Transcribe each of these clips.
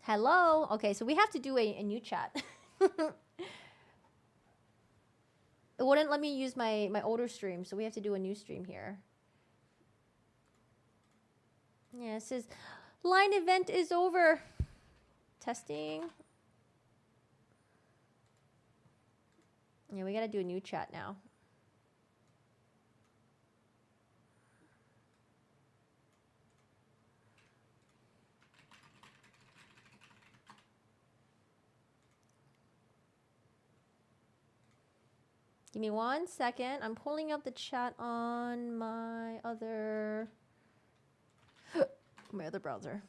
Hello. Okay, so we have to do a new chat. It wouldn't let me use my older stream, so we have to do a new stream here. Yeah, it says line event is over. Testing. Yeah, we gotta do a new chat now. Give me 1 second. I'm pulling up the chat on my other browser.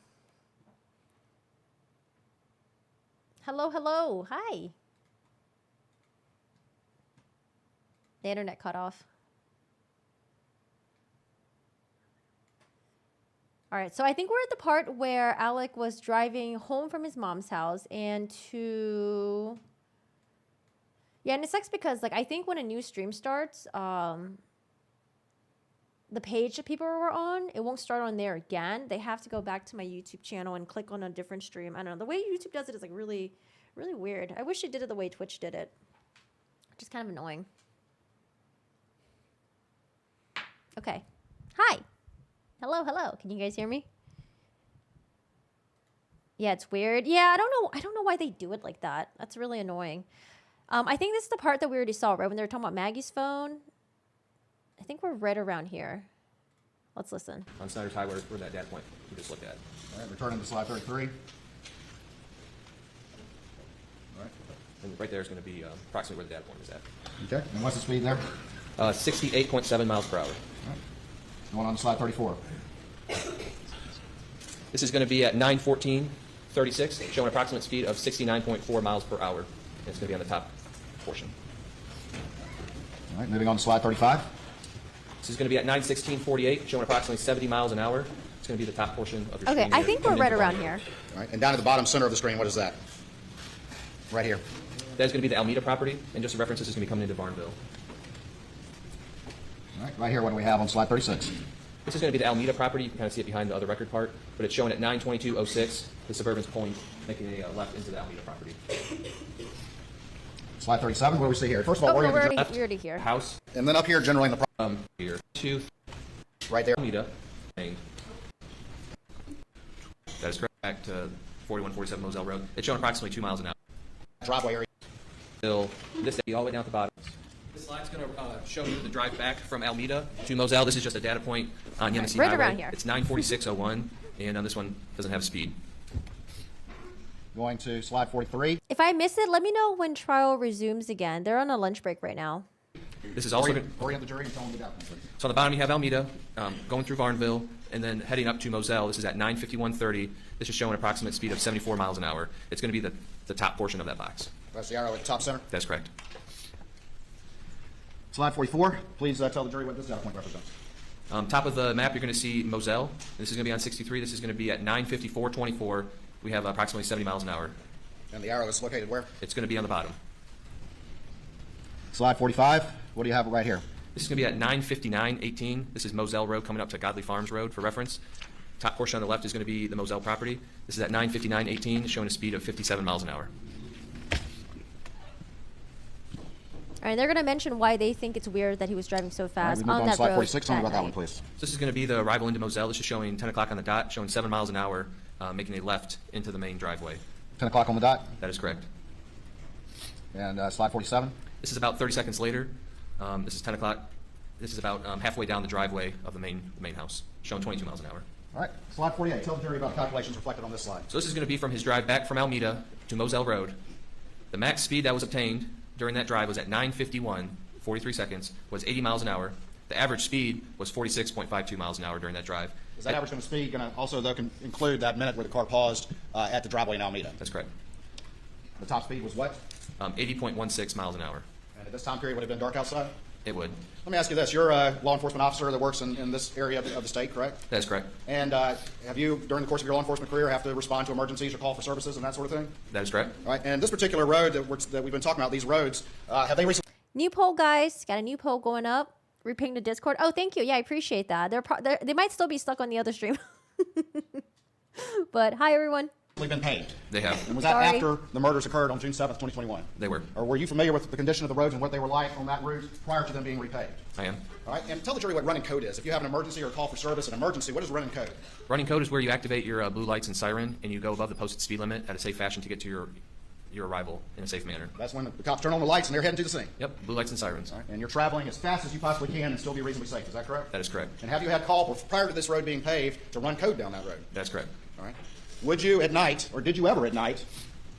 Hello, hello. Hi. The internet cut off. All right, so I think we're at the part where Alec was driving home from his mom's house and to... Yeah, and it sucks because, like, I think when a new stream starts, the page that people were on, it won't start on there again. They have to go back to my YouTube channel and click on a different stream. I don't know. The way YouTube does it is, like, really, really weird. I wish it did it the way Twitch did it. Just kind of annoying. Okay. Hi. Hello, hello. Can you guys hear me? Yeah, it's weird. Yeah, I don't know why they do it like that. That's really annoying. I think this is the part that we already saw, right? When they were talking about Maggie's phone. I think we're right around here. Let's listen. On Snyder's High, where that data point we just looked at. All right, returning to slide 33. All right. And right there is going to be approximately where the data point is at. Okay, and what's the speed there? 68.7 miles per hour. All right. Going on to slide 34. This is going to be at 9:14:36, showing an approximate speed of 69.4 miles per hour. And it's going to be on the top portion. All right, moving on to slide 35. This is going to be at 9:16:48, showing approximately 70 miles an hour. It's going to be the top portion of your Okay, screen. I think we're right around here. All right, and down at the bottom center of the screen, what is that? Right here. That is going to be the Alameda property, and just a reference, this is going to be coming into Varnville. All right, right here, what do we have on slide 36? This is going to be the Alameda property. You can kind of see it behind the other record part, but it's showing at 9:22:06. The Suburban's pulling, making a left into the Alameda property. Slide 37, what do we see here? First of all, Oh, no, we're we're already here. House. and then up here, generating the Here. 2. right there. Alameda. And that is correct. Back to 4147 Moselle Road. It's showing approximately 2 miles an hour. Driveway area. Still, this all the way down at the bottom. This slide's going to show you the drive back from Alameda to Moselle. This is just a data point on Genesee Right Highway. around here. It's 9:46:01, and on this one doesn't have speed. Going to slide 43. If I miss it, let me know when trial resumes again. They're on a lunch break right now. This is also Orient the jury and tell them the outcome, please. so on the bottom you have Alameda, going through Varnville, and then heading up to Moselle. This is at 9:51:30. This is showing an approximate speed of 74 miles an hour. It's going to be the top portion of that box. That's the arrow at the top center. That's correct. Slide 44. Please tell the jury what this data point represents. Top of the map, you're going to see Moselle. This is going to be on 63. This is going to be at 9:54:24. We have approximately 70 miles an hour. And the arrow is located where? It's going to be on the bottom. Slide 45. What do you have right here? This is going to be at 9:59:18. This is Moselle Road coming up to Godley Farms Road for reference. Top portion on the left is going to be the Moselle property. This is at 9:59:18, showing a speed of 57 miles an hour. All right, they're going to mention why they think it's weird that he was driving so fast All right, we on move that on to slide road. 46. Tell me that about that one, night. please. So this is going to be the arrival into Moselle. This is showing 10 o'clock on the dot, showing 7 miles an hour, making a left into the main driveway. 10 o'clock on the dot. That is correct. And slide 47. This is about 30 seconds later. This is 10 o'clock. This is about halfway down the driveway of the main house, showing 22 miles an hour. All right, slide 48. Tell the jury about calculations reflected on this slide. So this is going to be from his drive back from Alameda to Moselle Road. The max speed that was obtained during that drive was at 9:51:43 seconds, was 80 miles an hour. The average speed was 46.52 miles an hour during that drive. Is that average going to speed going to also, though, include that minute where the car paused at the driveway in Alameda? That's correct. The top speed was what? 80.16 miles an hour. And at this time period, would it have been dark outside? It would. Let me ask you this. You're a law enforcement officer that works in this area of the state, correct? That's correct. And have you, during the course of your law enforcement career, have to respond to emergencies or call for services and that sort of thing? That is correct. All right. And this particular road that we've been talking about, these roads, have they recently... New poll, guys. Got a new poll going up. Reping the Discord. Oh, thank you. Yeah, I appreciate that. They might still be stuck on the other stream. But hi, everyone. been paved? They have. And was that Sorry. after the murders occurred on June 7th, 2021? They were. Or were you familiar with the condition of the roads and what they were like on that route prior to them being repaved? I am. All right, and tell the jury what running code is. If you have an emergency or a call for service, an emergency, what is running code? Running code is where you activate your blue lights and siren, and you go above the posted speed limit at a safe fashion to get to your arrival in a safe manner. That's when the cops turn on the lights and they're heading to the scene. Yep, blue lights and sirens. All right, and you're traveling as fast as you possibly can and still be reasonably safe. Is that correct? That is correct. And have you had call prior to this road being paved to run code down that road? That's correct. All right. Would you at night, or did you ever at night,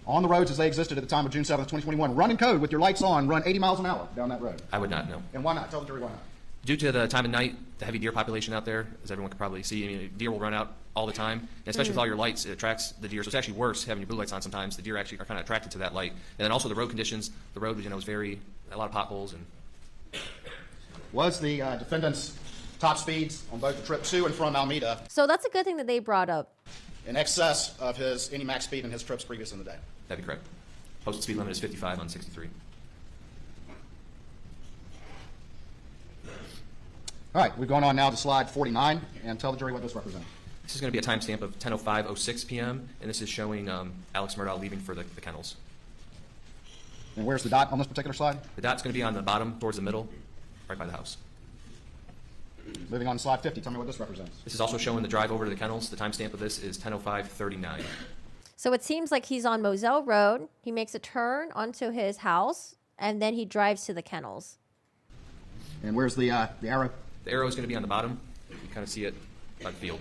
on the roads as they existed at the time of June 7th, 2021, run in code with your lights on, run 80 miles an hour down that road? I would not know. And why not? Tell the jury why not. Due to the time of night, the heavy deer population out there, as everyone can probably see, I mean, deer will run out all the time, and especially with all your lights, it attracts the deer. So it's actually worse having your blue lights on sometimes. The deer actually are kind of attracted to that light. And then also the road conditions. The road, was a lot of potholes. And Was the defendant's top speeds on both the trip to and from Alameda So that's a good thing that they brought up. in excess of any max speed in his trips previous in the day? that'd be correct. Posted speed limit is 55 on 63. All right, we've gone on now to slide 49, and tell the jury what this represents. This is going to be a timestamp of 10:05:06 p.m., and this is showing Alex Murdaugh leaving for the kennels. And where's the dot on this particular slide? The dot's going to be on the bottom towards the middle, right by the house. Moving on to slide 50, tell me what this represents. This is also showing the drive over to the kennels. The timestamp of this is 10:05:39. So it seems like he's on Moselle Road. He makes a turn onto his house, and then he drives to the kennels. And where's the arrow? The arrow is going to be on the bottom. You kind of see it by the field.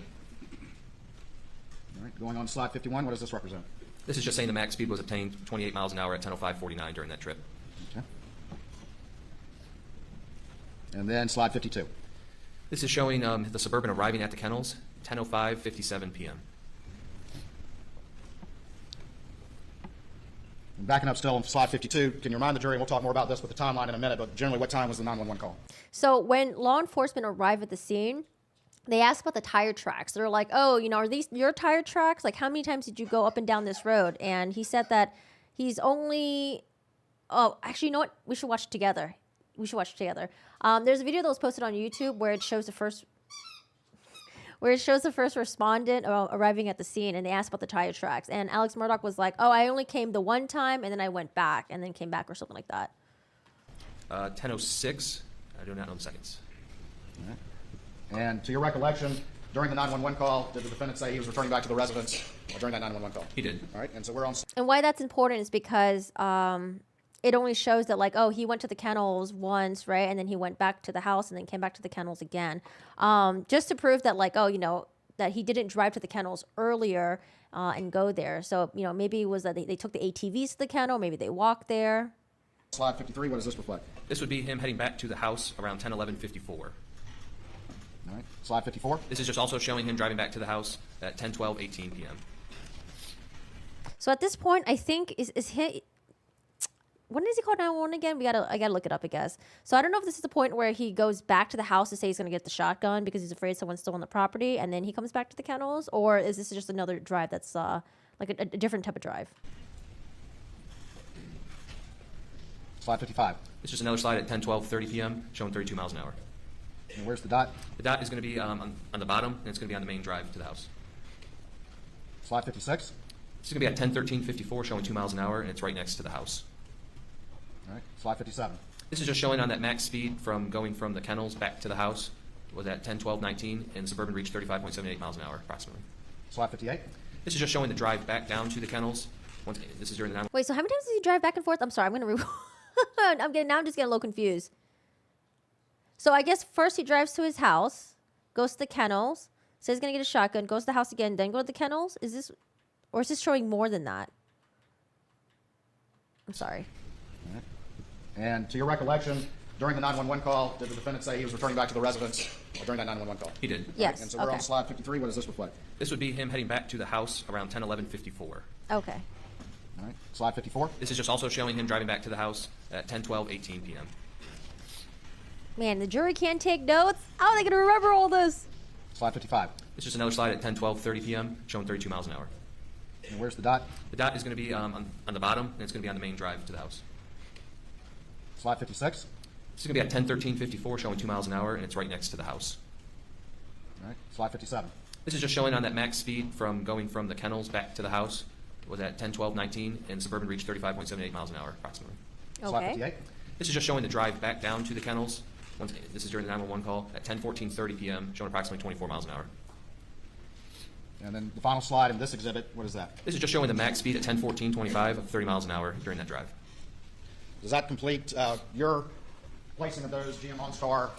All right, going on to slide 51, what does this represent? This is just saying the max speed was obtained 28 miles an hour at 10:05:49 during that trip. Okay. And then slide 52. This is showing the Suburban arriving at the kennels 10:05:57 p.m. And backing up still on slide 52, can you remind the jury, and we'll talk more about this with the timeline in a minute, but generally what time was the 911 call? So when law enforcement arrived at the scene, they asked about the tire tracks. They're like, oh, are these your tire tracks? Like, how many times did you go up and down this road? And he said that he's only, oh, actually, you know what? We should watch it together. We should watch it together. There's a video that was posted on YouTube where it shows the first respondent arriving at the scene, and they asked about the tire tracks. And Alex Murdaugh was like, oh, I only came the one time, and then I went back, and then came back, or something like that. 10:06. I do not know the seconds. All right. And to your recollection, during the 911 call, did the defendant say he was returning back to the residence during that 911 call? He did. All right, and so we're on. And why that's important is because it only shows that, like, oh, he went to the kennels once, right? And then he went back to the house and then came back to the kennels again. Just to prove that, like, oh, that he didn't drive to the kennels earlier and go there. So, maybe it was that they took the ATVs to the kennel. Maybe they walked there. Slide 53, what does this reflect? This would be him heading back to the house around 10:11:54. All right, slide 54. This is just also showing him driving back to the house at 10:12:18 p.m. So at this point, I think is he. When does he call 911 again? I gotta look it up, I guess. So I don't know if this is the point where he goes back to the house to say he's gonna get the shotgun because he's afraid someone's still on the property, and then he comes back to the kennels, or is this just another drive that's like a different type of drive? Slide 55. It's just another slide at 10:12:30 p.m. showing 32 miles an hour. And where's the dot? The dot is going to be on the bottom, and it's going to be on the main drive to the house. Slide 56. This is going to be at 10:13:54 showing 2 miles an hour, and it's right next to the house. All right, slide 57. This is just showing on that max speed from going from the kennels back to the house was at 10:12:19, and Suburban reached 35.78 miles an hour approximately. Slide 58. This is just showing the drive back down to the kennels. This is during the Wait, so how many times does he drive back and forth? I'm sorry, I'm gonna. Now I'm just getting a little confused. So I guess first he drives to his house, goes to the kennels, says he's gonna get a shotgun, goes to the house again, then go to the kennels. Is this showing more than that? I'm sorry. All right. And to your recollection, during the 911 call, did the defendant say he was returning back to the residence during that 911 call? He did. Yes. And so we're okay. on slide 53. What does this reflect? This would be him heading back to the house around 10:11:54. Okay. All right, slide 54. This is just also showing him driving back to the house at 10:12:18 p.m. Man, the jury can't take notes. How are they gonna remember all this? Slide 55. It's just another slide at 10:12:30 p.m. showing 32 miles an hour. And where's the dot? The dot is going to be on the bottom, and it's going to be on the main drive to the house. Slide 56. This is going to be at 10:13:54 showing 2 miles an hour, and it's right next to the house. All right, slide 57. This is just showing on that max speed from going from the kennels back to the house was at 10, 12, 19, and Suburban reached 35.78 miles an hour approximately. Slide Okay. 58. This is just showing the drive back down to the kennels. This is during the 911 call at 10:14:30 p.m., showing approximately 24 miles an hour. And then the final slide in this exhibit, what is that? This is just showing the max speed at 10:14:25 of 30 miles an hour during that drive. Does that complete your placing of those GM OnStar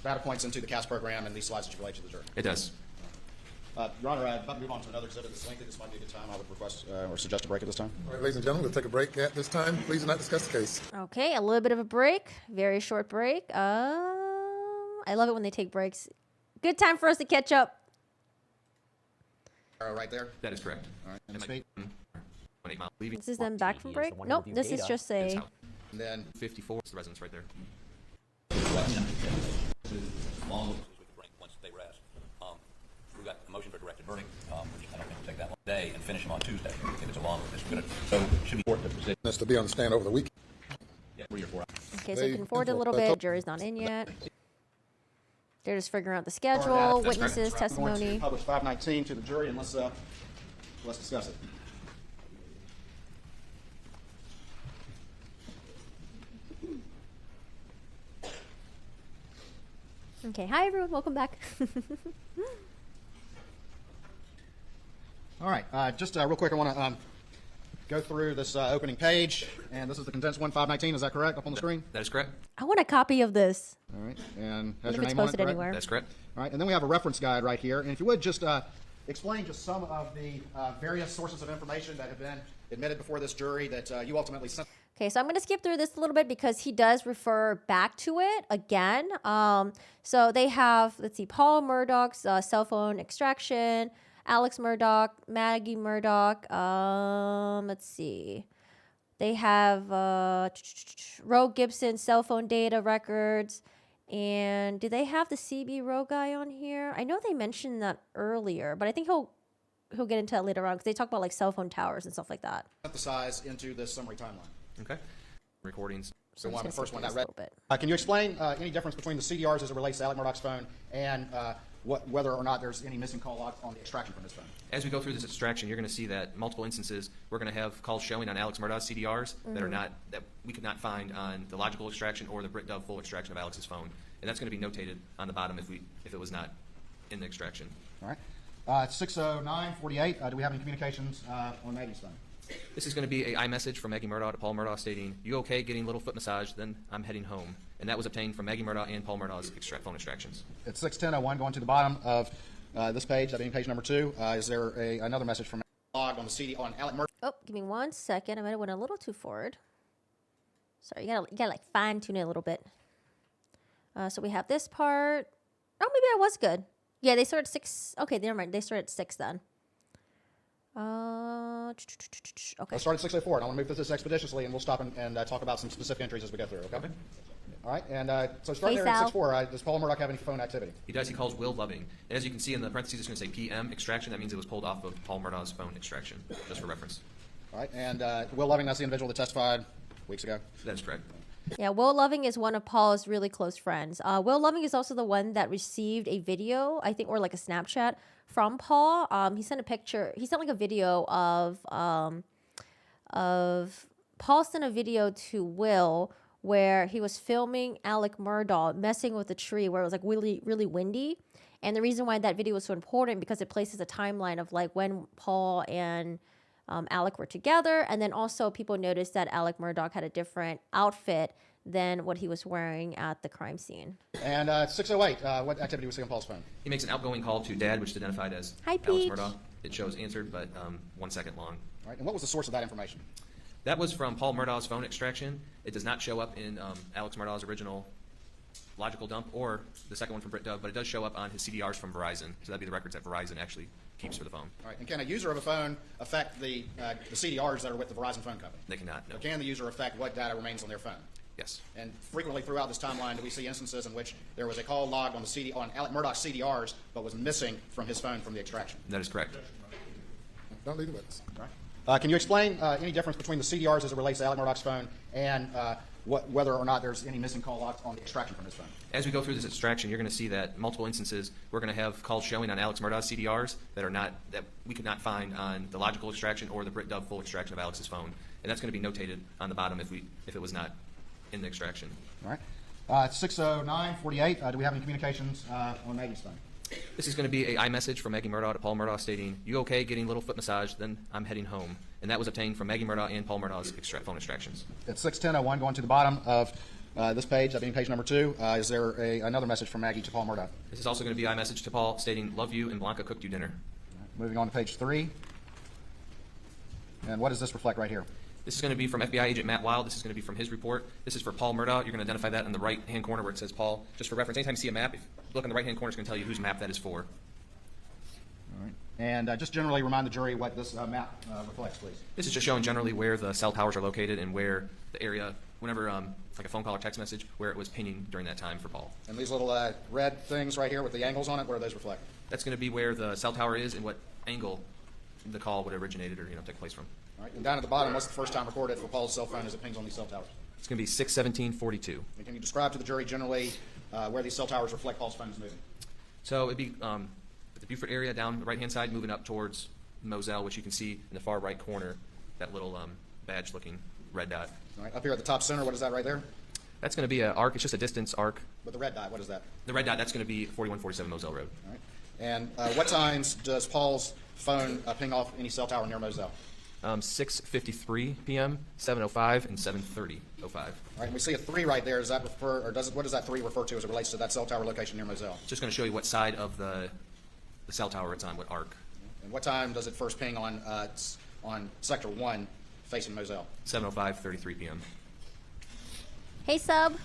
data points into the CAS program and these slides that you relate to the jury? It does. Your Honor, I'd like to move on to another exhibit that's lengthy. This might be a good time. I would request or suggest a break at this time. All right, ladies and gentlemen, we'll take a break at this time. Please do not discuss the case. Okay, a little bit of a break. Very short break. I love it when they take breaks. Good time for us to catch up. Right there. That is correct. All right. And Am I- speed. 8 miles leaving. This is them back from is break? the one Nope, with this your is data. just It's a... out. And then 54 is the residence right there. Long as we could bring once they rest. We got a motion for directed verdict, which I don't think will take that long today, and finish them on Tuesday if it's a long one. So it should be court to proceed. That's to be on the stand over the weekend. Yeah, 3 or 4 hours. Okay, so They- we can forward it a little bit. Jury's not in yet. They're just figuring out the That's schedule, correct. witnesses, I'm going to testimony. publish 519 to the jury, and let's discuss it. Okay, hi everyone, welcome back. All right, just real quick, I want to go through this opening page, and this is the condensed one, 519. Is that correct? Up on the screen. That is correct. I want a copy of this. All right, and has If your it's name on it, posted correct? anywhere. That's correct. All right, and then we have a reference guide right here, and if you would just explain just some of the various sources of information that have been admitted before this jury that you ultimately sent. Okay, so I'm going to skip through this a little bit because he does refer back to it again. So they have, let's see, Paul Murdaugh's cell phone extraction, Alex Murdaugh, Maggie Murdaugh. Let's see. They have Roe Gibson's cell phone data records. And do they have the CB Roe guy on here? I know they mentioned that earlier, but I think he'll get into that later on because they talk about like cell phone towers and stuff like that. Synthesize into this summary timeline. Okay. Recordings. So I'm one, the just gonna first one, skip that through read. this a little bit. Can you explain any difference between the CDRs as it relates to Alec Murdaugh's phone and whether or not there's any missing call logs on the extraction from his phone? As we go through this extraction, you're going to see that multiple instances we're going to have calls showing on Alex Murdaugh's CDRs that are not that we could not find on the logical extraction or the Britt Dove full extraction of Alex's phone, and that's going to be notated on the bottom if it was not in the extraction. All right. 609:48. Do we have any communications on Maggie's phone? This is going to be a iMessage from Maggie Murdaugh to Paul Murdaugh stating, "You okay getting a little foot massage? Then I'm heading home." And that was obtained from Maggie Murdaugh and Paul Murdaugh's phone extractions. At 6:10:01, going to the bottom of this page, that being page number 2, is there another message from logged on the CD on Alec Murdaugh? Oh, give me 1 second. I might have went a little too forward. Sorry, you gotta like fine tune it a little bit. So we have this part. Oh, maybe I was good. Yeah, they start at 6. Okay, never mind. They start at 6 then. Okay. Let's start at 6:04, and I want to move through this expeditiously, and we'll stop and talk about some specific entries as we go through, okay? All right, and so starting Hey, there at Sal. 6:04, does Paul Murdaugh have any phone activity? He does. He calls Will Loving. And as you can see in the parentheses, it's going to say PM extraction. That means it was pulled off of Paul Murdaugh's phone extraction, just for reference. All right, and Will Loving, that's the individual that testified weeks ago. That is correct. Yeah, Will Loving is one of Paul's really close friends. Will Loving is also the one that received a video, I think, or like a Snapchat from Paul. He sent a picture. He sent like a video of Paul sent a video to Will where he was filming Alec Murdaugh messing with a tree where it was like really, really windy. And the reason why that video was so important because it places a timeline of like when Paul and Alec were together, and then also people noticed that Alec Murdaugh had a different outfit than what he was wearing at the crime scene. And 6:08, what activity was seen on Paul's phone? He makes an outgoing call to Dad, which is identified as Hi, Alex Peach. Murdaugh. It shows answered, but 1 second long. All right, and what was the source of that information? That was from Paul Murdaugh's phone extraction. It does not show up in Alex Murdaugh's original logical dump or the second one from Britt Dove, but it does show up on his CDRs from Verizon. So that'd be the records that Verizon actually keeps for the phone. All right, and can a user of a phone affect the CDRs that are with the Verizon phone company? They cannot, no. Or can the user affect what data remains on their phone? Yes. And frequently throughout this timeline, do we see instances in which there was a call logged on the on Alec Murdaugh's CDRs, but was missing from his phone from the extraction? That is correct. Don't leave the witness. All right. Can you explain any difference between the CDRs as it relates to Alec Murdaugh's phone and whether or not there's any missing call logs on the extraction from his phone. As we go through this extraction, you're going to see that multiple instances we're going to have calls showing on Alex Murdaugh's CDRs that we could not find on the logical extraction or the Brit Dub full extraction of Alex's phone, and that's going to be notated on the bottom if it was not in the extraction. All right. 6:09:48. Do we have any communications on Maggie's phone? This is going to be a iMessage from Maggie Murdaugh to Paul Murdaugh stating, "You okay? Getting a little foot massage? Then I'm heading home." And that was obtained from Maggie Murdaugh and Paul Murdaugh's phone extractions. At 6:10:01, going to the bottom of this page, that being page number 2, is there another message from Maggie to Paul Murdaugh? This is also going to be iMessage to Paul stating, "Love you and Blanca cooked you dinner." Moving on to page 3. And what does this reflect right here? This is going to be from FBI agent Matt Wild. This is going to be from his report. This is for Paul Murdaugh. You're going to identify that in the right-hand corner where it says Paul. Just for reference, anytime you see a map, if you look in the right-hand corner, it's going to tell you whose map that is for. All right. And just generally remind the jury what this map reflects, please. This is just showing generally where the cell towers are located and where the area, whenever like a phone call or text message, where it was pinging during that time for Paul. And these little red things right here with the angles on it, where do those reflect? That's going to be where the cell tower is and what angle the call would have originated or take place from. All right. And down at the bottom, what's the first time recorded for Paul's cell phone as it pings on these cell towers? It's going to be 6:17:42. And can you describe to the jury generally where these cell towers reflect Paul's phone is moving? So it'd be the Beaufort area down the right-hand side, moving up towards Moselle, which you can see in the far right corner, that little badge-looking red dot. All right. Up here at the top center, what is that right there? That's going to be an arc. It's just a distance arc. With the red dot, what is that? The red dot, that's going to be 4147 Moselle Road. All right. And what times does Paul's phone ping off any cell tower near Moselle? 6:53 p.m., 7:05, and 7:30:05. All right. And we see a 3 right there. Does that refer, or what does that 3 refer to as it relates to that cell tower location near Moselle? It's just going to show you what side of the cell tower it's on, what arc. And what time does it first ping on sector 1 facing Moselle? 7:05:33 p.m. Hey, sub.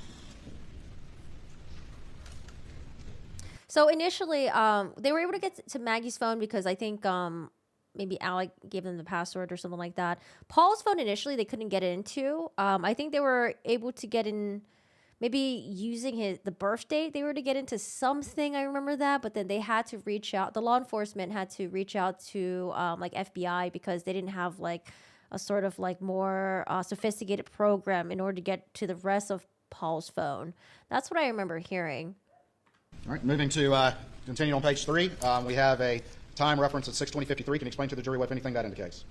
So initially, they were able to get to Maggie's phone because I think maybe Alec gave them the password or something like that. Paul's phone initially they couldn't get into. I think they were able to get in, maybe using the birth date. They were to get into something. I remember that, but then they had to reach out. The law enforcement had to reach out to like FBI because they didn't have like a sort of like more sophisticated program in order to get to the rest of Paul's phone. That's what I remember hearing. All right. Moving to continue on page 3. We have a time reference at 6:20:53. Can you explain to the jury what, if anything, that indicates?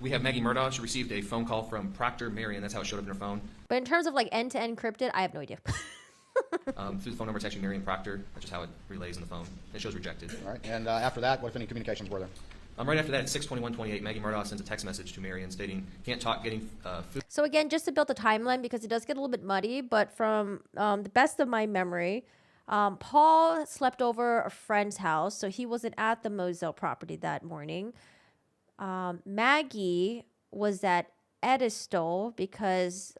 We have Maggie Murdaugh. She received a phone call from Proctor Marion. That's how it showed up in her phone. But in terms of like end-to-end encrypted, I have no idea. Through the phone number, it's actually Marion Proctor. That's just how it relays in the phone. It shows rejected. All right. And after that, what, if any, communications were there? Right after that, at 6:21:28, Maggie Murdaugh sends a text message to Marion stating, "Can't talk, getting food." So again, just to build the timeline, because it does get a little bit muddy, but from the best of my memory, Paul slept over a friend's house, so he wasn't at the Moselle property that morning. Maggie was at Edistol because,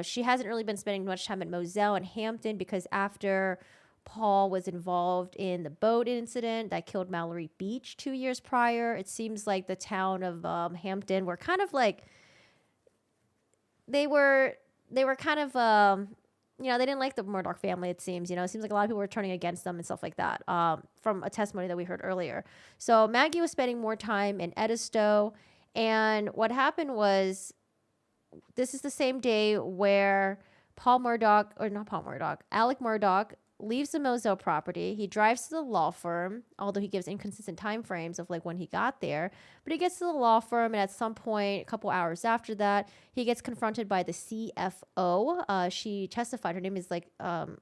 she hasn't really been spending much time at Moselle and Hampton because after Paul was involved in the boat incident that killed Mallory Beach 2 years prior, it seems like the town of Hampton were kind of like, they were kind of, they didn't like the Murdaugh family, it seems. It seems like a lot of people were turning against them and stuff like that from a testimony that we heard earlier. So Maggie was spending more time in Edisto, and what happened was this is the same day where Alec Murdaugh leaves the Moselle property. He drives to the law firm, although he gives inconsistent time frames of like when he got there. But he gets to the law firm, and at some point, a couple hours after that, he gets confronted by the CFO. She testified. Her name is like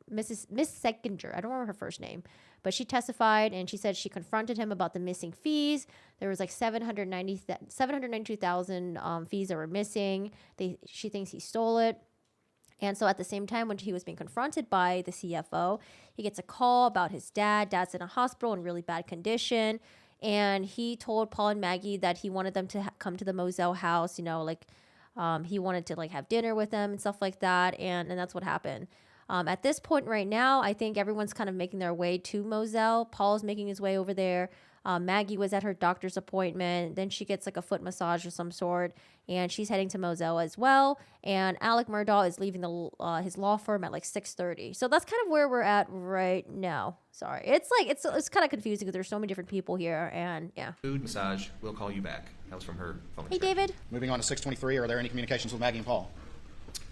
Miss Seckinger. I don't remember her first name, but she testified, and she said she confronted him about the missing fees. There was like 792,000 fees that were missing. She thinks he stole it. And so at the same time, when he was being confronted by the CFO, he gets a call about his dad. Dad's in a hospital in really bad condition. And he told Paul and Maggie that he wanted them to come to the Moselle house, he wanted to like have dinner with them and stuff like that. And that's what happened. At this point right now, I think everyone's kind of making their way to Moselle. Paul's making his way over there. Maggie was at her doctor's appointment. Then she gets like a foot massage of some sort, and she's heading to Moselle as well. And Alec Murdaugh is leaving his law firm at like 6:30. So that's kind of where we're at right now. Sorry, it's kind of confusing because there's so many different people here, and yeah. Food massage. We'll call you back. That was from her phone. Hey, extraction. David. Moving on to 6:23. Are there any communications with Maggie and Paul?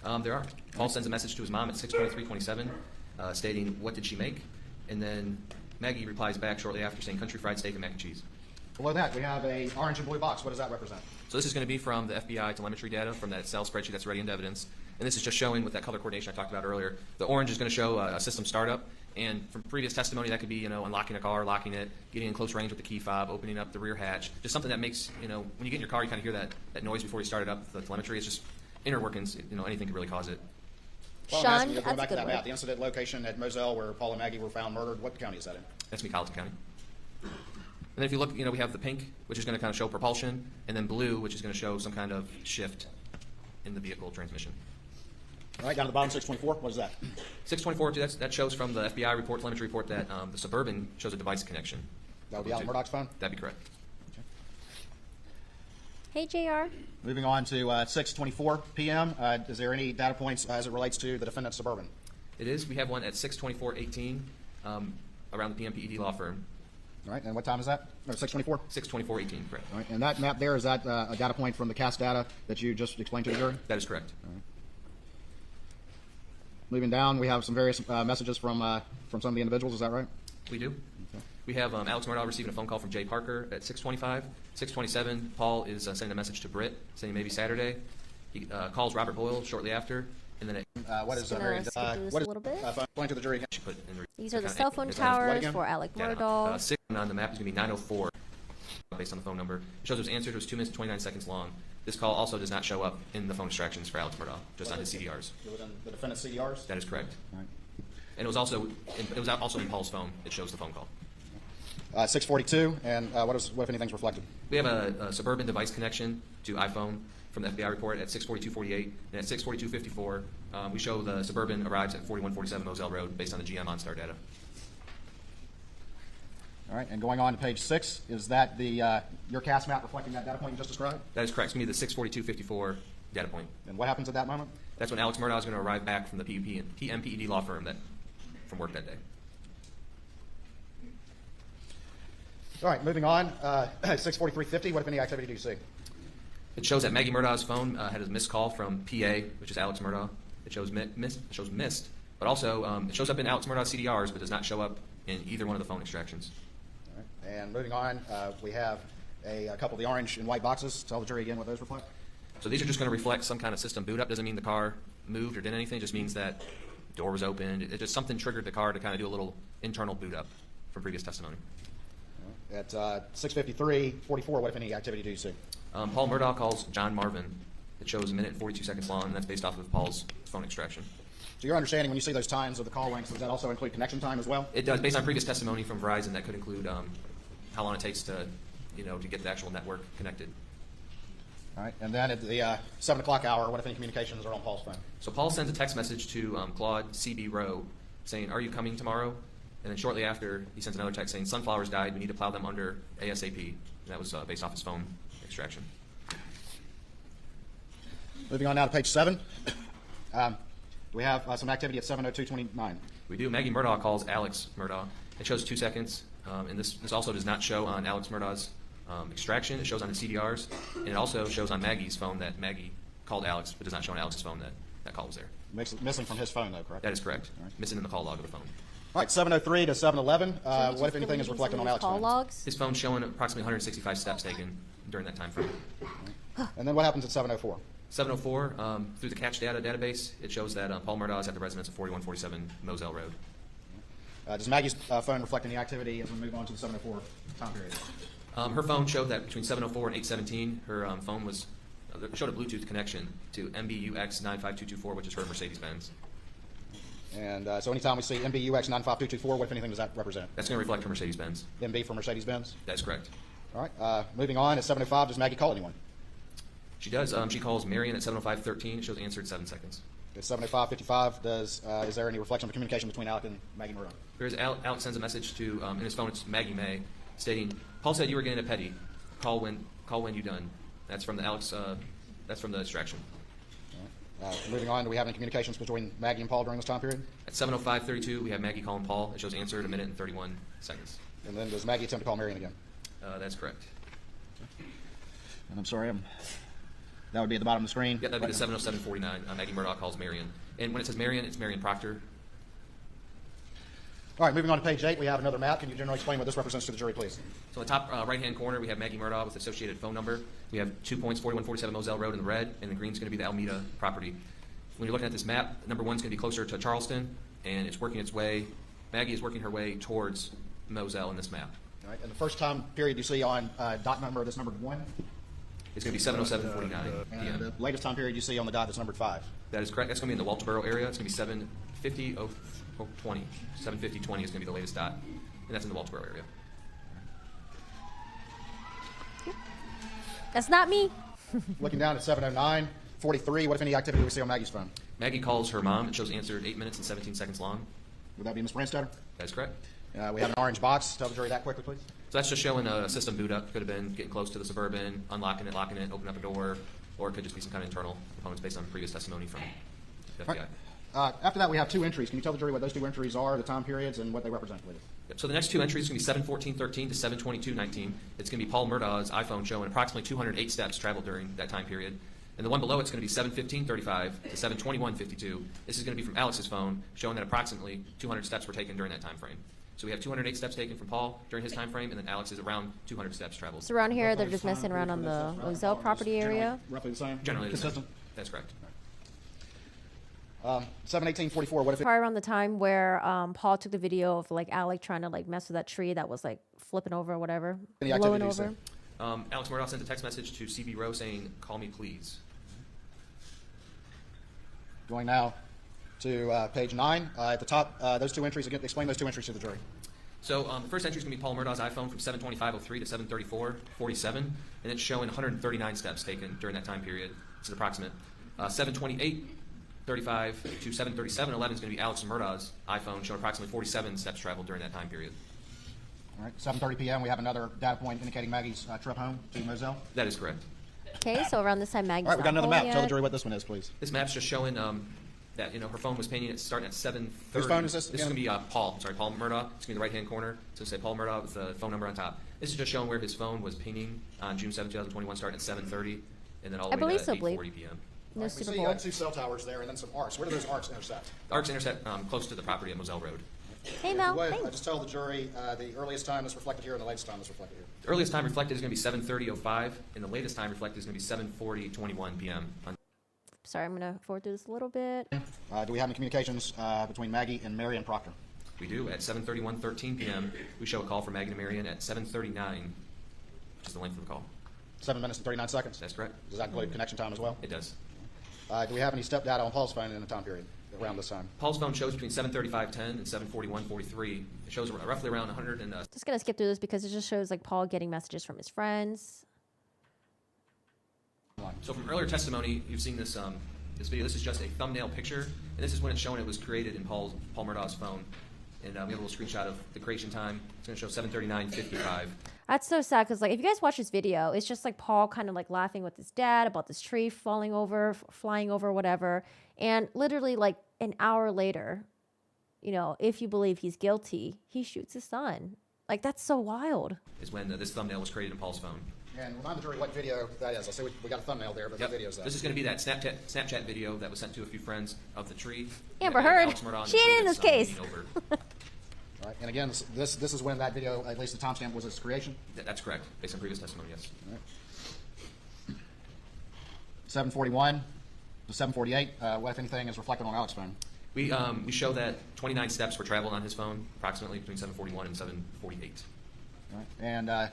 There are. Paul sends a message to his mom at 6:23:27, stating, "What did she make?" And then Maggie replies back shortly after saying, "Country fried steak and mac and cheese." Below that, we have a orange and blue box. What does that represent? So this is going to be from the FBI telemetry data from that Excel spreadsheet that's ready into evidence. And this is just showing with that color coordination I talked about earlier. The orange is going to show a system startup. And from previous testimony, that could be, unlocking a car, locking it, getting in close range with the key fob, opening up the rear hatch. Just something that makes, when you get in your car, you kind of hear that noise before you start it up. The telemetry, it's just inner workings. Anything could really cause it. Well, Sean, I'm asking you, going that's back a to good that one. map, the incident location at Moselle where Paul and Maggie were found murdered, what county is that in? That's me, Colleton County. And then if you look, we have the pink, which is going to kind of show propulsion, and then blue, which is going to show some kind of shift in the vehicle transmission. All right, down to the bottom, 624. What is that? 624, that shows from the FBI report, telemetry report, that the Suburban shows a device connection. That would be Alan Murdaugh's phone? That'd be correct. Hey, JR. Moving on to 6:24 p.m. Is there any data points as it relates to the defendant's Suburban? It is. We have one at 6:24:18 around the PMPED law firm. All right, and what time is that? No, 6:24? 6:24:18, correct. All right, and that map there, is that a data point from the CAS data that you just explained to the jury? That is correct. Moving down, we have some various messages from some of the individuals. Is that right? We do. We have Alex Murdaugh receiving a phone call from Jay Parker at 6:25. 6:27, Paul is sending a message to Britt saying maybe Saturday. He calls Robert Boyle shortly after, and then What is Just gonna skip through this what a is little bit. Explain to the jury again. put in These are the kind of- cell phone it's kind of- what towers again? for Alec Yeah, Murdaugh. 6 on the map is going to be 904 based on the phone number. It shows it was answered. It was 2 minutes and 29 seconds long. This call also does not show up in the phone distractions for Alex Murdaugh, just on his CDRs. Within the defendant's CDRs? That is correct. All right. And it was also in Paul's phone. It shows the phone call. 6:42, and what if anything's reflected? We have a Suburban device connection to iPhone from the FBI report at 6:42:48, and at 6:42:54, we show the Suburban arrives at 4147 Moselle Road based on the GM OnStar data. All right, and going on to page 6, is that your CAS map reflecting that data point you just described? That is correct. It's going to be the 6:42:54 data point. And what happens at that moment? That's when Alex Murdaugh is going to arrive back from the PMPED law firm from work that day. All right, moving on. 6:43:50, what if any activity do you see? It shows that Maggie Murdaugh's phone had a missed call from PA, which is Alex Murdaugh. It shows missed, but also it shows up in Alex Murdaugh's CDRs, but does not show up in either one of the phone extractions. All right, and moving on, we have a couple of the orange and white boxes. Tell the jury again what those reflect. So these are just going to reflect some kind of system boot up. Doesn't mean the car moved or did anything. It just means that the door was opened. It just something triggered the car to kind of do a little internal boot up from previous testimony. At 6:53:44, what if any activity do you see? Paul Murdaugh calls John Marvin. It shows 1 minute and 42 seconds long, and that's based off of Paul's phone extraction. So your understanding when you see those times of the call lengths, does that also include connection time as well? It does, based on previous testimony from Verizon, that could include how long it takes to get the actual network connected. All right, and then at the 7 o'clock hour, what if any communications are on Paul's phone? So Paul sends a text message to Claude CB Rowe saying, "Are you coming tomorrow?" And then shortly after, he sends another text saying, "Sunflowers died. We need to plow them under ASAP." And that was based off his phone extraction. Moving on now to page 7. We have some activity at 7:02:29. We do. Maggie Murdaugh calls Alex Murdaugh. It shows 2 seconds, and this also does not show on Alex Murdaugh's extraction. It shows on the CDRs, and it also shows on Maggie's phone that Maggie called Alex, but does not show on Alex's phone that call was there. Missing from his phone, though, correct? That is correct. All right. Missing in the call log of the phone. All right, 7:03 to 7:11. So What just if anything is deleting reflected some on of these Alex's call phone? logs? His phone's showing approximately 165 steps taken during that time frame. And then what happens at 7:04? 704, through the catch data database, it shows that Paul Murdaugh is at the residence of 4147 Moselle Road. Does Maggie's phone reflect any activity as we move on to the 7:04 time period? Her phone showed that between 704 and 817, her phone showed a Bluetooth connection to MBUX 95224, which is her Mercedes-Benz. And so anytime we see MBUX 95224, what if anything does that represent? That's going to reflect her Mercedes-Benz. MB for Mercedes-Benz? That's correct. All right, moving on, at 7:05, does Maggie call anyone? She does. She calls Marion at 705:13. It shows answered 7 seconds. At 7:05:55, is there any reflection of communication between Alec and Maggie Murdaugh? There's Alex sends a message to in his phone. It's Maggie May, stating, "Paul said you were getting a petty. Call when you done." That's from the Alex. That's from the extraction. Moving on, do we have any communications between Maggie and Paul during this time period? At 705:32, we have Maggie calling Paul. It shows answered 1 minute and 31 seconds. And then does Maggie attempt to call Marion again? That's correct. And I'm sorry, That would be at the bottom of the screen. Yeah, that'd be the 70749. Maggie Murdaugh calls Marion. And when it says Marion, it's Marion Proctor. All right, moving on to page 8, we have another map. Can you generally explain what this represents to the jury, please? So in the top right-hand corner, we have Maggie Murdaugh with the associated phone number. We have 2 points, 4147 Moselle Road in the red, and the green is going to be the Alameda property. When you're looking at this map, number 1 is going to be closer to Charleston, and it's working its way, Maggie is working her way towards Moselle in this map. All right, and the first time period you see on dot number that's numbered 1? It's going to be 70749 And p.m. the latest time period you see on the dot that's numbered 5? That is correct. That's going to be in the Walterboro area. It's going to be 750-20. 750-20 is going to be the latest dot, and that's in the Walterboro area. That's not me. Looking down at 709:43, what if any activity we see on Maggie's phone? Maggie calls her mom. It shows answered 8 minutes and 17 seconds long. Would that be Ms. Brandstetter? That is correct. We have an orange box. Tell the jury that quickly, please. So that's just showing a system boot up. Could have been getting close to the Suburban, unlocking it, locking it, opening up a door, or it could just be some kind of internal components based on previous testimony from the FBI. After that, we have 2 entries. Can you tell the jury what those 2 entries are, the time periods, and what they represent, please? Yep. So the next 2 entries are going to be 7:14:13 to 7:22:19. It's going to be Paul Murdaugh's iPhone showing approximately 208 steps traveled during that time period. And the one below it's going to be 7:15:35 to 7:21:52. This is going to be from Alex's phone, showing that approximately 200 steps were taken during that time frame. So we have 208 steps taken from Paul during his time frame, and then Alex is around 200 steps traveled. So around here, they're just messing around on the Moselle property area. Roughly the same? Generally the same. Consistent? That's correct. 7:18:44, what if it... Probably around the time where Paul took the video of like Alec trying to like mess with that tree that was like flipping over or whatever, Any blowing activities over. there? Alex Murdaugh sent a text message to CB Rowe saying, "Call me, please." Going now to page 9. At the top, those 2 entries, again, explain those 2 entries to the jury. So the first entry is going to be Paul Murdaugh's iPhone from 7:25:03 to 7:34:47, and it's showing 139 steps taken during that time period. It's an approximate. 7:28:35 to 7:37:11 is going to be Alex Murdaugh's iPhone, showing approximately 47 steps traveled during that time period. All right, 7:30 p.m., we have another data point indicating Maggie's trip home to Moselle. That is correct. Okay, so around this time, Maggie's All right, we got not another home map. Tell the yet. jury what this one is, please. This map's just showing that her phone was pinging. It's starting at 7:30. Whose phone is this This is again? going to be Paul. Sorry, Paul Murdaugh. It's going to be the right-hand corner. So say Paul Murdaugh with the phone number on top. This is just showing where his phone was pinging on June 7, 2021, starting at 7:30, and then all the way to 8:40 p.m. No We Super see Bowl. 2 cell towers there and then some arcs. Where do those arcs intersect? Arcs intersect close to the property at Moselle Road. Hey Mel, Would thanks. just tell the jury the earliest time that's reflected here and the latest time that's reflected here. The earliest time reflected is going to be 7:30:05, and the latest time reflected is going to be 7:40:21 p.m. Sorry, I'm gonna forward through this a little bit. Do we have any communications between Maggie and Marion Proctor? We do. At 7:31:13 p.m., we show a call from Maggie to Marion at 7:39, which is the length of the call. 7 minutes and 39 seconds. That's correct. Does that include connection time as well? It does. Do we have any step data on Paul's phone in the time period around this time? Paul's phone shows between 7:35:10 and 7:41:43. It shows roughly around 100 and Just gonna skip through this because it just shows like Paul getting messages from his friends. So from earlier testimony, you've seen this this video. This is just a thumbnail picture, and this is when it's showing it was created in Paul Murdaugh's phone. And we have a little screenshot of the creation time. It's going to show 7:39:55. That's so sad because like if you guys watch this video, it's just like Paul kind of like laughing with his dad about this tree falling over, flying over, whatever. And literally like an hour later, you know, if you believe he's guilty, he shoots his son. Like that's so wild. Is when this thumbnail was created in Paul's phone. And remind the jury what video that is. I see we got a thumbnail there, but Yep. what video is that? This is going to be that Snapchat video that was sent to a few friends of the tree. Amber Yeah, Heard. Alex Murdaugh and She the tree ain't in that's, this case. leaning over. All right. And again, this is when that video, at least the timestamp, was its creation. That's correct, based on previous testimony, yes. 7:41 to 7:48. What, if anything, is reflected on Alex's phone? We show that 29 steps were traveled on his phone, approximately between 7:41 and 7:48. All right. And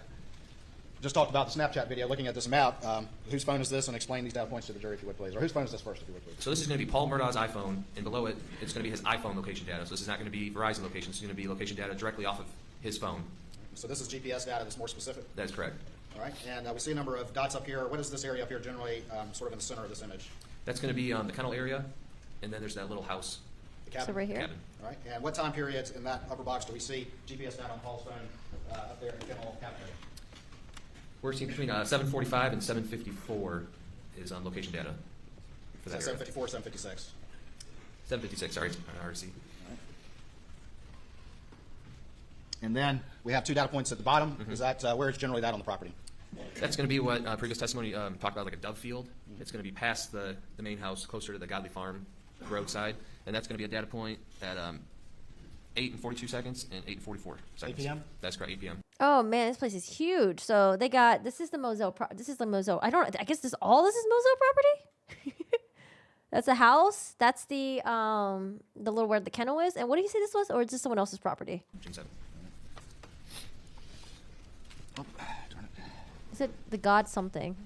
just talked about the Snapchat video. Looking at this map, whose phone is this? And explain these data points to the jury, if you would, please. Or whose phone is this first, if you would, please? So this is going to be Paul Murdaugh's iPhone, and below it, it's going to be his iPhone location data. So this is not going to be Verizon location. It's going to be location data directly off of his phone. So this is GPS data that's more specific. That is correct. All right. And we see a number of dots up here. What is this area up here generally sort of in the center of this image? That's going to be the kennel area, and then there's that little house The cabin? So right here. cabin. All right. And what time periods in that upper box do we see GPS data on Paul's phone up there in the kennel cabin area? We're seeing between 7:45 and 7:54 is on location data for Is that that area. 7:54 or 7:56? 7:56, sorry, RC. And then we have 2 data points at the bottom. Mm-hmm. Is that where is generally that on the property? That's going to be what previous testimony talked about, like a dove field. It's going to be past the main house, closer to the Godley Farm roadside, and that's going to be a data point at 8 and 42 seconds and 8 and 44 seconds. 8 p.m.? That's correct, 8 p.m. Oh man, this place is huge. So they got this is the Moselle. This is the Moselle. I guess this is Moselle property. That's a house. That's the little where the kennel is. And what did you say this was, or is this someone else's property? June 7th. Oh, darn it. Is it the God something?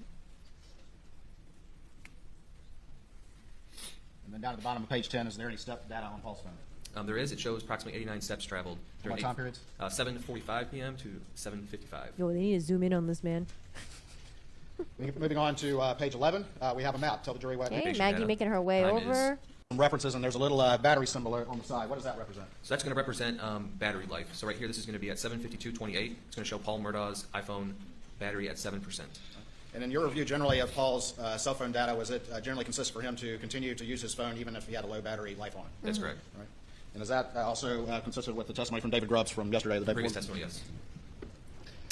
And then down at the bottom of page 10, is there any step data on Paul's phone? There is. It shows approximately 89 steps traveled. What time periods? 7:45 p.m. to 7:55. Yo, they need to zoom in on this man. Moving on to page 11, we have a map. Tell the jury what. Okay, Patient Maggie data. making her way Time over. Some references, and there's a little battery symbol on the side. What does that represent? So that's going to represent battery life. So right here, this is going to be at 7:52:28. It's going to show Paul Murdaugh's iPhone battery at 7%. And in your review, generally, of Paul's cell phone data, was it generally consistent for him to continue to use his phone even if he had a low battery life on it? That's correct. Right. And is that also consistent with the testimony from David Grubbs from yesterday? The day Previous before? testimony, yes.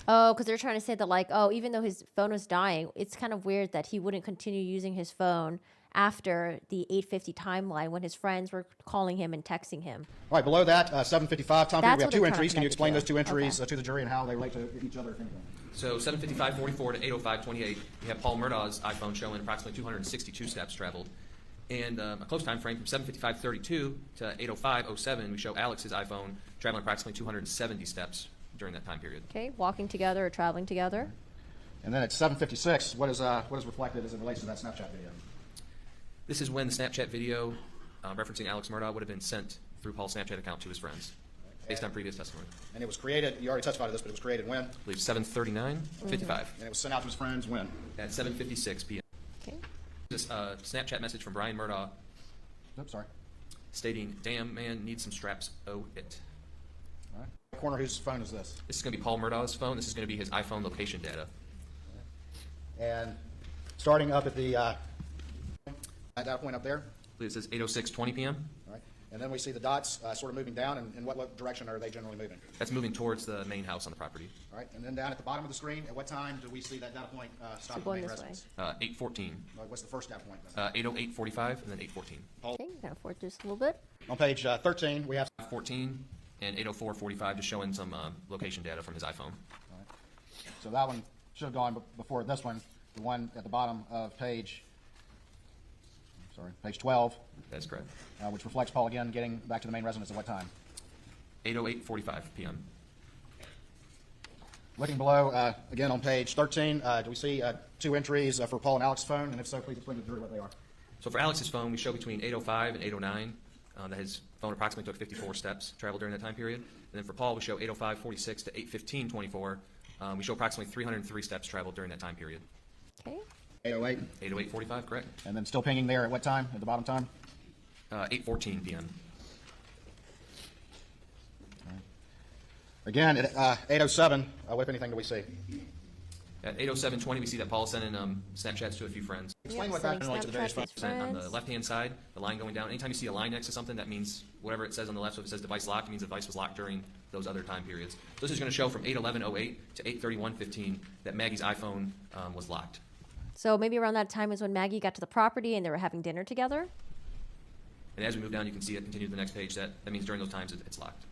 Oh, because they're trying to say that, like, oh, even though his phone was dying, it's kind of weird that he wouldn't continue using his phone after the 8:50 timeline when his friends were calling him and texting him. All right, below that, 7:55 time period, we That's have what they're two trying to entries. Can you connect it explain to. those two entries Okay. to the jury and how they relate to each other? If anything? So 7:55:44 to 8:05:28, we have Paul Murdaugh's iPhone showing approximately 262 steps traveled. And a close time frame from 7:55:32 to 8:05:07, we show Alex's iPhone traveling approximately 270 steps during that time period. Okay, walking together or traveling together. And then at 7:56, what is reflected as it relates to that Snapchat video? This is when the Snapchat video referencing Alex Murdaugh would have been sent through Paul's Snapchat account to his friends, based on previous testimony. And it was created, you already testified to this, but it was created when? I believe 7:39:55 And it was sent out to his friends when? at 7:56 p.m. Okay. This Snapchat message from Brian Murdaugh Oops, sorry. stating, "Damn man, needs some straps. Oh it." All right. Corner, whose phone is this? This is going to be Paul Murdaugh's phone. This is going to be his iPhone location data. And starting up at the that data point up there. I believe it says 8:06:20 p.m. All right. And then we see the dots sort of moving down. And in what direction are they generally moving? That's moving towards the main house on the property. All right. And then down at the bottom of the screen, at what time do we see that data point stop at the going main this way. residence? 8:14. What's the first data point? Then? 8:08:45 and then 8:14. Okay, kind of forward just a little bit. On page 13, we have 14 and 8:04:45, just showing some location data from his iPhone. so that one should have gone before this one. The one at the bottom of page 12, That's correct. which reflects Paul again getting back to the main residence at what time? 8:08:45 p.m. Looking below, again on page 13, do we see two entries for Paul and Alex's phone? And if so, please explain to the jury what they are. So for Alex's phone, we show between 8:05 and 8:09 that his phone approximately took 54 steps traveled during that time period. And then for Paul, we show 8:05:46 to 8:15:24. We show approximately 303 steps traveled during that time period. Okay. 8:08. 8:08:45, correct. And then still pinging there at what time? At the bottom time? 8:14 p.m. Again, at 8:07, what if anything do we see? At 8:07:20, we see that Paul is sending Snapchats to a few friends. Explain Yep, what that sending relates to the various Snapchats phones. to Sent on the friends. left-hand side, the line going down. Anytime you see a line next to something, that means whatever it says on the left. So if it says device locked, it means the device was locked during those other time periods. So this is going to show from 8:11:08 to 8:31:15 that Maggie's iPhone was locked. So maybe around that time is when Maggie got to the property and they were having dinner together. And as we move down, you can see it continue to the next page. That means during those times it's locked.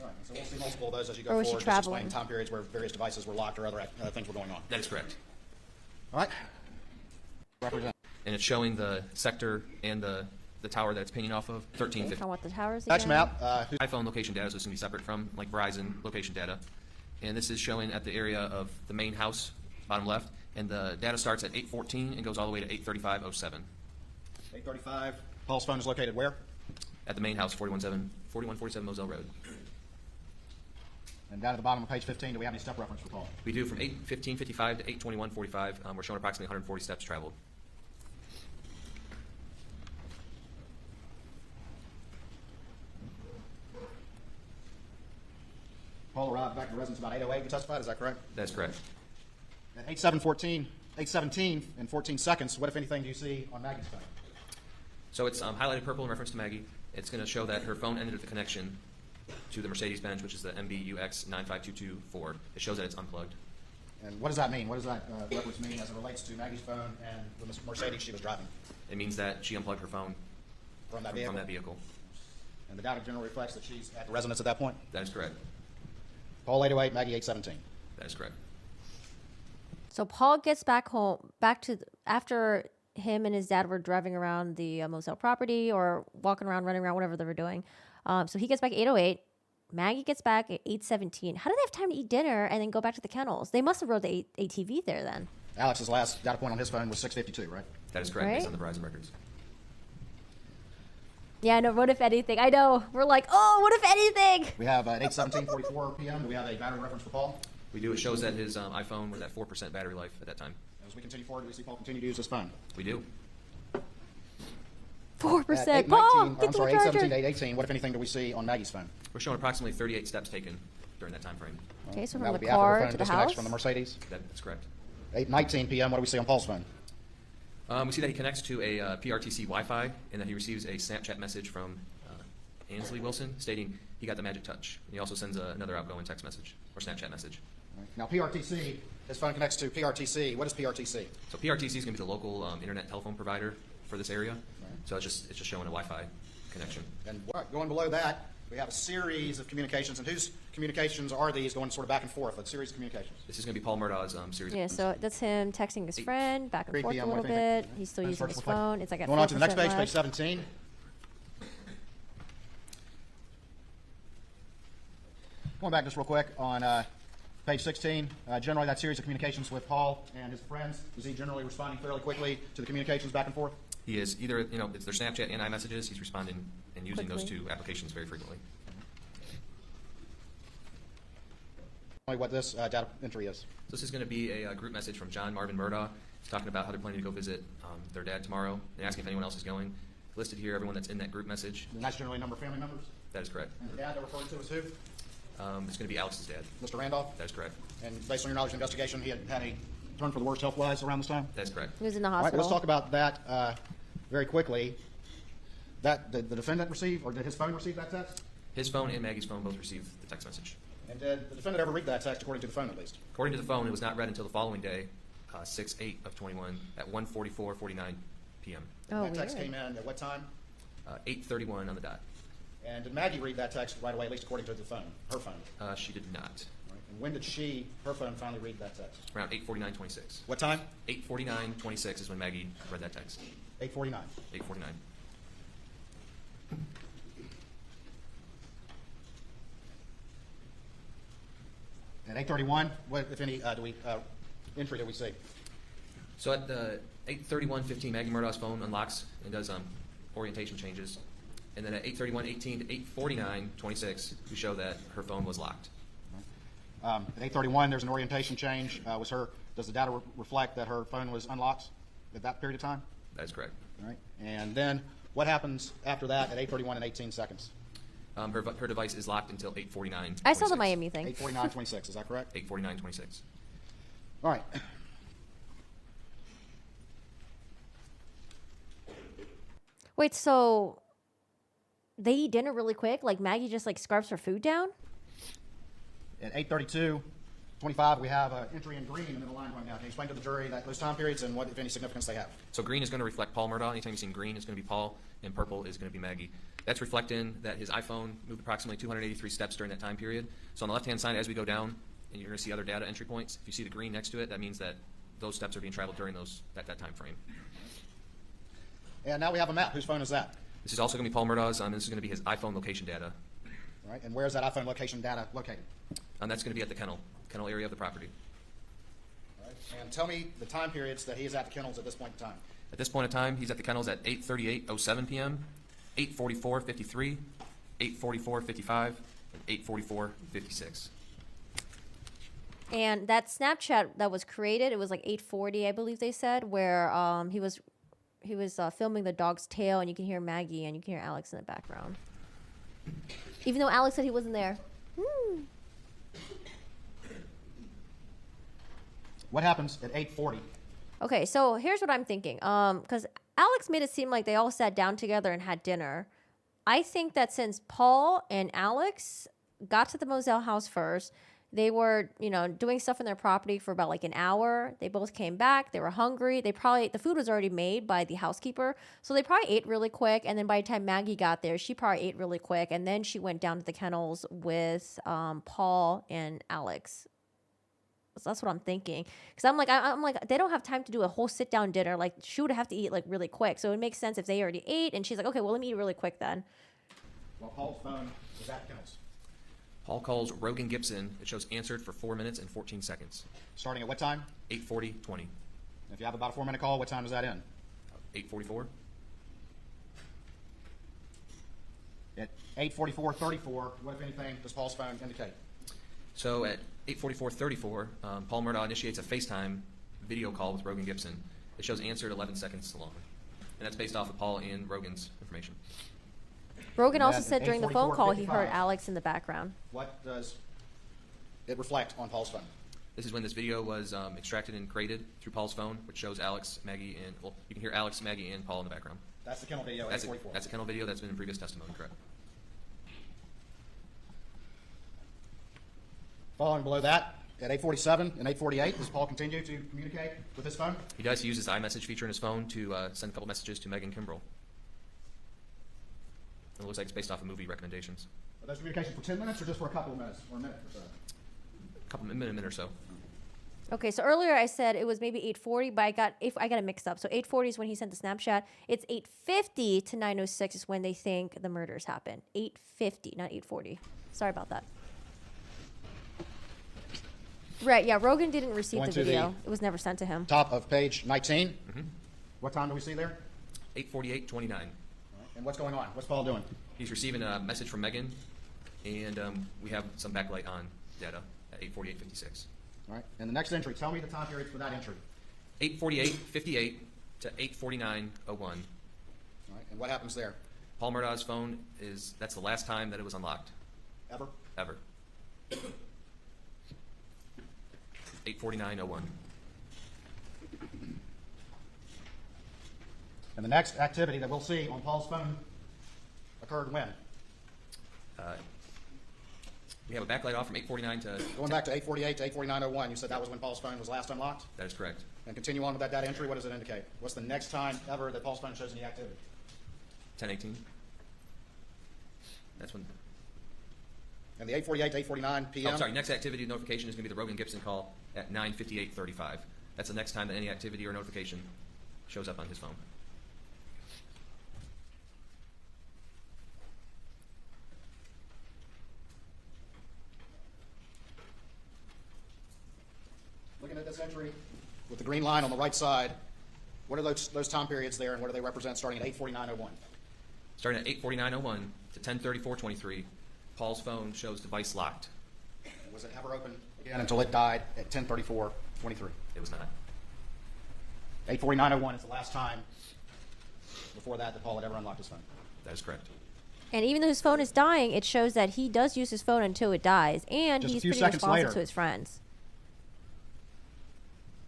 All right, so we'll see multiple of those as you go Or was she forward. Just traveling? explain time periods where various devices were locked or other things were going on. That is correct. All right. Represent. And it's showing the sector and the tower that it's pinging off of, Okay, 1350. talking about the towers Next again. map. iPhone location data, so it's going to be separate from like Verizon location data. And this is showing at the area of the main house, bottom left. And the data starts at 8:14 and goes all the way to 8:35:07. 8:35. Paul's phone is located where? At the main house, 4147 Moselle Road. And down at the bottom of page 15, do we have any step reference for Paul? We do from 8:15:55 to 8:21:45. We're showing approximately 140 steps traveled. Paul arrived back to the residence about 8:08. You testified, is that correct? That's correct. At 8:17 and 14 seconds, what, if anything, do you see on Maggie's phone? So it's highlighted purple in reference to Maggie. It's going to show that her phone ended at the connection to the Mercedes-Benz, which is the MBUX 95224. It shows that it's unplugged. And what does that mean? What does that reference mean as it relates to Maggie's phone and the Mercedes she was driving It means that she unplugged her phone from that from vehicle? that vehicle. And the data generally reflects that she's at the residence at that point? That is correct. Paul 808, Maggie 817. That is correct. So Paul gets back home, after him and his dad were driving around the Moselle property or walking around, running around, whatever they were doing. So he gets back at 8:08. Maggie gets back at 8:17. How do they have time to eat dinner and then go back to the kennels? They must have rode the ATV there then. Alex's last data point on his phone was 6:52, right? That is correct, Right? based on the Verizon records. Yeah, no, what if anything? I know. We're like, oh, what if anything? We have at 8:17:44 p.m. Do we have a battery reference for Paul? We do. It shows that his iPhone was at 4% battery life at that time. As we continue forward, do we see Paul continue to use his phone? We do. 4%. At Paul, 8:19, get I'm the sorry, charger. 8:17 to 8:18, what, if anything, do we see on Maggie's phone? We're showing approximately 38 steps taken during that time frame. Okay, so And that from would the be after her car phone to the disconnects house. from the Mercedes. That's correct. 8:19 p.m., what do we see on Paul's phone? We see that he connects to a PRTC Wi-Fi and that he receives a Snapchat message from Ansley Wilson stating he got the magic touch. And he also sends another outgoing text message or Snapchat message. Now, PRTC, his phone connects to PRTC. What is PRTC? So PRTC is going to be the local internet telephone provider for this area. So it's just showing a Wi-Fi connection. And going below that, we have a series of communications. And whose communications are these going sort of back and forth? A series of communications. This is going to be Paul Murdaugh's series. Yeah, so that's him texting his friend back and 3 forth a p.m., little what do you think? bit. He's still Phone using starts his to reflect. phone. It's like at Going on to the next 4% page, page left. 17. Going back just real quick on page 16, generally that series of communications with Paul and his friends, is he generally responding fairly quickly to the communications back and forth? He is either, it's their Snapchat and iMessages. He's responding and using those Quickly. two applications very frequently. Only what this data entry is. So this is going to be a group message from John Marvin Murdaugh. He's talking about how they're planning to go visit their dad tomorrow and asking if anyone else is going. Listed here, everyone that's in that group message. And that's generally a number of family members. That is correct. And the dad they're referring to is who? It's going to be Alex's dad. Mr. Randolph. That is correct. And based on your knowledge of investigation, he had had a turn for the worst health-wise around this time? That is correct. He was in the All right, hospital. let's talk about that very quickly. That did the defendant receive, or did his phone receive that text? His phone and Maggie's phone both received the text message. And did the defendant ever read that text, according to the phone at least? According to the phone, it was not read until the following day, 6/8 of 21 at 1:44:49 p.m. Oh, That text weird. came in at what time? 8:31 on the dot. And did Maggie read that text right away, at least according to the phone, her phone? She did not. Right. And when did her phone finally read that text? Around 8:49:26. What time? 8:49:26 is when Maggie read that text. 8:49. 8:49. At 8:31, what, if any, entry do we see? So at the 8:31:15, Maggie Murdaugh's phone unlocks and does orientation changes. And then at 8:31:18 to 8:49:26, we show that her phone was locked. At 8:31, there's an orientation change. Does the data reflect that her phone was unlocked at that period of time? That is correct. All right. And then what happens after that at 8:31 and 18 seconds? Her device is locked until 8:49:26. I saw the Miami thing. 8:49:26, is that correct? 8:49:26. All right. Wait, so they eat dinner really quick? Like Maggie just like scarfs her food down? At 8:32:25, we have an entry in green in the middle line going down. Can you explain to the jury those time periods and what, if any, significance they have? So green is going to reflect Paul Murdaugh. Anytime you see green, it's going to be Paul, and purple is going to be Maggie. That's reflecting that his iPhone moved approximately 283 steps during that time period. So on the left-hand side, as we go down, and you're going to see other data entry points, if you see the green next to it, that means that those steps are being traveled during that time frame. And now we have a map. Whose phone is that? This is also going to be Paul Murdaugh's. This is going to be his iPhone location data. All right. And where is that iPhone location data located? That's going to be at the kennel area of the property. All right. And tell me the time periods that he is at the kennels at this point in time. At this point in time, he's at the kennels at 8:38:07 p.m., 8:44:53, 8:44:55, and 8:44:56. And that Snapchat that was created, it was like 8:40, I believe they said, where he was filming the dog's tail, and you can hear Maggie and you can hear Alex in the background. Even though Alex said he wasn't there. What happens at 8:40? Okay, so here's what I'm thinking. Because Alex made it seem like they all sat down together and had dinner. I think that since Paul and Alex got to the Moselle house first, They were, doing stuff in their property for about like an hour. They both came back. They were hungry. The food was already made by the housekeeper. So they probably ate really quick. And then by the time Maggie got there, she probably ate really quick. And then she went down to the kennels with Paul and Alex. So that's what I'm thinking. Because I'm like, they don't have time to do a whole sit down dinner. Like, she would have to eat like really quick. So it makes sense if they already ate. And she's like, okay, well, let me eat really quick then. Well, Paul's phone was at the kennels. Paul calls Rogan Gibson. It shows answered for 4 minutes and 14 seconds. Starting at what time? 8:40:20. If you have about a 4-minute call, what time does that end? 8:44. At 8:44:34, what, if anything, does Paul's phone indicate? So at 8:44:34, Paul Murdaugh initiates a FaceTime video call with Rogan Gibson. It shows answered 11 seconds long. And that's based off of Paul and Rogan's information. Rogan also At said during the phone call he heard 8:44:55. Alex in the background. What does it reflect on Paul's phone? This is when this video was extracted and created through Paul's phone, which shows Alex, Maggie, and, well, you can hear Alex, Maggie, and Paul in the background. That's the kennel video at That's 8:44. a kennel video that's been in previous testimony, correct? Following below that, at 8:47 and 8:48, does Paul continue to communicate with his phone? He does. He uses the iMessage feature in his phone to send a couple messages to Megan Kimbrell. It looks like it's based off of movie recommendations. Are those communications for 10 minutes or just for a couple of minutes or a minute or so? A minute or so. Okay, so earlier I said it was maybe 8:40, but I got it mixed up. So 8:40 is when he sent the Snapchat. It's 8:50 to 9:06 is when they think the murders happened. 8:50, not 8:40. Sorry about that. Right, yeah, Rogan didn't receive Going the to video. It was never sent to him. Top of page 19. What time do we see there? 8:48:29. And what's going on? What's Paul doing? He's receiving a message from Megan, and we have some backlight on data at 8:48:56. All right. And the next entry, tell me the time period for that entry. 8:48:58 to 8:49:01. All right. And what happens there? Paul Murdaugh's phone that's the last time that it was unlocked, Ever? ever. 8:49:01. And the next activity that we'll see on Paul's phone occurred when? We have a backlight off from 8:49 to... Going back to 8:48 to 8:49:01, you said that was when Paul's phone was last unlocked? That is correct. And continue on with that data entry, what does it indicate? What's the next time ever that Paul's phone shows any activity? 10:18. That's when... And the 8:48 to 8:49 p.m.? Oh, sorry. Next activity notification is going to be the Rogan Gibson call at 9:58:35. That's the next time that any activity or notification shows up on his phone. Looking at this entry with the green line on the right side, what are those time periods there, and what do they represent starting at 8:49:01? Starting at 8:49:01 to 10:34:23, Paul's phone shows device locked. Was it ever open again until it died at 10:34:23? It was not. 8:49:01 is the last time before that Paul had ever unlocked his phone. That is correct. And even though his phone is dying, it shows that he does use his phone until it dies. And Just a he's few pretty seconds responsive later. to his friends.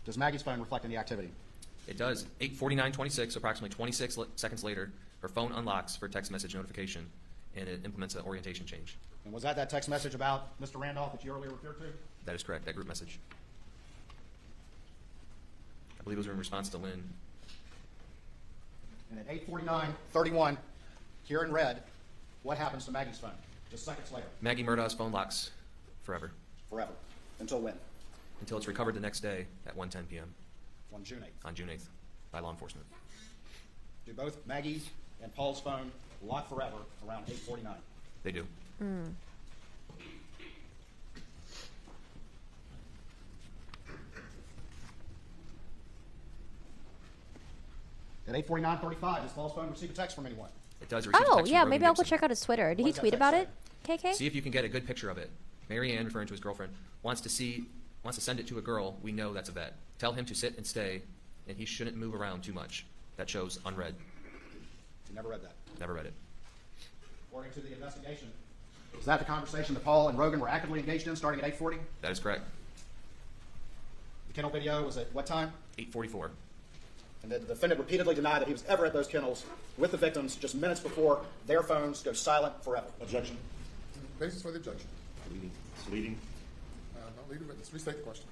Does Maggie's phone reflect any activity? It does. 8:49:26, approximately 26 seconds later, her phone unlocks for text message notification, and it implements an orientation change. And was that text message about Mr. Randolph that you earlier referred to? That is correct, that group message. I believe it was in response to Lynn. And at 8:49:31, here in red, what happens to Maggie's phone? Just seconds later. Maggie Murdaugh's phone locks forever, Forever. Until when? until it's recovered the next day at 1:10 p.m. On June 8th. on June 8th by law enforcement. Do both Maggie and Paul's phone lock forever around 8:49? They do. At 8:49:35, does Paul's phone receive a text from anyone? It does receive a Oh, text yeah, from maybe Rogan I'll go Gibson. check out his Twitter. Did What he does that tweet text about say? it? KK? See if you can get a good picture of it. Mary Ann, referring to his girlfriend, wants to send it to a girl. We know that's a vet. Tell him to sit and stay, and he shouldn't move around too much. That shows unread. You never read that. Never read it. According to the investigation, is that the conversation that Paul and Rogan were actively engaged in starting at 8:40? That is correct. The kennel video was at what time? 8:44. And the defendant repeatedly denied that he was ever at those kennels with the victims just minutes before their phones go silent forever. Objection. Basis for the objection. Leading. Lead the witness. Restate the question.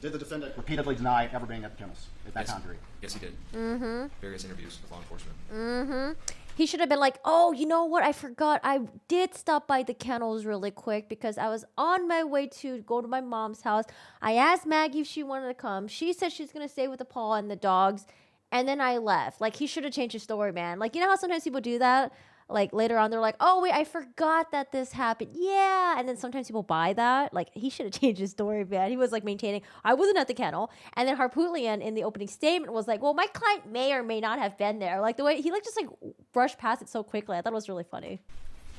Did the defendant repeatedly deny ever being at the kennels at that time period? Yes, he did. Mm-hmm. Various interviews with law enforcement. Mm-hmm. He should have been like, oh, you know what? I forgot. I did stop by the kennels really quick because I was on my way to go to my mom's house. I asked Maggie if she wanted to come. She said she's going to stay with the Paul and the dogs. And then I left. Like, he should have changed his story, man. Like, you know how sometimes people do that? Like, later on, they're like, oh, wait, I forgot that this happened. Yeah. And then sometimes people buy that. Like, he should have changed his story, man. He was, like, maintaining, I wasn't at the kennel. And then Harpootlian, in the opening statement, was like, well, my client may or may not have been there. Like, the way he, like, just, like, brushed past it so quickly. I thought it was really funny.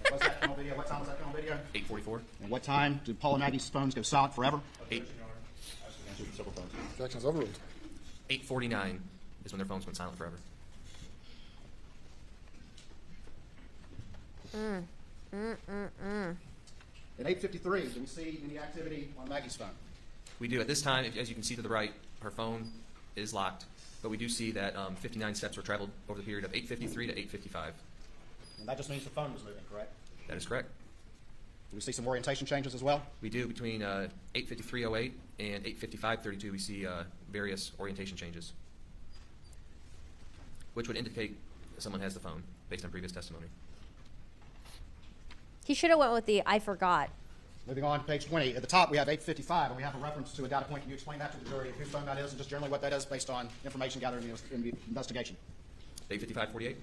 What's that kennel video? What time was that kennel video? 8:44. And what time did Paul and Maggie's phones go silent forever? Objection is overruled. 8:49 is when their phones went silent forever. At 8:53, do we see any activity on Maggie's phone? We do. At this time, as you can see to the right, her phone is locked, but we do see that 59 steps were traveled over the period of 8:53 to 8:55. And that just means the phone was moving, correct? That is correct. Do we see some orientation changes as well? We do. Between 8:53:08 and 8:55:32, we see various orientation changes, which would indicate that someone has the phone based on previous testimony. He should have went with the I forgot. Moving on to page 20. At the top, we have 8:55, and we have a reference to a data point. Can you explain that to the jury, whose phone that is, and just generally what that is based on information gathered in the investigation? 8:55:48.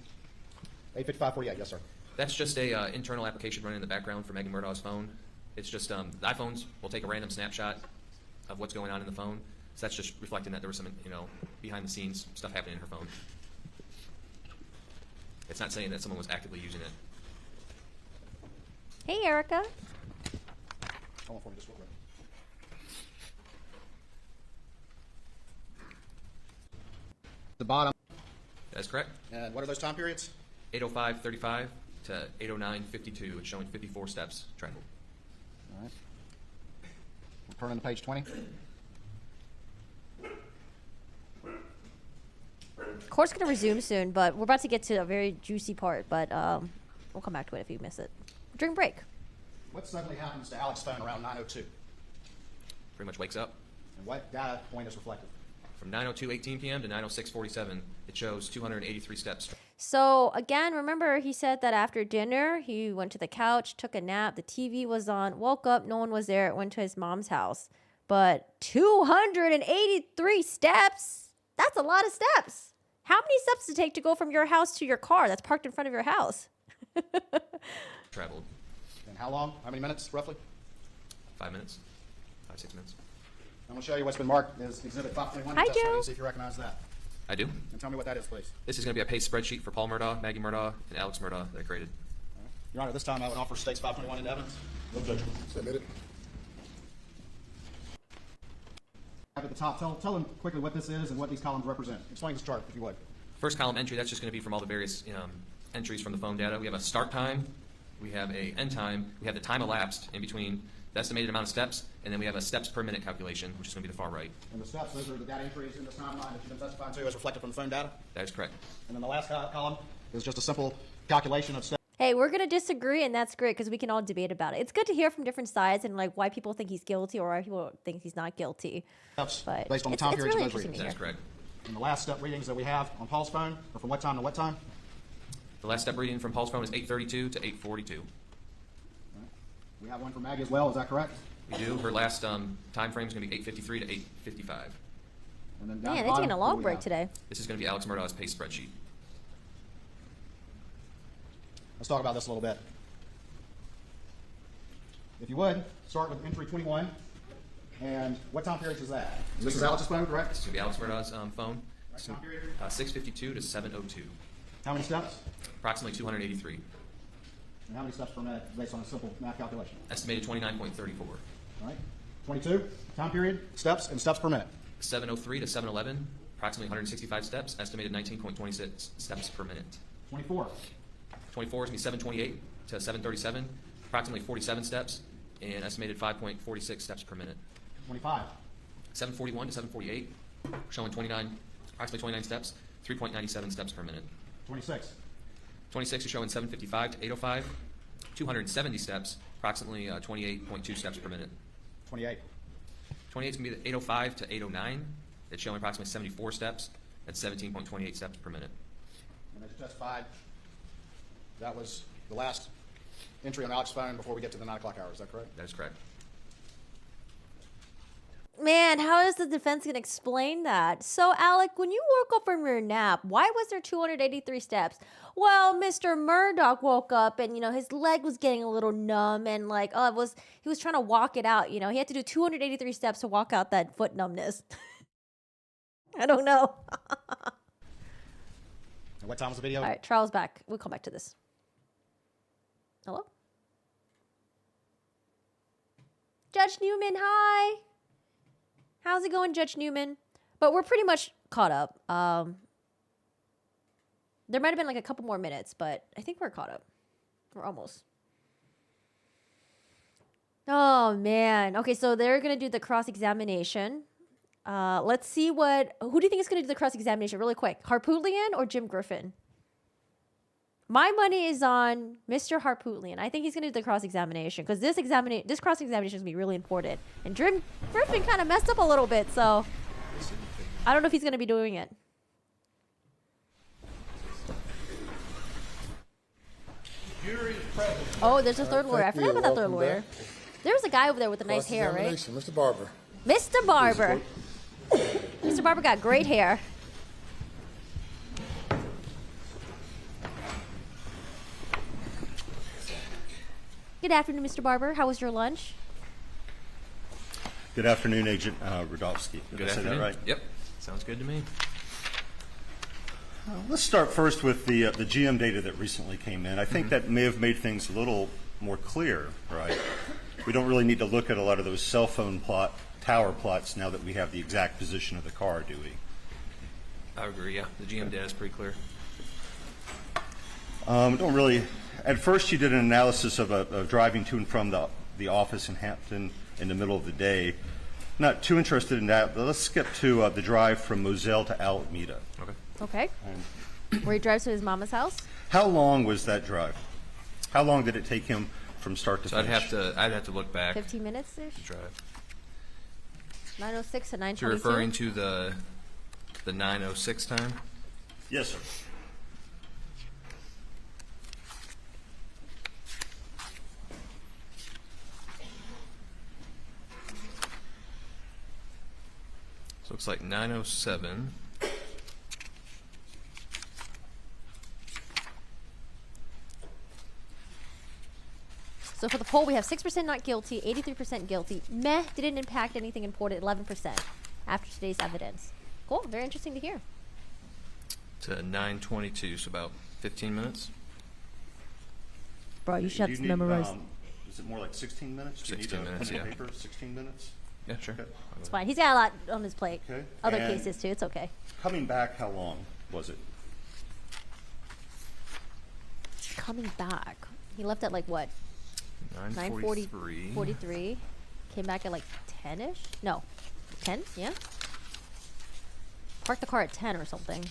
8:55:48, yes, sir. That's just a internal application running in the background for Maggie Murdaugh's phone. It's just the iPhones will take a random snapshot of what's going on in the phone. So that's just reflecting that there was some, behind the scenes stuff happening in her phone. It's not saying that someone was actively using it. Hey, Erica. Hold on for me just real quick. The bottom. That's correct. And what are those time periods? 8:05:35 to 8:09:52. It's showing 54 steps traveled. All right. We'll turn to page 20. Court's going to resume soon, but we're about to get to a very juicy part, but we'll come back to it if you miss it. During break. What suddenly happens to Alex's phone around 9:02? Pretty much wakes up. And what data point is reflected? From 9:02:18 p.m. to 9:06:47, it shows 283 steps. So, again, remember he said that after dinner, he went to the couch, took a nap, the TV was on, woke up, no one was there, went to his mom's house. But 283 steps? That's a lot of steps. How many steps does it take to go from your house to your car that's parked in front of your house? Traveled. And how long? How many minutes, roughly? 5 minutes. 5-6 minutes. I'm going to show you what's been marked as Exhibit 521. Hi, testimony Joe. and see if you recognize that. I do. And tell me what that is, please. This is going to be a paste spreadsheet for Paul Murdaugh, Maggie Murdaugh, and Alex Murdaugh that I created. Your Honor, this time I would offer States 521 into evidence. No objection. Submitted. At the top, tell them quickly what this is and what these columns represent. Explain this chart, if you would. First column entry, that's just going to be from all the various entries from the phone data. We have a start time, we have a end time, we have the time elapsed in between the estimated amount of steps, and then we have a steps per minute calculation, which is going to be the far right. And the steps, those are the data entries in this timeline that you've been testifying to as reflected from the phone data. That is correct. And then the last column is just a simple calculation of steps. Hey, we're going to disagree, and that's great because we can all debate about it. It's good to hear from different sides and like why people think he's guilty or why people think he's not guilty. But Based on the it's time periods really of those interesting readings. to That is hear. correct. And the last step readings that we have on Paul's phone are from what time to what time? The last step reading from Paul's phone is 8:32 to 8:42. We have one for Maggie as well, is that correct? We do. Her last time frame is going to be 8:53 to 8:55. And then down Man, at the they're bottom, taking a what long do we break have? today. This is going to be Alex Murdaugh's paste spreadsheet. Let's talk about this a little bit. If you would, start with entry 21. And what time period is that? This is Alex's phone, correct? This is going to be Alex Murdaugh's phone. Right time period? 6:52 to 7:02. How many steps? Approximately 283. And how many steps per minute based on a simple math calculation? Estimated 29.34. All right. 22, time period, steps, and steps per minute. 7:03 to 7:11. Approximately 165 steps. Estimated 19.26 steps per minute. 24, 24 is going to be 7:28 to 7:37. Approximately 47 steps. And estimated 5.46 steps per minute. 25, 7:41 to 7:48. Showing approximately 29 steps. 3.97 steps per minute. 26, 26 is showing 7:55 to 8:05. 270 steps. approximately 28.2 steps per minute. 28. 28 is going to be the 805 to 809. It's showing approximately 74 steps. That's 17.28 steps per minute. And as you testified, that was the last entry on Alex's phone before we get to the 9 o'clock hour. Is that correct? That is correct. Man, how is the defense going to explain that? So, Alec, when you woke up from your nap, why was there 283 steps? Well, Mr. Murdaugh woke up and, his leg was getting a little numb and he was trying to walk it out. He had to do 283 steps to walk out that foot numbness. I don't know. And what time was the video? All right, trial's back. We'll come back to this. Hello? Judge Newman, hi. How's it going, Judge Newman? But we're pretty much caught up. There might have been like a couple more minutes, but I think we're caught up. We're almost. Oh, man. Okay, so they're going to do the cross-examination. Let's see who do you think is going to do the cross-examination really quick? Harpootlian or Jim Griffin? My money is on Mr. Harpootlian. I think he's going to do the cross-examination because this cross-examination is going to be really important. And Jim Griffin kind of messed up a little bit, so I don't know if he's going to be doing it. Oh, there's a third lawyer. I forgot about that third lawyer. There's a guy over there with the nice hair, right? Mr. Barber. Mr. Barber. Mr. Barber got great hair. Good afternoon, Mr. Barber. How was your lunch? Good afternoon, Agent Rudolpski. Did I say that right? Yep. Sounds good to me. Let's start first with the GM data that recently came in. I think that may have made things a little more clear, right? We don't really need to look at a lot of those cell phone tower plots now that we have the exact position of the car, do we? I agree, yeah. The GM data is pretty clear. Don't really. At first, you did an analysis of driving to and from the office in Hampton in the middle of the day. Not too interested in that, but let's skip to the drive from Moselle to Alameda. Okay. Okay. Where he drives to his mama's house? How long was that drive? How long did it take him from start to So finish? I'd have to look back. 15 minutes-ish? Drive. 9:06 to 9:22? So you're referring to the 9:06 time? Yes, sir. So it looks like 9:07. So for the poll, we have 6% not guilty, 83% guilty. Meh, didn't impact anything important, 11% after today's evidence. Cool, very interesting to hear. To 9:22, so about 15 minutes. Bro, you should Do have you to need, memorize. Is it more like 16 minutes? Do you 16 need a minutes, pen and yeah. paper? 16 minutes? Yeah, sure. Okay. It's fine. He's got a lot on his plate. Okay. Other And cases too. It's okay. Coming back, how long was it? Coming back. He left at like what? 9:43. 43. Came back at like 10-ish? No. 10? Yeah? Parked the car at 10 or something.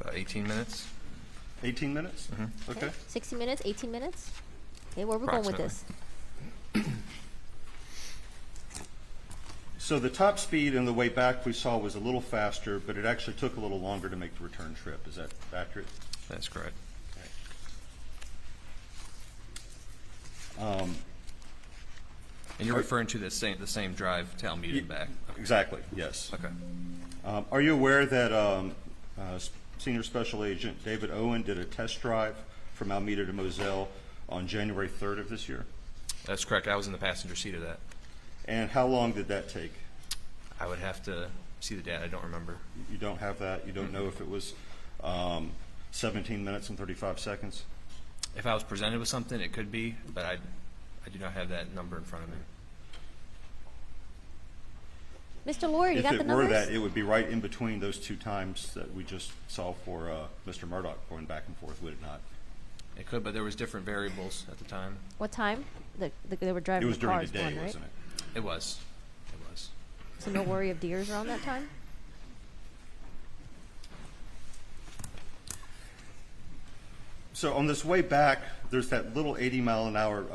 About 18 minutes. 18 minutes? Mm-hmm. Okay. 60 minutes? 18 minutes? Okay, where are we going with this? So the top speed and the way back we saw was a little faster, but it actually took a little longer to make the return trip. Is that accurate? That's correct. Okay. And you're referring to the same drive to Alameda and back. Okay. Exactly, yes. Okay. Are you aware that Senior Special Agent David Owen did a test drive from Alameda to Moselle on January 3rd of this year? That's correct. I was in the passenger seat of that. And how long did that take? I would have to see the data. I don't remember. You don't have that? You don't know if it was 17 minutes and 35 seconds? If I was presented with something, it could be, but I do not have that number in front of me. Mr. Lawyer, you got the numbers? If it were that, it would be right in between those two times that we just saw for Mr. Murdaugh going back and forth, would it not? It could, but there was different variables at the time. What time? They were driving It was the during cars the day, one, right? wasn't it? It was. It was. So no worry of deers around that time? So on this way back, there's that little 80-mile-an-hour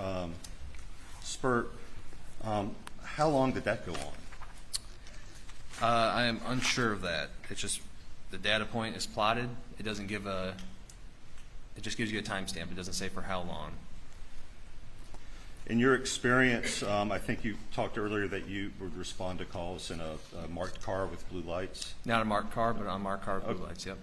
spurt. How long did that go on? I am unsure of that. It's just the data point is plotted. It doesn't give a. It just gives you a timestamp. It doesn't say for how long. In your experience, I think you talked earlier that you would respond to calls in a marked car with blue lights. Not a marked car, but on marked car with blue lights. Yep.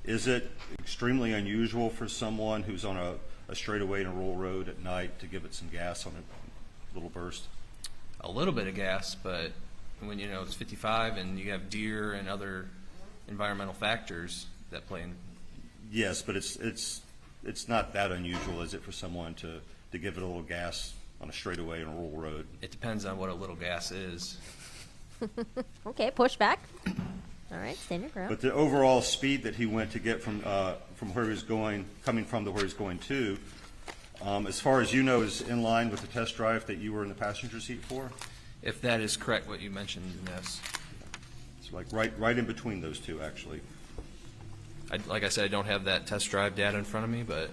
Is it extremely unusual for someone who's on a straightaway in a rural road at night to give it some gas on a little burst? A little bit of gas, but when it's 55 and you have deer and other environmental factors that play in. Yes, but it's not that unusual, is it, for someone to give it a little gas on a straightaway in a rural road? It depends on what a little gas is. Okay, push back. All right, stand your ground. But the overall speed that he went to get from where he was going, coming from to where he's going to, as far as you know, is in line with the test drive that you were in the passenger seat for? If that is correct, what you mentioned, yes. It's like right in between those two, actually. Like I said, I don't have that test drive data in front of me, but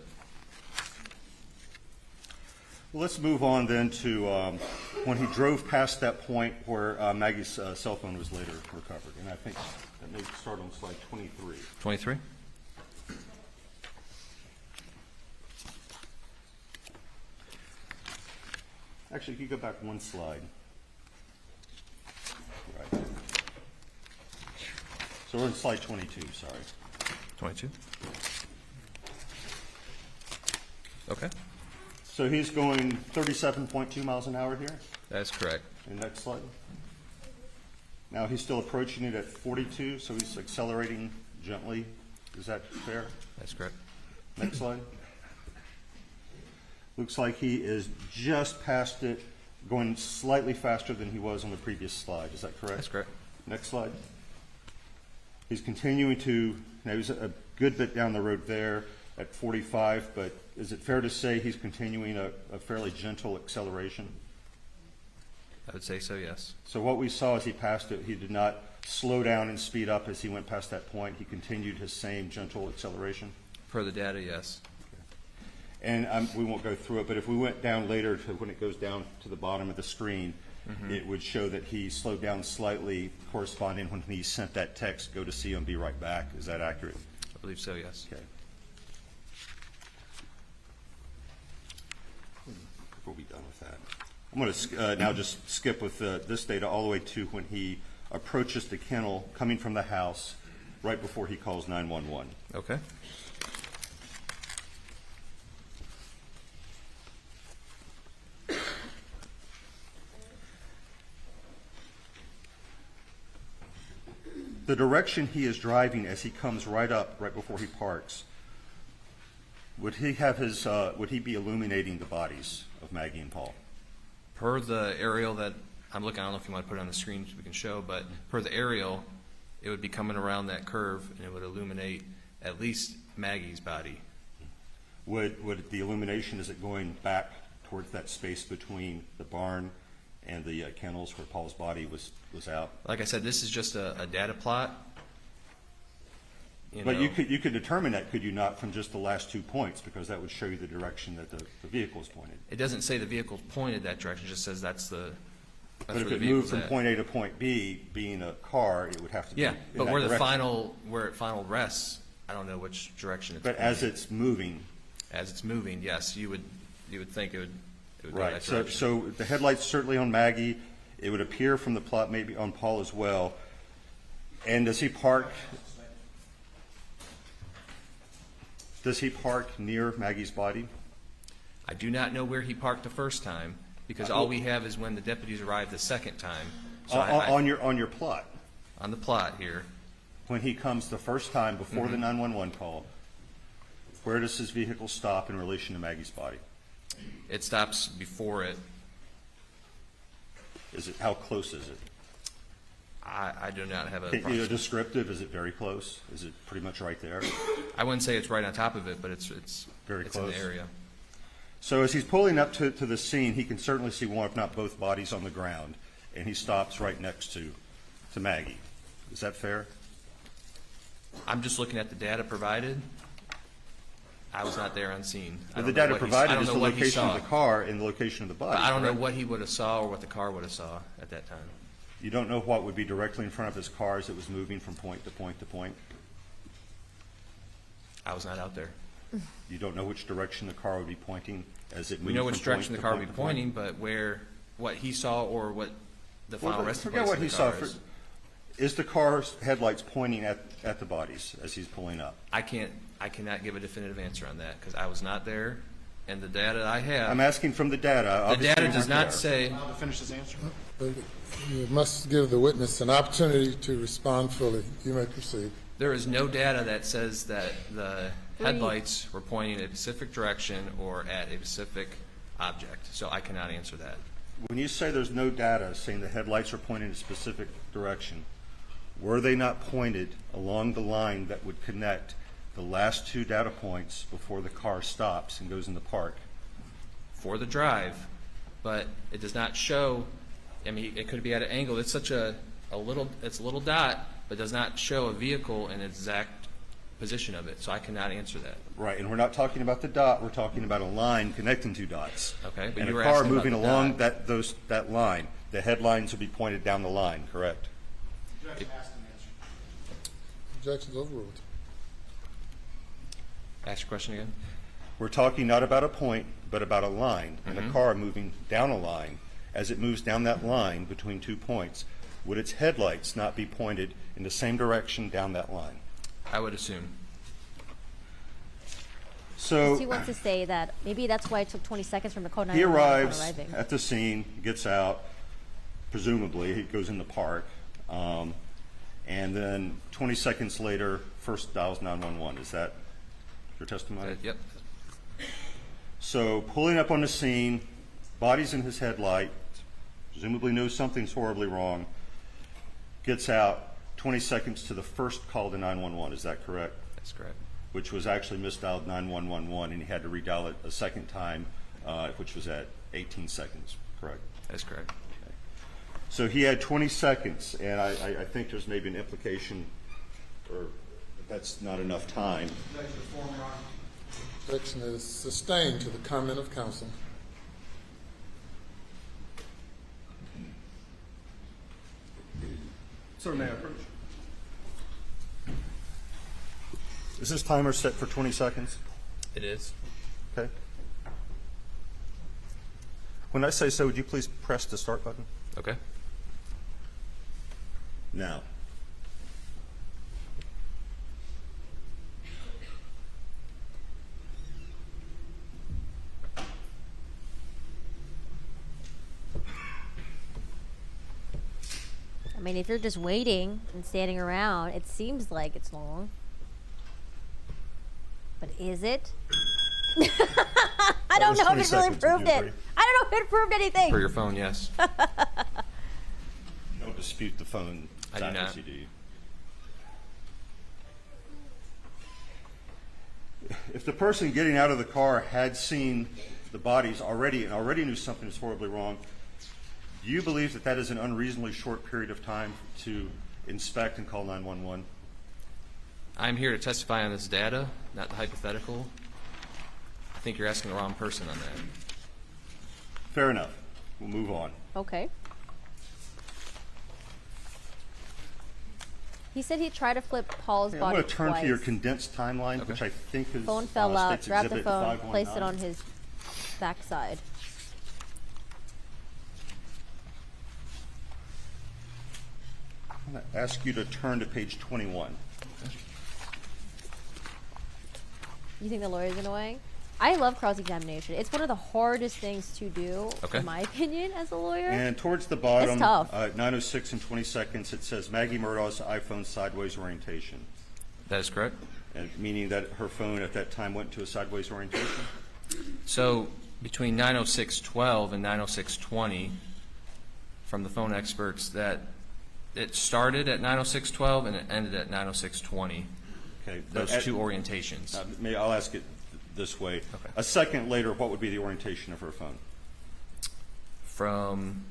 Well, let's move on then to when he drove past that point where Maggie's cell phone was later recovered. And I think that may start on slide 23. 23? Actually, if you go back one slide. Right. So we're on slide 22, sorry. 22? Okay, So he's going 37.2 miles an hour here. that's correct. And next slide. Now he's still approaching it at 42, so he's accelerating gently. Is that fair? That's correct. Next slide. Looks like he is just past it, going slightly faster than he was on the previous slide. Is that correct? That's correct. Next slide. He's continuing to, now he's a good bit down the road there at 45, but is it fair to say he's continuing a fairly gentle acceleration? I would say so, yes. So what we saw as he passed it, he did not slow down and speed up as he went past that point. He continued his same gentle acceleration. Per the data, yes. And we won't go through it, but if we went down later to when it goes down to the bottom of the screen, it would show that he slowed down slightly, corresponding when he sent that text, "Go to see him, be right back." Is that accurate? I believe so, yes. Okay. We'll be done with that. I'm going to now just skip with this data all the way to when he approaches the kennel coming from the house right before he calls 911. Okay. The direction he is driving as he comes right up, right before he parks, would he have his? Would he be illuminating the bodies of Maggie and Paul? Per the aerial that I'm looking, I don't know if you want to put it on the screen so we can show, but per the aerial, it would be coming around that curve and it would illuminate at least Maggie's body. Would the illumination, is it going back towards that space between the barn and the kennels where Paul's body was out? Like I said, this is just a data plot. But you could determine that, could you not, from just the last 2 points, because that would show you the direction that the vehicle is pointed. It doesn't say the vehicle's pointed that direction, it just says that's But where if the it moved vehicle's from at. point A to point B, being a car, it would have to be Yeah, in but that where direction. where it final rests, I don't know which direction it's But pointed. as it's moving, As it's moving, yes, you would think it would go right, that so, direction. so the headlight's certainly on Maggie. It would appear from the plot maybe on Paul as well. And does he park near Maggie's body? I do not know where he parked the first time, because all we have is when the deputies arrived the second time. So On your plot, on the plot here, when he comes the first time before the 911 call, where does his vehicle stop in relation to Maggie's body? it stops before it. How close is it? I do not have a Descriptive, is it very close? Is it pretty much right there? I wouldn't say it's right on top of it, but it's Very it's in close. the area. So as he's pulling up to the scene, he can certainly see one, if not both, bodies on the ground, and he stops right next to Maggie. Is that fair? I'm just looking at the data provided, I was not there on scene. I The don't know data what he- I provided don't is know the what he location of saw. the car and the location of the body. But I don't know correct? what he would have saw or what the car would have saw at that time. You don't know what would be directly in front of his car as it was moving from point to point to point? I was not out there. You don't know which direction the car would be pointing as it moved We know from which direction the point car to would be point to point? pointing, but what he saw or what the final Well, resting forget place what of he the saw. car is. Is the car's headlights pointing at the bodies as he's pulling up? I cannot give a definitive answer on that because I was not there, and the data I have. I'm asking from the data. The Obviously, data you does weren't not there. say. Allowed to finish his answer? You must give the witness an opportunity to respond fully. You may proceed. There is no data that says that the headlights were pointing in a specific direction or at a specific object, so I cannot answer that. When you say there's no data saying the headlights are pointing in a specific direction, were they not pointed along the line that would connect the last two data points before the car stops and goes in the park? For the drive, but it does not show. I mean, it could be at an angle. It's such a little dot, but does not show a vehicle in exact position of it. So I cannot answer that. Right, and we're not talking about the dot. We're talking about a line connecting two dots. Okay, but and you a were car asking about moving the along dot. that line. The headlines will be pointed down the line. Correct. Objection, asked and answered. Objections overruled. Ask your question again. We're talking not about a point, but about a line, and Mm-hmm. a car moving down a line. As it moves down that line between 2 points, would its headlights not be pointed in the same direction down that line? I would assume. So He wants to say that maybe that's why it took 20 seconds from the call he 911 arrives arriving. at the scene, gets out, presumably he goes in the park, and then 20 seconds later, first dials 911. Is that your testimony? Yep. So pulling up on the scene, body's in his headlight, presumably knows something's horribly wrong, gets out 20 seconds to the first call to 911. Is that correct? That's correct. Which was actually misdialed 9111, and he had to redial it a second time, which was at 18 seconds. Correct. That's correct. So he had 20 seconds, and I think there's maybe an implication, or that's not enough time. Objection is sustained to the comment of counsel. Sir, may I approach? Is this timer set for 20 seconds? It is. Okay. When I say so, would you please press the start button? Okay. Now. I mean, if you're just waiting and standing around, it seems like it's long. But is it? I don't was know 20 if it really seconds, would proved you it. agree? I don't know if it proved anything. For your phone, yes. You don't dispute the phone I do not. accuracy, do you? If the person getting out of the car had seen the bodies already and already knew something was horribly wrong, do you believe that that is an unreasonably short period of time to inspect and call 911? I'm here to testify on this data, not the hypothetical. I think you're asking the wrong person on that. Fair enough. We'll move on. Okay. He said he tried to flip Paul's Okay, I'm body going to turn twice. to your condensed timeline, Okay. which I think is Phone fell out. State's Grabbed the Exhibit phone, placed it 519. on his backside. I'm going to ask you to turn to page 21. You think the lawyer's annoying? I love cross-examination. It's one of the hardest things to do, Okay. in my opinion, as a lawyer. And towards the bottom, tough. 9:06 and 20 seconds, it says Maggie Murdaugh's iPhone sideways orientation, That is correct. and meaning that her phone at that time went to a sideways orientation. So between 906.12 and 906.20, from the phone experts, that it started at 906.12 and it ended at 906.20. Okay, Those but two orientations. I'll ask it this way. Okay. A second later, what would be the orientation of her phone? From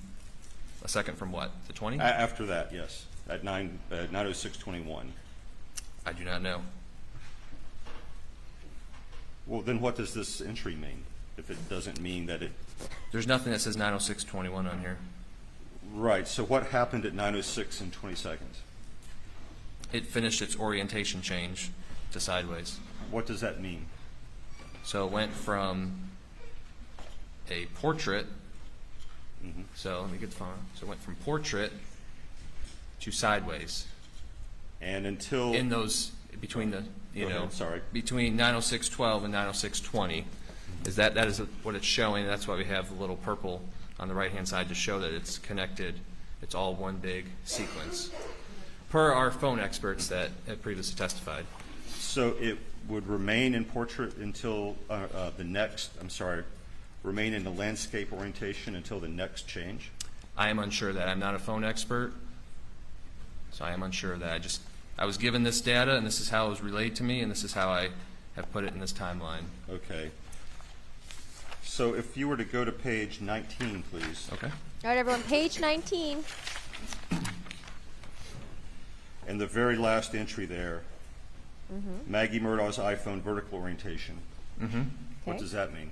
a second from what? The 20? After that, yes, at 9:06:21. I do not know. Well, then what does this entry mean? If it doesn't mean that it, There's nothing that says 9:06:21 on here. right, so what happened at 9:06 and 20 seconds? It finished its orientation change to sideways. What does that mean? So it went from a portrait. So let me get the phone. So it went from portrait to sideways. And until, In those between the Go ahead, sorry. between 9:06:12 and 9:06:20 is that is what it's showing. That's why we have the little purple on the right hand side to show that it's connected. It's all one big sequence. Per our phone experts that have previously testified. so it would remain in portrait until the next, remain in the landscape orientation until the next change? I am unsure of that. I'm not a phone expert, so I am unsure of that. I was given this data, and this is how it was relayed to me, and this is how I have put it in this timeline. Okay. So if you were to go to page 19, please. Okay. All right, everyone, page 19. And the very last entry there, Maggie Murdaugh's iPhone vertical orientation. What Okay. does that mean?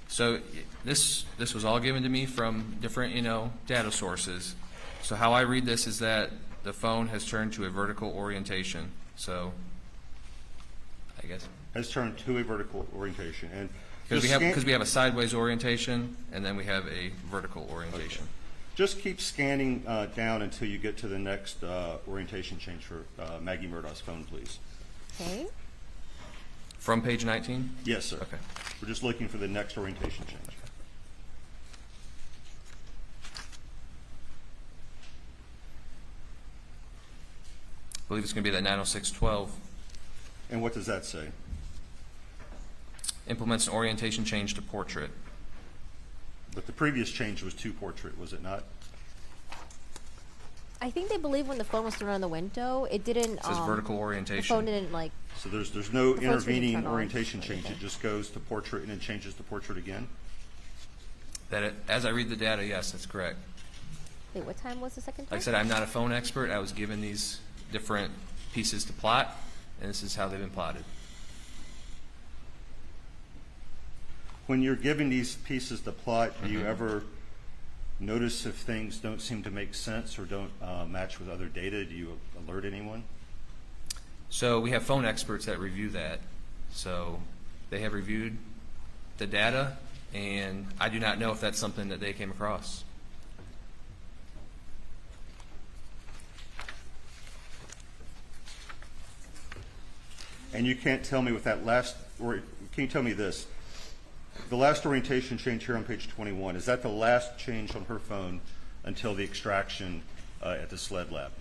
So this was all given to me from different, data sources. So how I read this is that the phone has turned to a vertical orientation. So I guess Has turned to a vertical orientation. And because just we have a sideways orientation and then we have a vertical orientation. just keep scanning down until you get to the next orientation change for Maggie Murdaugh's phone, please. Okay. From page 19? Yes, sir. Okay. We're just looking for the next orientation change. I believe it's going to be that 9:06:12. And what does that say? Implements an orientation change to portrait. But the previous change was to portrait, was it not? I think they believe when the phone was turned on the window, it didn't. It says vertical The orientation. phone didn't like. So there's no The phone's being intervening turned on. orientation change. It just goes to portrait and then changes to portrait again? As I read the data, yes, that's correct. Wait, what time was the second time? Like I said, I'm not a phone expert. I was given these different pieces to plot, and this is how they've been plotted. When you're given these pieces to plot, do you ever notice if things don't seem to make sense or don't match with other data? Do you alert anyone? So we have phone experts that review that. So they have reviewed the data, and I do not know if that's something that they came across. And you can't tell me with that last, or can you tell me this? The last orientation change here on page 21, is that the last change on her phone until the extraction at the SLED lab?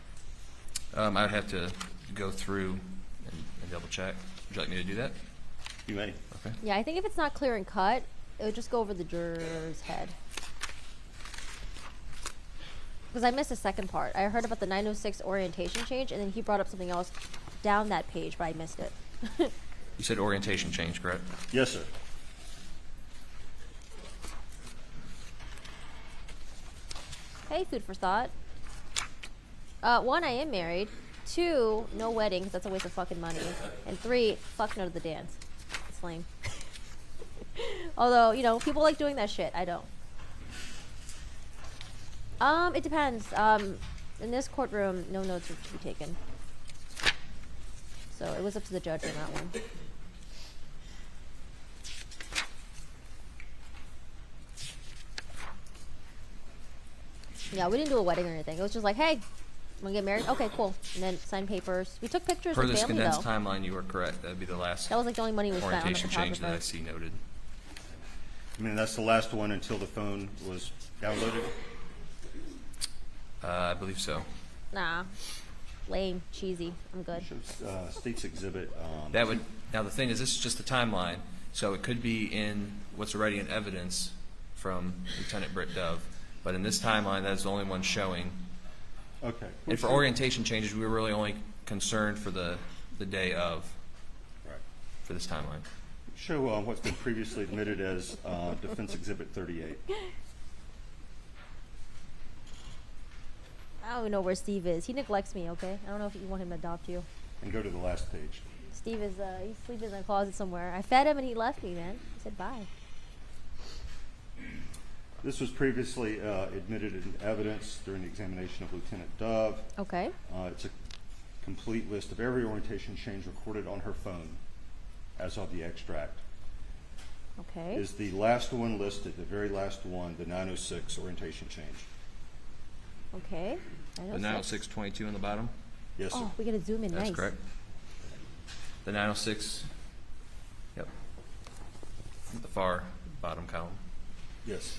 I would have to go through and double check. Would you like me to do that? You may. Okay. Yeah, I think if it's not clear and cut, it would just go over the juror's head. Because I missed the second part. I heard about the 906 orientation change, and then he brought up something else down that page, but I missed it. You said orientation change, correct? Yes, sir. Hey, food for thought. One, I am married. Two, no wedding, 'cause that's a waste of fucking money. And three, fuck no to the dance. It's lame. Although, people like doing that shit. I don't. It depends. In this courtroom, no notes are to be taken. So it was up to the judge on that one. Yeah, we didn't do a wedding or anything. It was just like, hey, wanna get married? Okay, cool. And then sign papers. We took pictures Per with this family condensed though. timeline, you are correct. That would be the last That was like the only money we spent on the orientation change that I photographer. see noted. I mean, that's the last one until the phone was downloaded? I believe so. Nah, lame, cheesy. I'm good. Shows State's Exhibit. Now the thing is, this is just a timeline, so it could be in what's already in evidence from Lieutenant Britt Dove. But in this timeline, that is the only one showing. Okay. And for orientation changes, we were really only concerned for the day of, Right. for this timeline. Show what's been previously admitted as Defense Exhibit 38. I don't even know where Steve is. He neglects me, okay? I don't know if you want him to adopt you. And go to the last page. Steve is he's sleeping in the closet somewhere. I fed him and he left me, man. He said bye. This was previously admitted in evidence during the examination of Lieutenant Dove. Okay. It's a complete list of every orientation change recorded on her phone as of the extract. Okay. Is the last one listed, the very last one, the 906 orientation change? Okay. The 906.22 on the bottom? Yes, sir. Oh, we gotta zoom in. That's Nice. correct. The 906, yep. The far bottom column. Yes.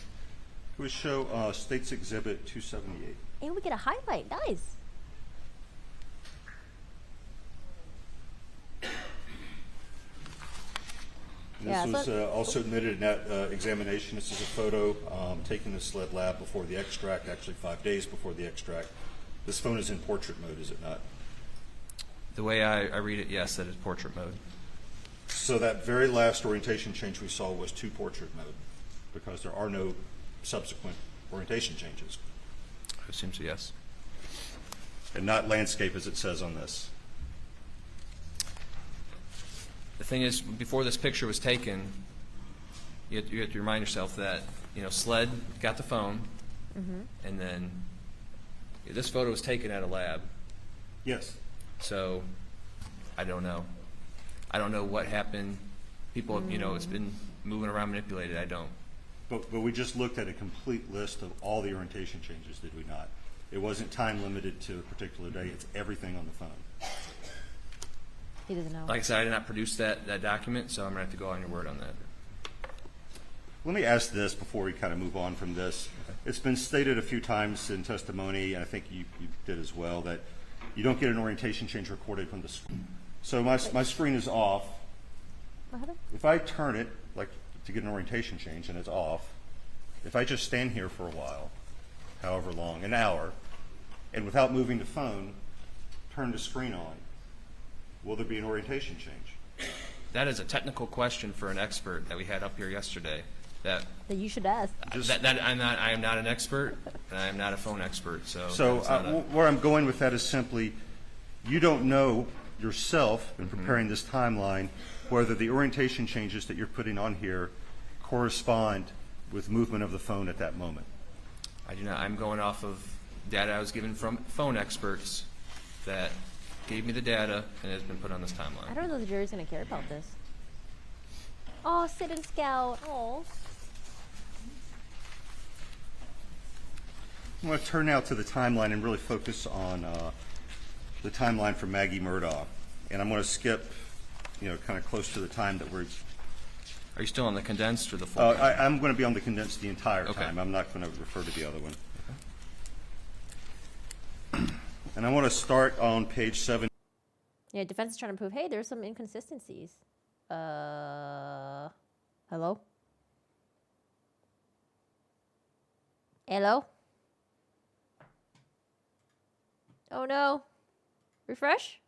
It would show States Exhibit 278. And we get a highlight. Nice. Yeah, This was so- also admitted in that examination. This is a photo taken in the SLED lab before the extract, actually 5 days before the extract. This phone is in portrait mode, is it not? The way I read it, yes, that is portrait mode. So that very last orientation change we saw was to portrait mode because there are no subsequent orientation changes. I assume so, yes. And not landscape as it says on this. The thing is, before this picture was taken, you have to remind yourself that, SLED got the phone, and then this photo was taken at a lab. Yes. So, I don't know. I don't know what happened. People, it's been moving around, manipulated. I don't. But we just looked at a complete list of all the orientation changes, did we not? It wasn't time limited to a particular day. It's everything on the phone. He doesn't know. Like I said, I did not produce that document, so I'm going to have to go on your word on that. Let me ask this before we kind of move on from this. It's been stated a few times in testimony, and I think you did as well, that you don't get an orientation change recorded from the screen. So my screen is off. What happened? If I turn it, like to get an orientation change, and it's off, if I just stand here for a while, however long, an hour, and without moving the phone, turn the screen on, will there be an orientation change? That is a technical question for an expert that we had up here yesterday. That you should ask. I am not an expert, and I am not a phone expert. So where I'm going with that is simply, you don't know yourself in preparing this timeline whether the orientation changes that you're putting on here correspond with movement of the phone at that moment. I do not. I'm going off of data I was given from phone experts that gave me the data and has been put on this timeline. I don't know if the jury's gonna care about this. Oh, sit and scout. Oh. I want to turn now to the timeline and really focus on the timeline for Maggie Murdaugh. And I'm going to skip, kind of close to the time that we're... Are you still on the condensed or the full? I'm going to be on the condensed the entire Okay. time. I'm not going to refer to the other one. Okay. And I want to start on page 7. Yeah, defense is trying to prove, hey, there's some inconsistencies. Hello? Hello? Oh no. Refresh?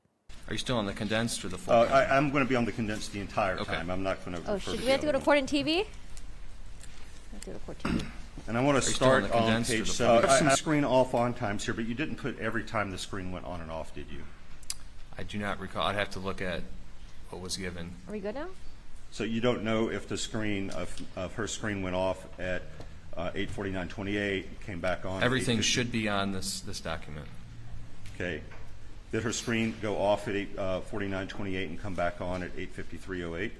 Are you still on the condensed or the full? I'm going to be on the condensed the entire Okay. time. I'm not going to Oh, refer should to we have to the go to other court and TV? We have to go to court TV. one. And I want to you still on start the on condensed or page the 7. full? I have some screen off on times here, but you didn't put every time the screen went on and off, did you? I do not recall. I'd have to look at what was given. Are we good now? So you don't know if the screen of her screen went off at 8:49:28, came back on. at Everything 8:50. should be on this document. Okay. Did her screen go off at 8:49:28 and come back on at 8:53:08?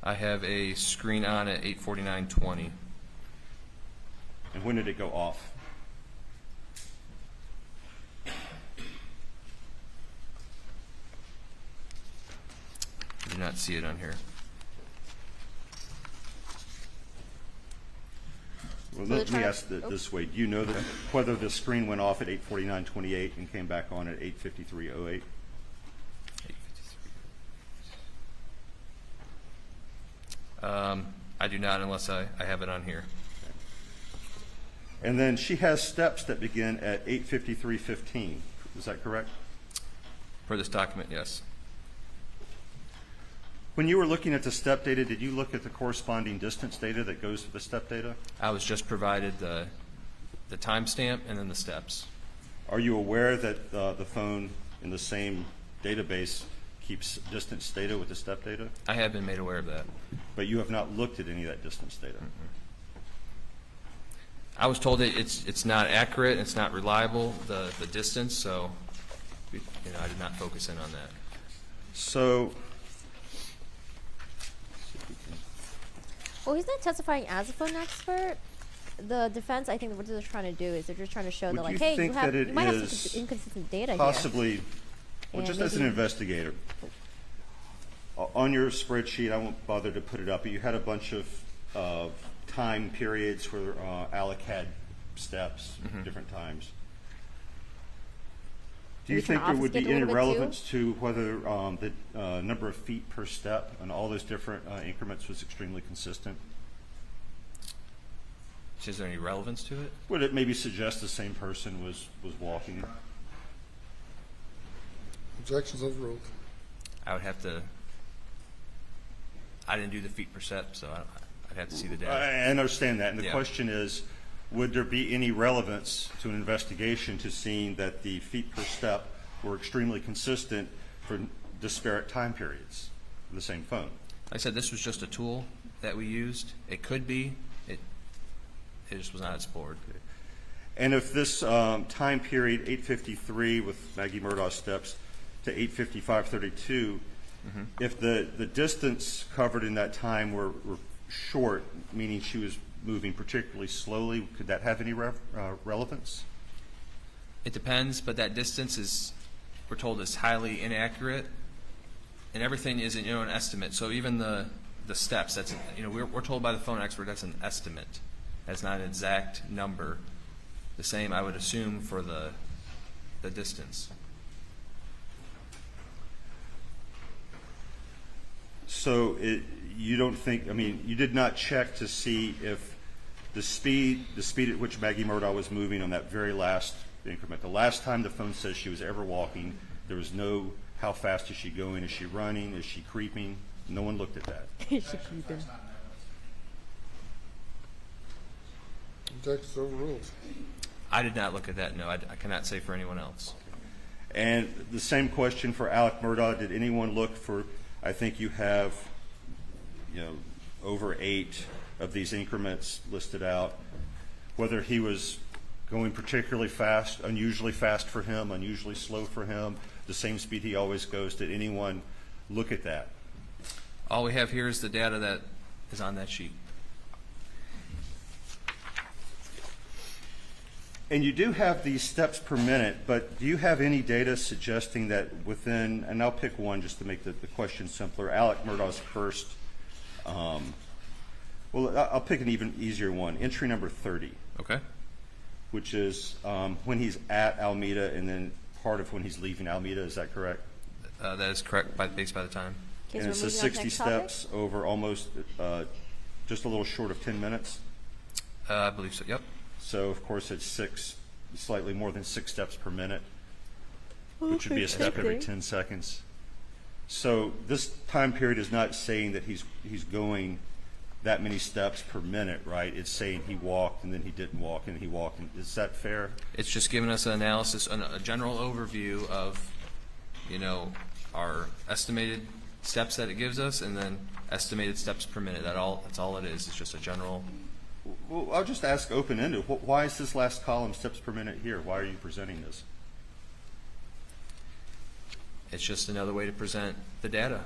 I have a screen on at 8:49:20. And when did it go off? I do not see it on here. Well, So let the me tri- ask it this way. Do you know that whether the screen went off at 8:49:28 and came back on at 8:53:08? 8:53. I do not unless I have it on here. And then she has steps that begin at 8:53:15. Is that correct? For this document, yes. When you were looking at the step data, did you look at the corresponding distance data that goes with the step data? I was just provided the timestamp and then the steps. Are you aware that the phone in the same database keeps distance data with the step data? I have been made aware of that. But you have not looked at any of that distance data. I was told that it's not accurate, it's not reliable, the distance, so I did not focus in on that. So, Well, he's not testifying as a phone expert. The defense, I think, what they're trying to do is they're just trying to show would that, like, you hey, think that it you might have is some inconsistent data possibly, here. well, And just as an maybe- investigator, on your spreadsheet, I won't bother to put it up, but you had a bunch of time periods where Alec had steps, different times. Do you Maybe trying think to there would obfuscate be a any little bit, too? relevance to whether the number of feet per step and all those different increments was extremely consistent? Is there any relevance to it? Would it maybe suggest the same person was walking? Objections overruled. I would have to, I didn't do the feet per step, so I'd have to see the data. I understand that, and the Yeah. question is, would there be any relevance to an investigation to seeing that the feet per step were extremely consistent for disparate time periods of the same phone? Like I said, this was just a tool that we used. It could be, it just was not explored. And if this time period, 8:53 with Maggie Murdaugh's steps to 8:55:32, if the distance covered in that time were short, meaning she was moving particularly slowly, could that have any relevance? It depends, but that distance is, we're told, is highly inaccurate, and everything is an estimate. So even the steps, that's we're told by the phone expert that's an estimate. That's not an exact number. The same, I would assume, for the distance. So you don't think, you did not check to see if the speed at which Maggie Murdaugh was moving on that very last increment, the last time the phone says she was ever walking, there was no how fast is she going, is she running, is she creeping? No one looked at that. Objections overruled. I did not look at that, no. I cannot say for anyone else. And the same question for Alec Murdaugh. Did anyone look for, I think you have, over 8 of these increments listed out, whether he was going particularly fast, unusually fast for him, unusually slow for him, the same speed he always goes. Did anyone look at that? All we have here is the data that is on that sheet. And you do have these steps per minute, but do you have any data suggesting that within, and I'll pick one just to make the question simpler, Alec Murdaugh's first, well, I'll pick an even easier one, entry number 30, Okay. which is when he's at Alameda and then part of when he's leaving Alameda, is that correct? That is correct, based by the time. Okay, And so it we're says moving on to 60 next topic. steps over almost, just a little short of 10 minutes. I believe so, yep. So, of course, it's slightly more than 6 steps per minute, which would be a step every 10 seconds. So this time period is not saying that he's going that many steps per minute, right? It's saying he walked and then he didn't walk and he walked. Is that fair? It's just giving us an analysis, a general overview of, our estimated steps that it gives us, and then estimated steps per minute. That's all it is. It's just a general. Well, I'll just ask open-ended. Why is this last column steps per minute here? Why are you presenting this? It's just another way to present the data.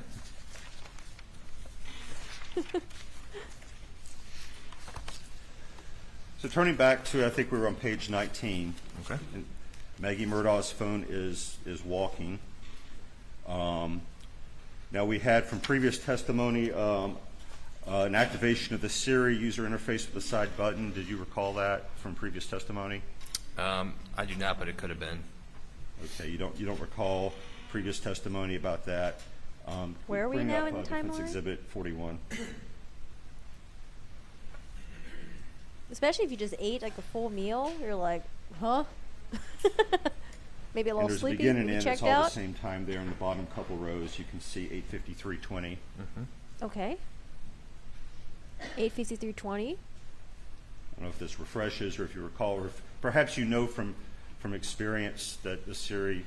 So turning back to, I think we were on page 19. Okay. And Maggie Murdaugh's phone is walking. Now we had from previous testimony an activation of the Siri user interface with the side button. Did you recall that from previous testimony? I do not, but it could have been. Okay, you don't recall previous testimony about that. Where are we bring now up, in the Defense timeline? Exhibit 41. Especially if you just ate like a full meal, you're like, huh? Maybe a And little there's sleepy. begin and maybe end. checked It's all the out. same time there in the bottom couple rows. You can see 8:53:20. Okay. 8:53:20. I don't know if this refreshes or if you recall, or if perhaps you know from from experience that the Siri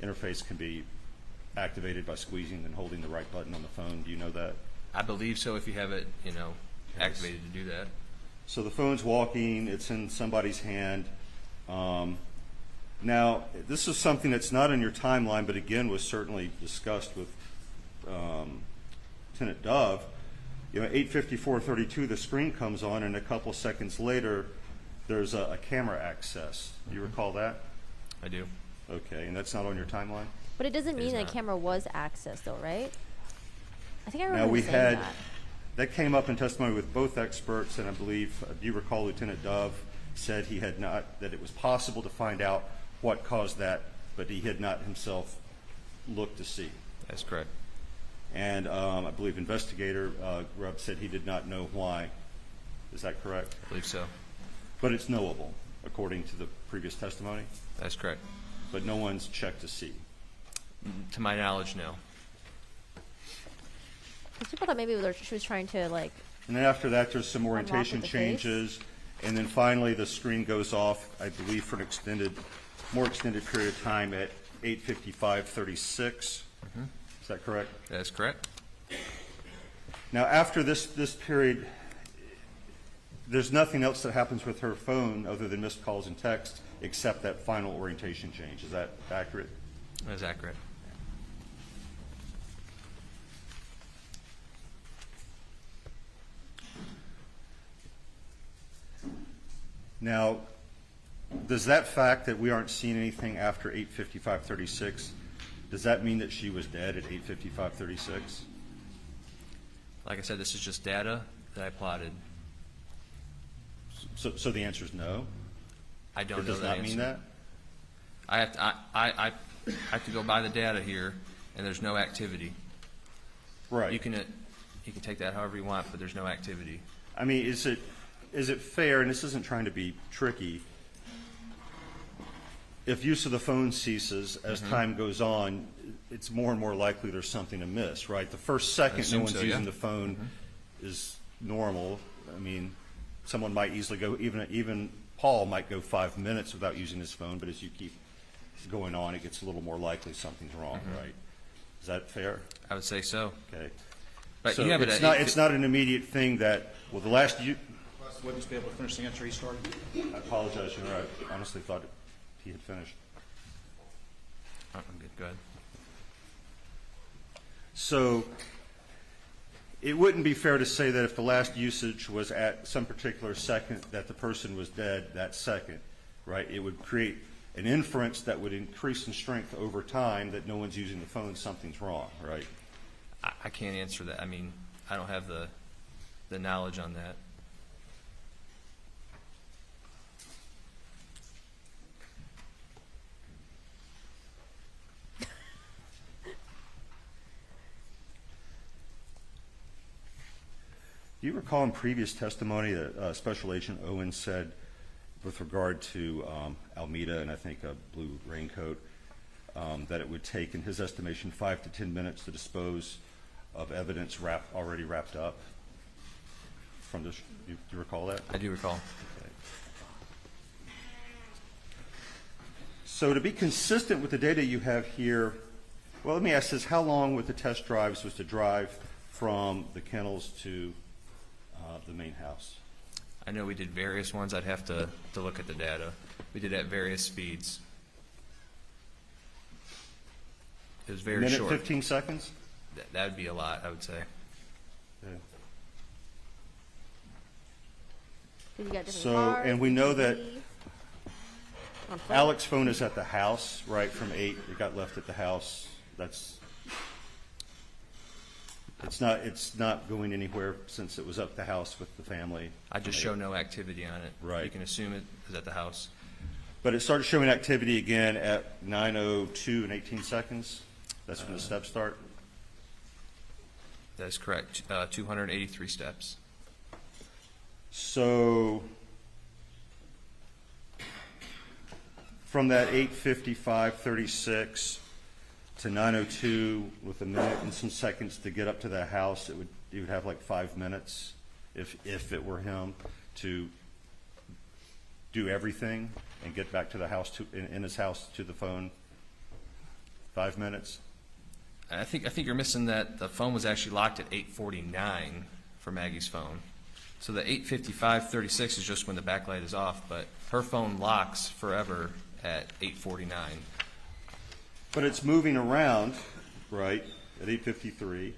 interface can be activated by squeezing and holding the right button on the phone. Do you know that? I believe so if you have it, activated to do that. So the phone's walking, it's in somebody's hand. Now, this is something that's not in your timeline, but again was certainly discussed with Lieutenant Dove. 8:54:32, the screen comes on, and a couple seconds later, there's a camera access. Do you recall that? I do. Okay, and that's not on your timeline? But it doesn't It is mean the not. camera was accessed, though, right? I think I Now, remember we saying had, that. that came up in testimony with both experts, and I believe, do you recall Lieutenant Dove said he had not, that it was possible to find out what caused that, but he had not himself looked to see. That's correct. And I believe investigator Grubb said he did not know why. Is that correct? I believe so. But it's knowable, according to the previous testimony, That's correct. but no one's checked to see. To my knowledge, no. Because people thought maybe she was trying to, like, And then after that, there's some Unlock orientation with the face? changes, and then finally the screen goes off, I believe, for an more extended period of time at 8:55:36. Is that correct? That's correct. Now, after this period, there's nothing else that happens with her phone other than missed calls and texts, except that final orientation change. Is that accurate? That's accurate. Now, does that fact that we aren't seeing anything after 8:55:36, does that mean that she was dead at 8:55:36? Like I said, this is just data that I plotted. So the answer is no? I don't It know does that not answer. mean that? I have to go by the data here, and there's no activity. Right. You can take that however you want, but there's no activity. I mean, is it fair, and this isn't trying to be tricky, if use of the phone ceases as time goes on, it's more and more likely there's something amiss, right? The first second no assume one's so, using yeah. the phone is normal. I mean, someone might easily go, even Paul might go 5 minutes without using his phone, but as you keep going on, it gets a little more likely something's wrong, right? Is that fair? I would say so. Okay. But So you have it it's at it's not an immediate thing that, well, the last, Witness be able to finish the answer he started. I apologize, Your Honor. I honestly thought he had finished. I'm good. Go ahead. So it wouldn't be fair to say that if the last usage was at some particular second that the person was dead that second, right? It would create an inference that would increase in strength over time that no one's using the phone, something's wrong, right? I can't answer that. I mean, I don't have the knowledge on that. Do you recall in previous testimony that Special Agent Owen said with regard to Almeida and I think a blue raincoat, that it would take, in his estimation, 5 to 10 minutes to dispose of evidence already wrapped up? From this, do you recall that? I do recall. Okay. So to be consistent with the data you have here, well, let me ask this: how long with the test drives was to drive from the kennels to the main house? I know we did various ones. I'd have to look at the data. We did at various speeds. It was very Minute, short. 15 seconds? That would be a lot, I would say. Okay. you got different So, cars, and we know that TV, on foot. Alex's phone is at the house, right, from 8. It got left at the house. It's not going anywhere since it was up the house with the family. I just show no activity on it. Right. You can assume it is at the house. But it started showing activity again at 9:02 and 18 seconds. That's when the steps start. That is correct. 283 steps. So from that 8:55:36 to 9:02 with a minute and some seconds to get up to the house, you would have like 5 minutes if it were him to do everything and get back to the house in his house to the phone? 5 minutes? I think you're missing that the phone was actually locked at 8:49 for Maggie's phone. So the 8:55:36 is just when the backlight is off, but her phone locks forever at 8:49. But it's moving around, right, at 8:53.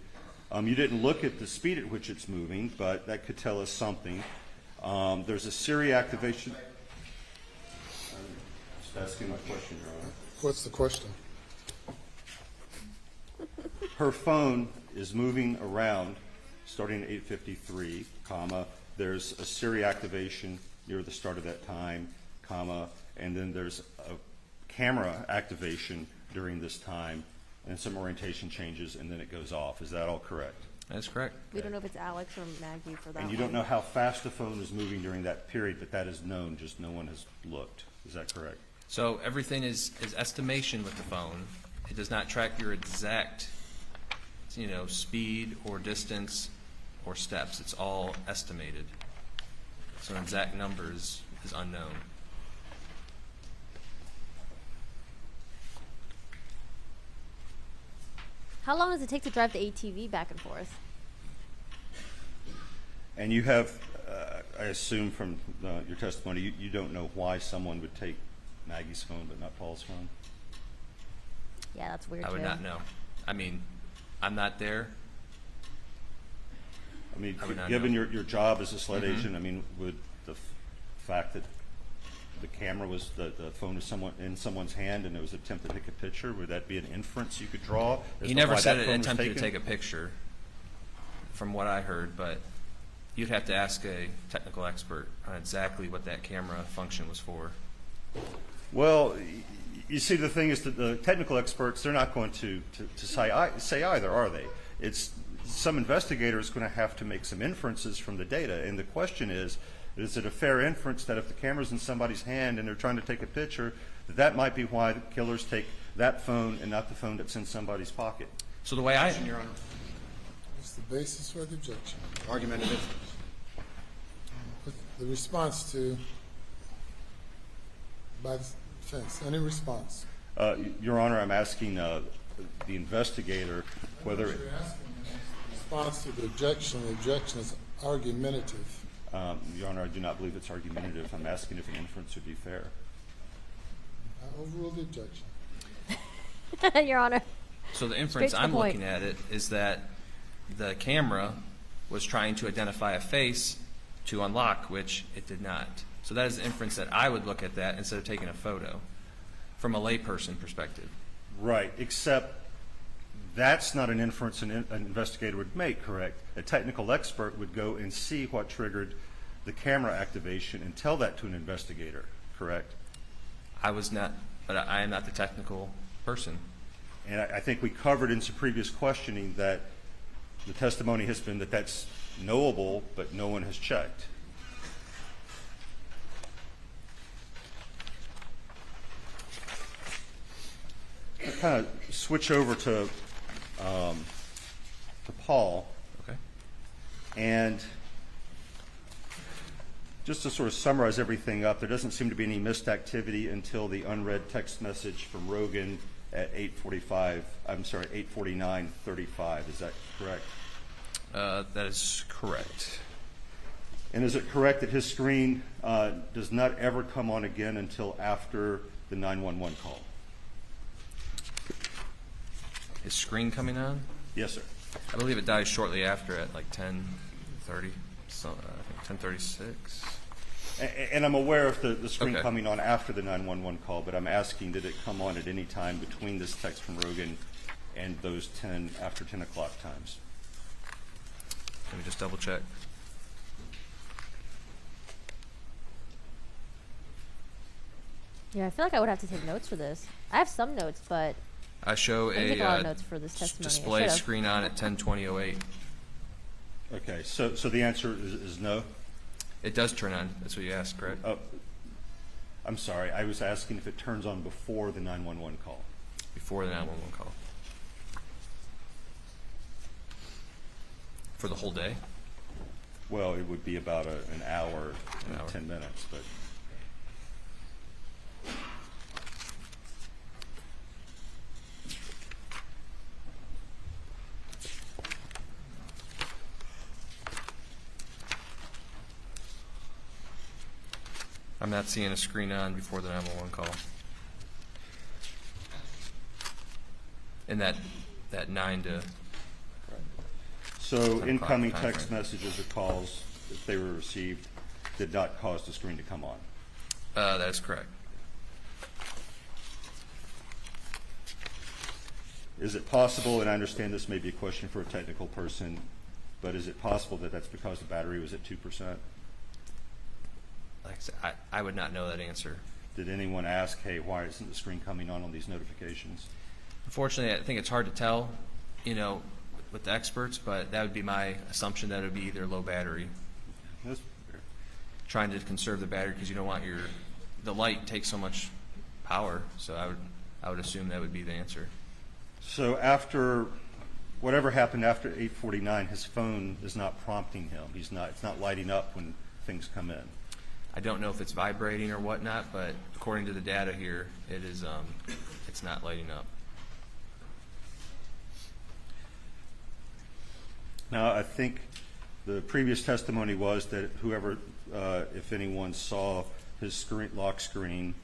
You didn't look at the speed at which it's moving, but that could tell us something. There's a Siri activation. Just asking my question, Your Honor. What's the question? Her phone is moving around starting at 8:53, comma. There's a Siri activation near the start of that time, comma, and then there's a camera activation during this time, and some orientation changes, and then it goes off. Is that all correct? That's correct. We don't know if it's Alex or Maggie for that. And you don't know how fast the phone is moving during that period, but that is known, just no one has looked. Is that correct? So everything is estimation with the phone. It does not track your exact, speed or distance or steps. It's all estimated. So an exact number is unknown. How long does it take to drive the ATV back and forth? And you have, I assume from your testimony, you don't know why someone would take Maggie's phone but not Paul's phone? Yeah, that's weird I would too. not know. I mean, I'm not there. I mean, I would not given know. your job as a sled agent, I mean, would the fact that the camera was, the phone was in someone's hand and it was attempted to take a picture, would that be an inference you could draw? As He to never why said that it phone was attempted to taken? take a picture, from what I heard, but you'd have to ask a technical expert on exactly what that camera function was for. Well, you see, the thing is that the technical experts, they're not going to say either, are they? It's some investigator is going to have to make some inferences from the data, and the question is it a fair inference that if the camera's in somebody's hand and they're trying to take a picture, that might be why the killers take that phone and not the phone that's in somebody's pocket? So the way I, Your Honor. What's the basis for the objection? Argumentative. The response to, by the defense, any response? Your Honor, I'm asking the investigator whether You're asking in response to the objection is argumentative. Your Honor, I do not believe it's argumentative. I'm asking if an inference would be fair. I overrule the objection. Your Honor. so the Straight inference to the I'm point. looking at it is that the camera was trying to identify a face to unlock, which it did not. So that is the inference that I would look at that instead of taking a photo from a layperson perspective. Right, except that's not an inference an investigator would make, correct? A technical expert would go and see what triggered the camera activation and tell that to an investigator, correct? I was not, but I am not the technical person. And I think we covered in some previous questioning that the testimony has been that that's knowable, but no one has checked. I'll kind of switch over to Paul, Okay. and just to sort of summarize everything up, there doesn't seem to be any missed activity until the unread text message from Rogan at 8:49:35. Is that correct? That is correct. And is it correct that his screen does not ever come on again until after the 911 call? Is screen coming on? Yes, sir. I believe it dies shortly after at like 10:30, so I think 10:36. And I'm aware of the screen Okay. coming on after the 911 call, but I'm asking, did it come on at any time between this text from Rogan and those after 10 o'clock times? Let me just double check. Yeah, I feel like I would have to take notes for this. I have some notes, but I show I didn't take a lot of a notes for this testimony. I display should've. screen on at 10:20:08. Okay, so the answer is no? It does turn on. That's what you asked, correct? Oh, I'm sorry. I was asking if it turns on before the 911 call. Before the 911 call. For the whole day? Well, it would be about an hour and An hour. 10 minutes, but I'm not seeing a screen on before the 911 call. And that 9 to So 10 o'clock incoming time text frame. messages or calls, if they were received, did not cause the screen to come on. that is correct. Is it possible, and I understand this may be a question for a technical person, but is it possible that that's because the battery was at 2%? Like I said, I would not know that answer. Did anyone ask, hey, why isn't the screen coming on these notifications? Unfortunately, I think it's hard to tell, with the experts, but that would be my assumption that it would be either low battery, That's fair. trying to conserve the battery because you don't want the light takes so much power. So I would assume that would be the answer. So after, whatever happened after 8:49, his phone is not prompting him. It's not lighting up when things come in. I don't know if it's vibrating or whatnot, but according to the data here, it is it's not lighting up. Now, I think the previous testimony was that whoever, if anyone saw his lock screen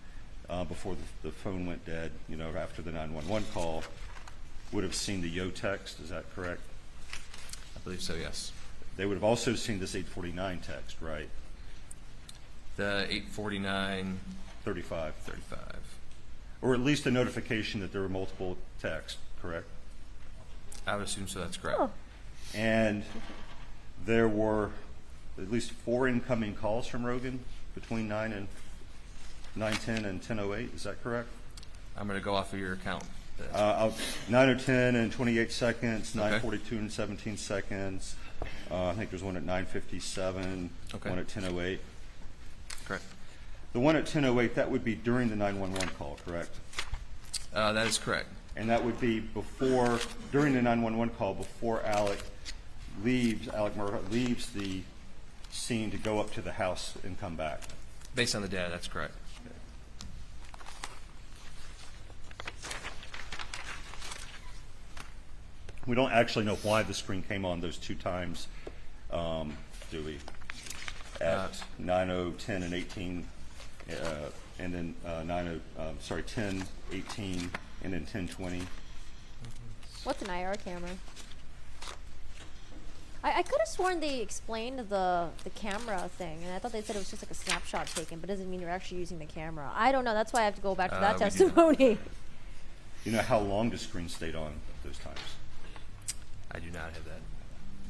before the phone went dead, after the 911 call, would have seen the yo text. Is that correct? I believe so, yes. They would have also seen this 8:49 text, right? The 8:49, 35. 35. Or at least a notification that there were multiple texts, correct? I would assume so. That's correct. Oh. And there were at least 4 incoming calls from Rogan between 9:10 and 10:08. Is that correct? I'm going to go off of your account. 9:10 and 28 seconds, Okay. 9:42 and 17 seconds. I think there's one at 9:57, Okay. one at 10:08. Correct. The one at 10:08, that would be during the 911 call, correct? That is correct. And that would be during the 911 call, before Alec Murdaugh leaves the scene to go up to the house and come back. Based on the data, that's correct. We don't actually know why the screen came on those 2 times, do we? At 9:10 and 18, and then 10, 18, and then 10:20. What's an IR camera? I could have sworn they explained the camera thing, and I thought they said it was just like a snapshot taken, but it doesn't mean you're actually using the camera. I don't know. That's why I have to go back to that We do not. testimony. You know how long the screen stayed on those times? I do not have that.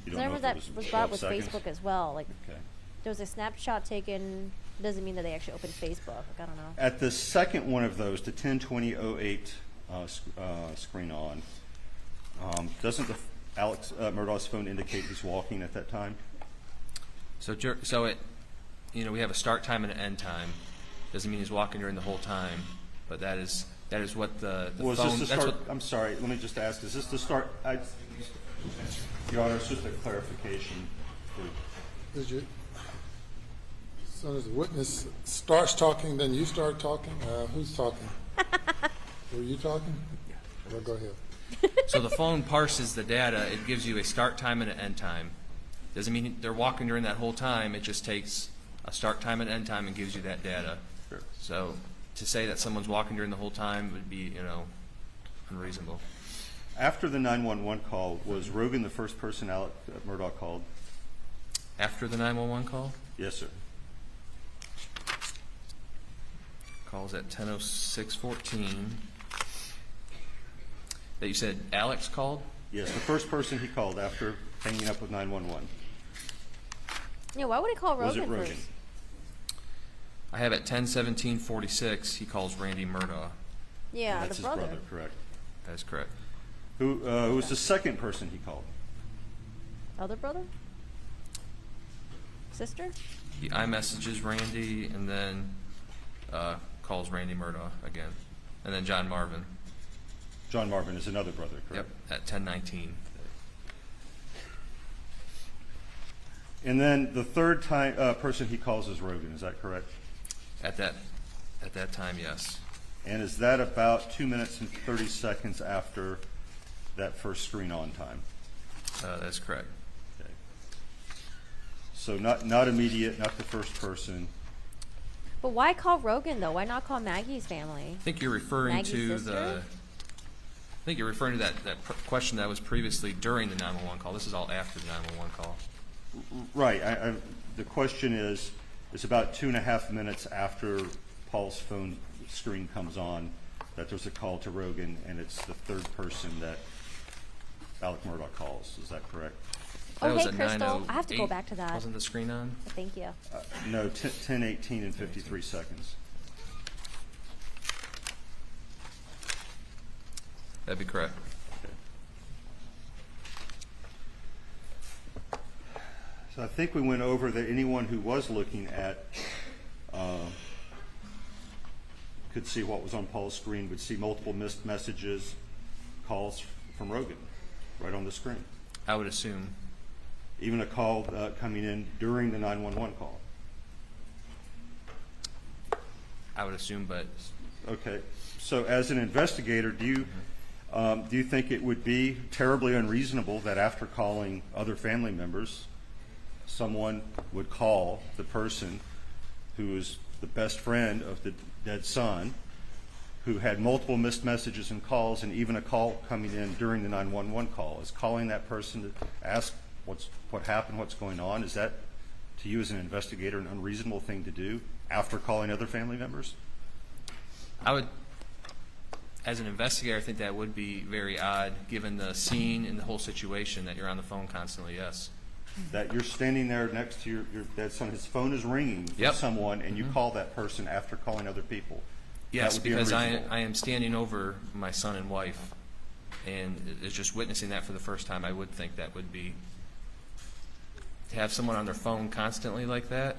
You I don't know remember if that it was 12 brought with seconds? Facebook as well. Like Okay. there was a snapshot taken. Doesn't mean that they actually opened Facebook. Like, I don't know. At the second one of those, the 10:20:08 screen on, doesn't Alex Murdaugh's phone indicate he's walking at that time? So it, we have a start time and an end time. Doesn't mean he's walking during the whole time, but that is what the Was phone. this the that's start? what, I'm sorry. Let me just ask. Is this the start? Your Honor, it's just a clarification. Did you, as soon as the witness starts talking, then you start talking? Who's talking? Were you talking? Well, go ahead. so the phone parses the data. It gives you a start time and an end time. Doesn't mean they're walking during that whole time. It just takes a start time and end time and gives you that data. Sure. So to say that someone's walking during the whole time would be, unreasonable. After the 911 call, was Rogan the first person Alec Murdaugh called? After the 911 call, Yes, sir. calls at 10:06:14. That you said Alex called? Yes, the first person he called after hanging up with 911. Yeah, why would he call Was Rogan it Rogan? first? I have at 10:17:46. He calls Randy Murdaugh. Yeah, That's the his brother, correct. That is correct. Who was the second person he called? Other brother? Sister? He iMessages Randy and then calls Randy Murdaugh again, and then John Marvin. John Marvin is another brother, correct? Yep, at 10:19. And then the third person he calls is Rogan, is that correct? At that time, yes. And is that about 2 minutes and 30 seconds after that first screen on time? That's correct. Okay. So not immediate, not the first person. But why call Rogan though? Why not call Maggie's family? I think you're referring Maggie's to sister? I think you're referring to that question that was previously during the 911 call. This is all after the 911 call. Right. The question is, it's about 2.5 minutes after Paul's phone screen comes on that there's a call to Rogan, and it's the third person that Alec Murdaugh calls. Is that correct? That Oh, was hey, at Crystal. I have to go 9:08. back to that. Wasn't the screen on? Thank you. No, 10:18 and 53 seconds. That'd be correct. So I think we went over that anyone who was looking at could see what was on Paul's screen, would see multiple missed messages, calls from Rogan right on the screen. I would assume. Even a call coming in during the 911 call. I would assume, but Okay. So as an investigator, do you think it would be terribly unreasonable that after calling other family members, someone would call the person who is the best friend of the dead son, who had multiple missed messages and calls, and even a call coming in during the 911 call? Is calling that person to ask what happened, what's going on, is that, to you as an investigator, an unreasonable thing to do after calling other family members? I would, as an investigator, I think that would be very odd, given the scene and the whole situation, that you're on the phone constantly, yes. That you're standing there next to your dead son, his phone is ringing for Yep. someone, and you call that person after calling other people. Yes, That would be because I unreasonable. am standing over my son and wife, and it's just witnessing that for the first time. I would think that would be, to have someone on their phone constantly like that,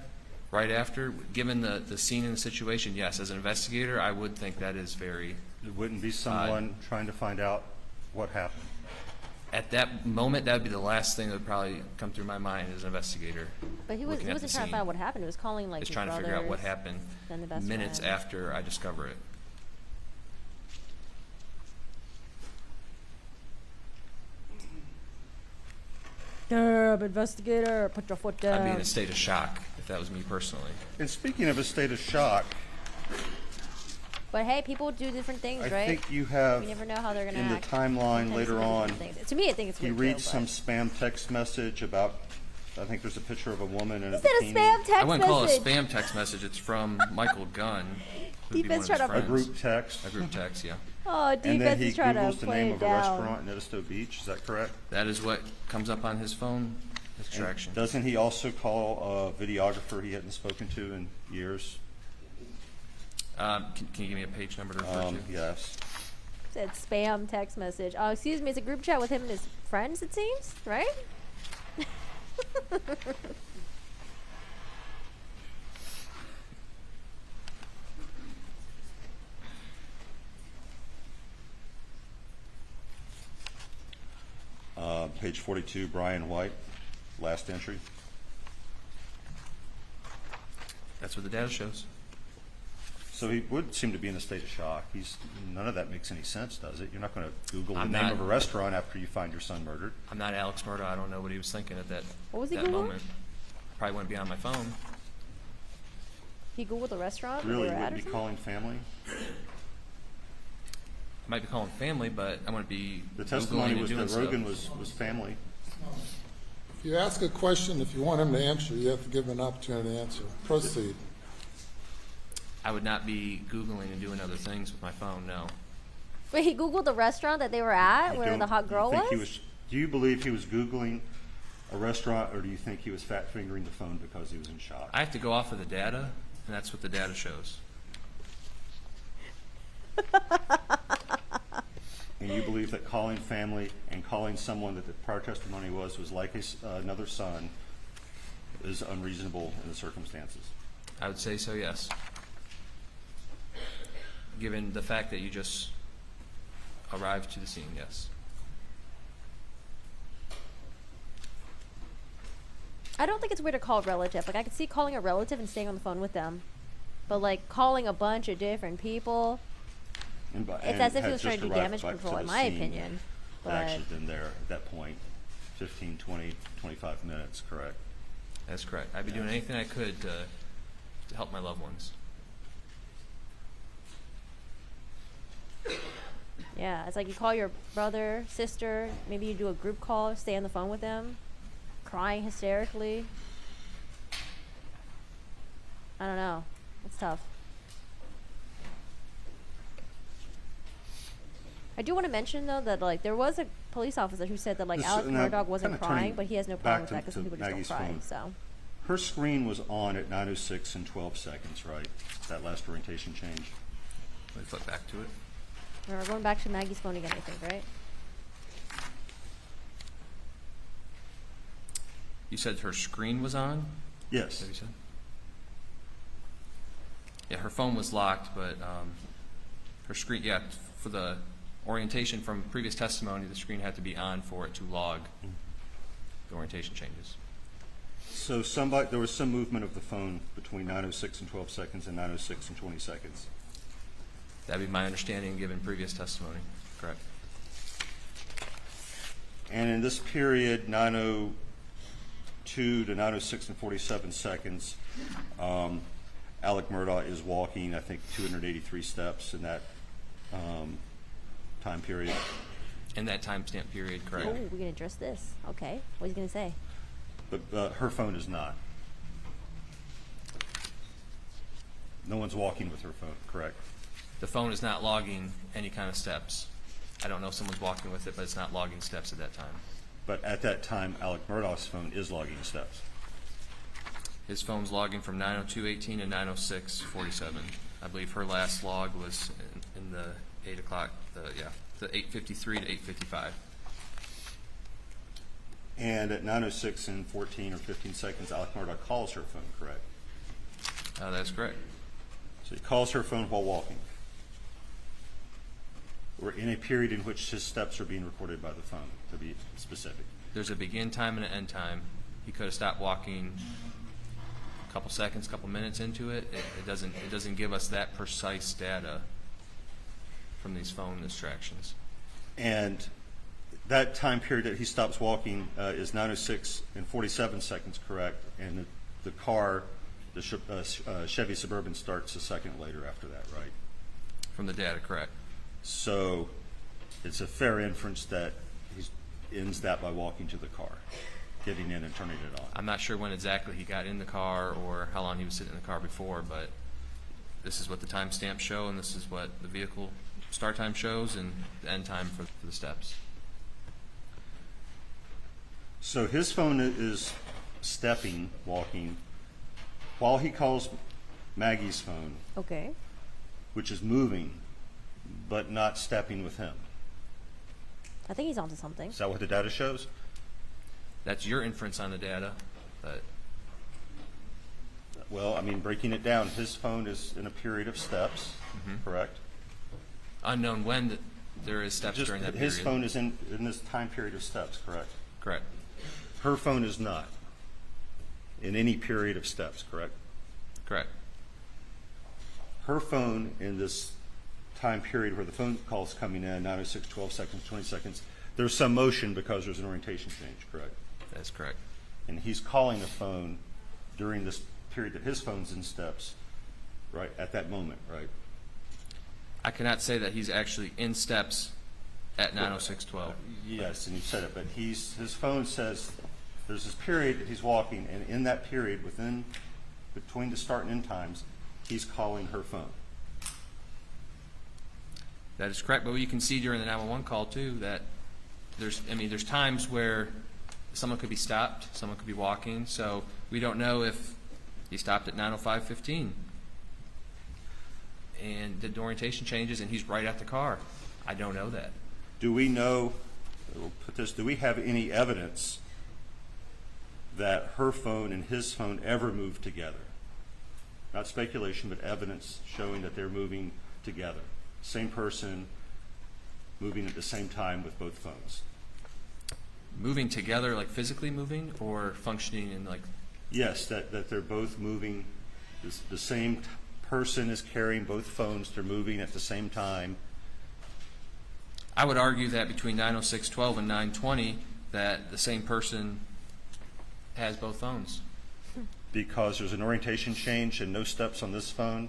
right after, given the scene and the situation, yes, as an investigator, I would think that is very, It wouldn't be someone trying to find out what happened. at that moment, that would be the last thing that would probably come through my mind as an investigator. But he looking at wasn't the trying to scene. find out what happened. He was calling like Just his trying to figure out what brothers, happened then the best minutes friend. after I discover it. Damn, investigator, put your foot down. I'd be in a state of shock if that was me personally. And speaking of a state of shock, But hey, people do different things, I right? think you have You never know how they're gonna in the act. timeline Sometimes later they do on, different things. To me, I think it's you weird read too, some but- spam text message about, I think there's a picture of a woman in a Is that a bikini. spam text I wouldn't call it a message? spam text message. It's from Michael Gunn, who'd be one of Defense his tried to- A friends. group text. A group text, yeah. Oh, And then defense he is trying to Googles the play name it of a down. restaurant in Edisto Beach, is that correct? That is what comes up on his phone extraction. Doesn't he also call a videographer he hadn't spoken to in years? Can you give me a page number to refer to? Yes. Said spam text message. Oh, excuse me, it's a group chat with him and his friends, it seems, right? Page 42, Brian White, last entry. That's what the data shows. So he would seem to be in a state of shock. None of that makes any sense, does it? You're not going to Google the I'm name not. of a restaurant after you find your son murdered. I'm not Alex Murdaugh. I don't know what he was thinking at that, What was he that Googling? moment. Probably wouldn't be on my phone. He Googled the restaurant where Really, they you were at wouldn't or be something? calling family? I might be calling family, but I wouldn't be The Googling testimony and was doing that stuff. Rogan was family. If you ask a question, if you want him to answer, you have to give him an opportunity to answer. Proceed. I would not be Googling and doing other things with my phone, no. Wait, he Googled the restaurant that they were at You where the don't- hot girl you think was? Do you believe he was Googling a restaurant, or do you think he was fat-fingering the phone because he was in shock? I have to go off of the data, and that's what the data shows. And you believe that calling family and calling someone that the prior testimony was like another son is unreasonable in the circumstances? I would say so, yes. Given the fact that you just arrived to the scene, yes. I don't think it's weird to call a relative. Like, I could see calling a relative and staying on the phone with them. But, like, calling a bunch of different people, And it's as if he was trying to do damage control, in my opinion. But But actually been there at that point 15, 20, 25 minutes, correct? That's correct. I'd be doing anything I could to help my loved ones. Yeah, it's like you call your brother, sister, maybe you do a group call, stay on the phone with them, crying hysterically. I don't know. It's tough. I do want to mention though that like there was a police officer who said that like This- Alec now, Murdaugh wasn't kinda crying, turning but he has no back problem with to- that because to some people just Maggie's don't cry. phone. So Her screen was on at 9:06 and 12 seconds, right? That last orientation change. Let me flip back to it. we're going back to Maggie's phone again, I think, right? You said her screen was on? Is Yes. that what you said? Yeah, her phone was locked, but her screen, yeah, for the orientation from previous testimony, the screen had to be on for it to log the orientation changes. So there was some movement of the phone between 9:06 and 12 seconds and 9:06 and 20 seconds. That'd be my understanding given previous testimony, correct? And in this period, 9:02 to 9:06 and 47 seconds, Alec Murdaugh is walking, I think, 283 steps in that time period. In that timestamp period, correct? Oh, we're gonna address this. Okay, what's he gonna say? But her phone is not. No one's walking with her phone, correct? The phone is not logging any kind of steps. I don't know if someone's walking with it, but it's not logging steps at that time. But at that time, Alec Murdaugh's phone is logging steps. His phone's logging from 9:02:18 to 9:06:47. I believe her last log was in the 8 o'clock, the 8:53 to 8:55. And at 9:06 and 14 or 15 seconds, Alec Murdaugh calls her phone, correct? That's correct. So he calls her phone while walking. Or in a period in which his steps are being recorded by the phone, to be specific. There's a begin time and an end time. He could have stopped walking a couple seconds, couple minutes into it. It doesn't give us that precise data from these phone distractions. And that time period that he stops walking is 9:06 and 47 seconds, correct? And the car, the Chevy Suburban, starts a second later after that, right? From the data, correct. So it's a fair inference that he ends that by walking to the car, getting in and turning it on. I'm not sure when exactly he got in the car or how long he was sitting in the car before, but this is what the timestamps show, and this is what the vehicle start time shows, and the end time for the steps. So his phone is stepping, walking, while he calls Maggie's phone, Okay. which is moving, but not stepping with him. I think he's onto something. Is that what the data shows? That's your inference on the data, but Well, I mean, breaking it down, his phone is in a period of steps, correct? unknown when there is steps Just during that his period. phone is in this time period of steps, correct? Correct. Her phone is not in any period of steps, correct? Correct. Her phone in this time period where the phone call's coming in, 9:06, 12 seconds, 20 seconds, there's some motion because there's an orientation change, correct? That's correct. And he's calling the phone during this period that his phone's in steps, right, at that moment, right? I cannot say that he's actually in steps at 9:06:12. Yes, and you said it, but his phone says there's this period that he's walking, and in that period, between the start and end times, he's calling her phone. That is correct, but you can see during the 911 call too that there's times where someone could be stopped, someone could be walking, so we don't know if he stopped at 9:05:15 and did the orientation changes and he's right at the car. I don't know that. Do we know, we'll put this, do we have any evidence that her phone and his phone ever moved together? Not speculation, but evidence showing that they're moving together. Same person moving at the same time with both phones. Moving together, like physically moving, or functioning in like, Yes, that they're both moving, the same person is carrying both phones, they're moving at the same time. I would argue that between 9:06:12 and 9:20 that the same person has both phones. Because there's an orientation change and no steps on this phone,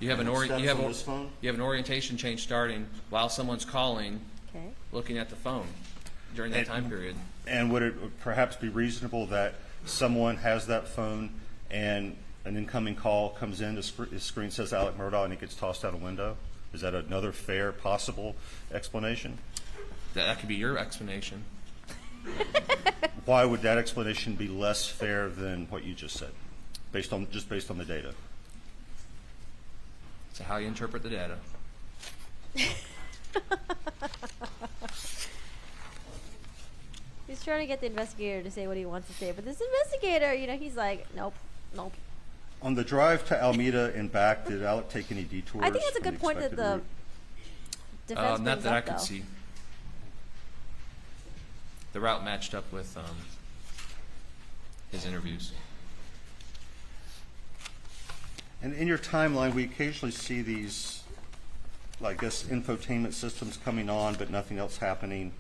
You have an Steps on this phone? you have an orientation change starting while someone's calling, Okay. looking at the phone during that time period. And would it perhaps be reasonable that someone has that phone and an incoming call comes in, his screen says Alec Murdaugh, and it gets tossed out a window? Is that another fair, possible explanation? That could be your explanation. Why would that explanation be less fair than what you just said, based on the data? So how you interpret the data. He's trying to get the investigator to say what he wants to say, but this investigator, he's like, nope. On the drive to Alameda and back, did Alec take any detours? I think that's a from good point that expected the route? defense Not brings that I up, could though. see. The route matched up with his interviews. And in your timeline, we occasionally see these, I guess, infotainment systems coming on, but nothing else happening.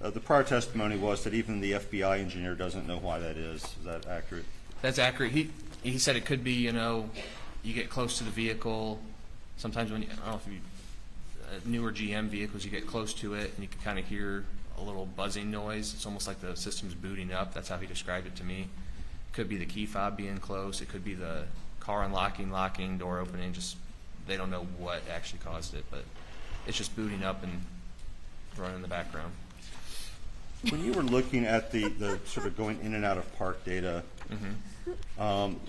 The prior testimony was that even the FBI engineer doesn't know why that is. Is that accurate? That's accurate. He said it could be, you get close to the vehicle. Sometimes when I don't know if you newer GM vehicles, you get close to it and you can kind of hear a little buzzing noise. It's almost like the system's booting up. That's how he described it to me. It could be the key fob being close. It could be the car unlocking, locking, door opening. Just they don't know what actually caused it, but it's just booting up and running in the background. When you were looking at the sort of going in and out of park data,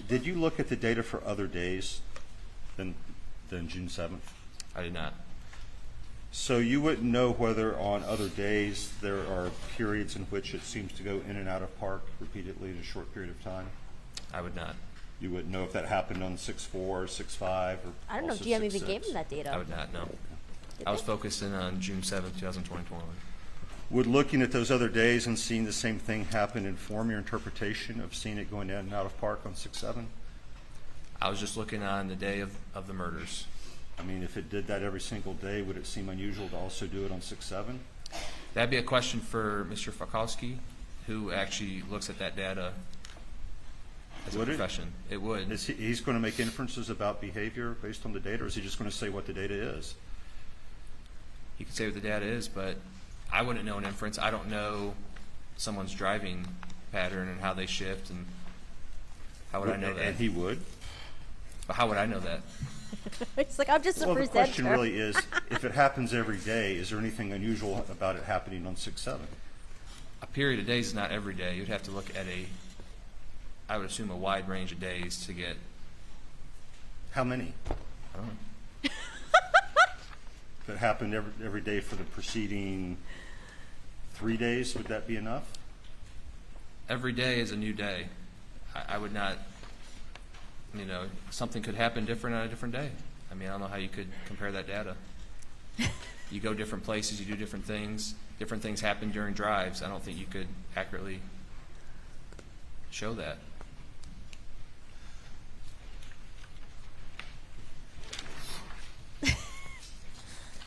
did you look at the data for other days than June 7th? I did not. So you wouldn't know whether on other days there are periods in which it seems to go in and out of park repeatedly in a short period of time? I would not. You wouldn't know if that happened on 6/4 or 6/5 or I don't know if also GM even 6/6. gave him that data. I would not, no. I was focusing on June 7th, 2021. Would looking at those other days and seeing the same thing happen inform your interpretation of seeing it going in and out of park on 6/7? I was just looking on the day of the murders. I mean, if it did that every single day, would it seem unusual to also do it on 6/7? That'd be a question for Mr. Fakowski, who actually looks at that data as a Would it? profession. It would. He's going to make inferences about behavior based on the data, or is he just going to say what the data is? He could say what the data is, but I wouldn't know an inference. I don't know someone's driving pattern and how they shift, and how would I know that? And he would? But how would I know that? It's like, I'm just a Well, the presenter. question really is, if it happens every day, is there anything unusual about it happening on 6/7? A period of days is not every day. You'd have to look at I would assume, a wide range of days to get, How many? I don't know. If it happened every day for the preceding 3 days, would that be enough? Every day is a new day. I would not, something could happen different on a different day. I mean, I don't know how you could compare that data. You go different places, you do different things happen during drives. I don't think you could accurately show that.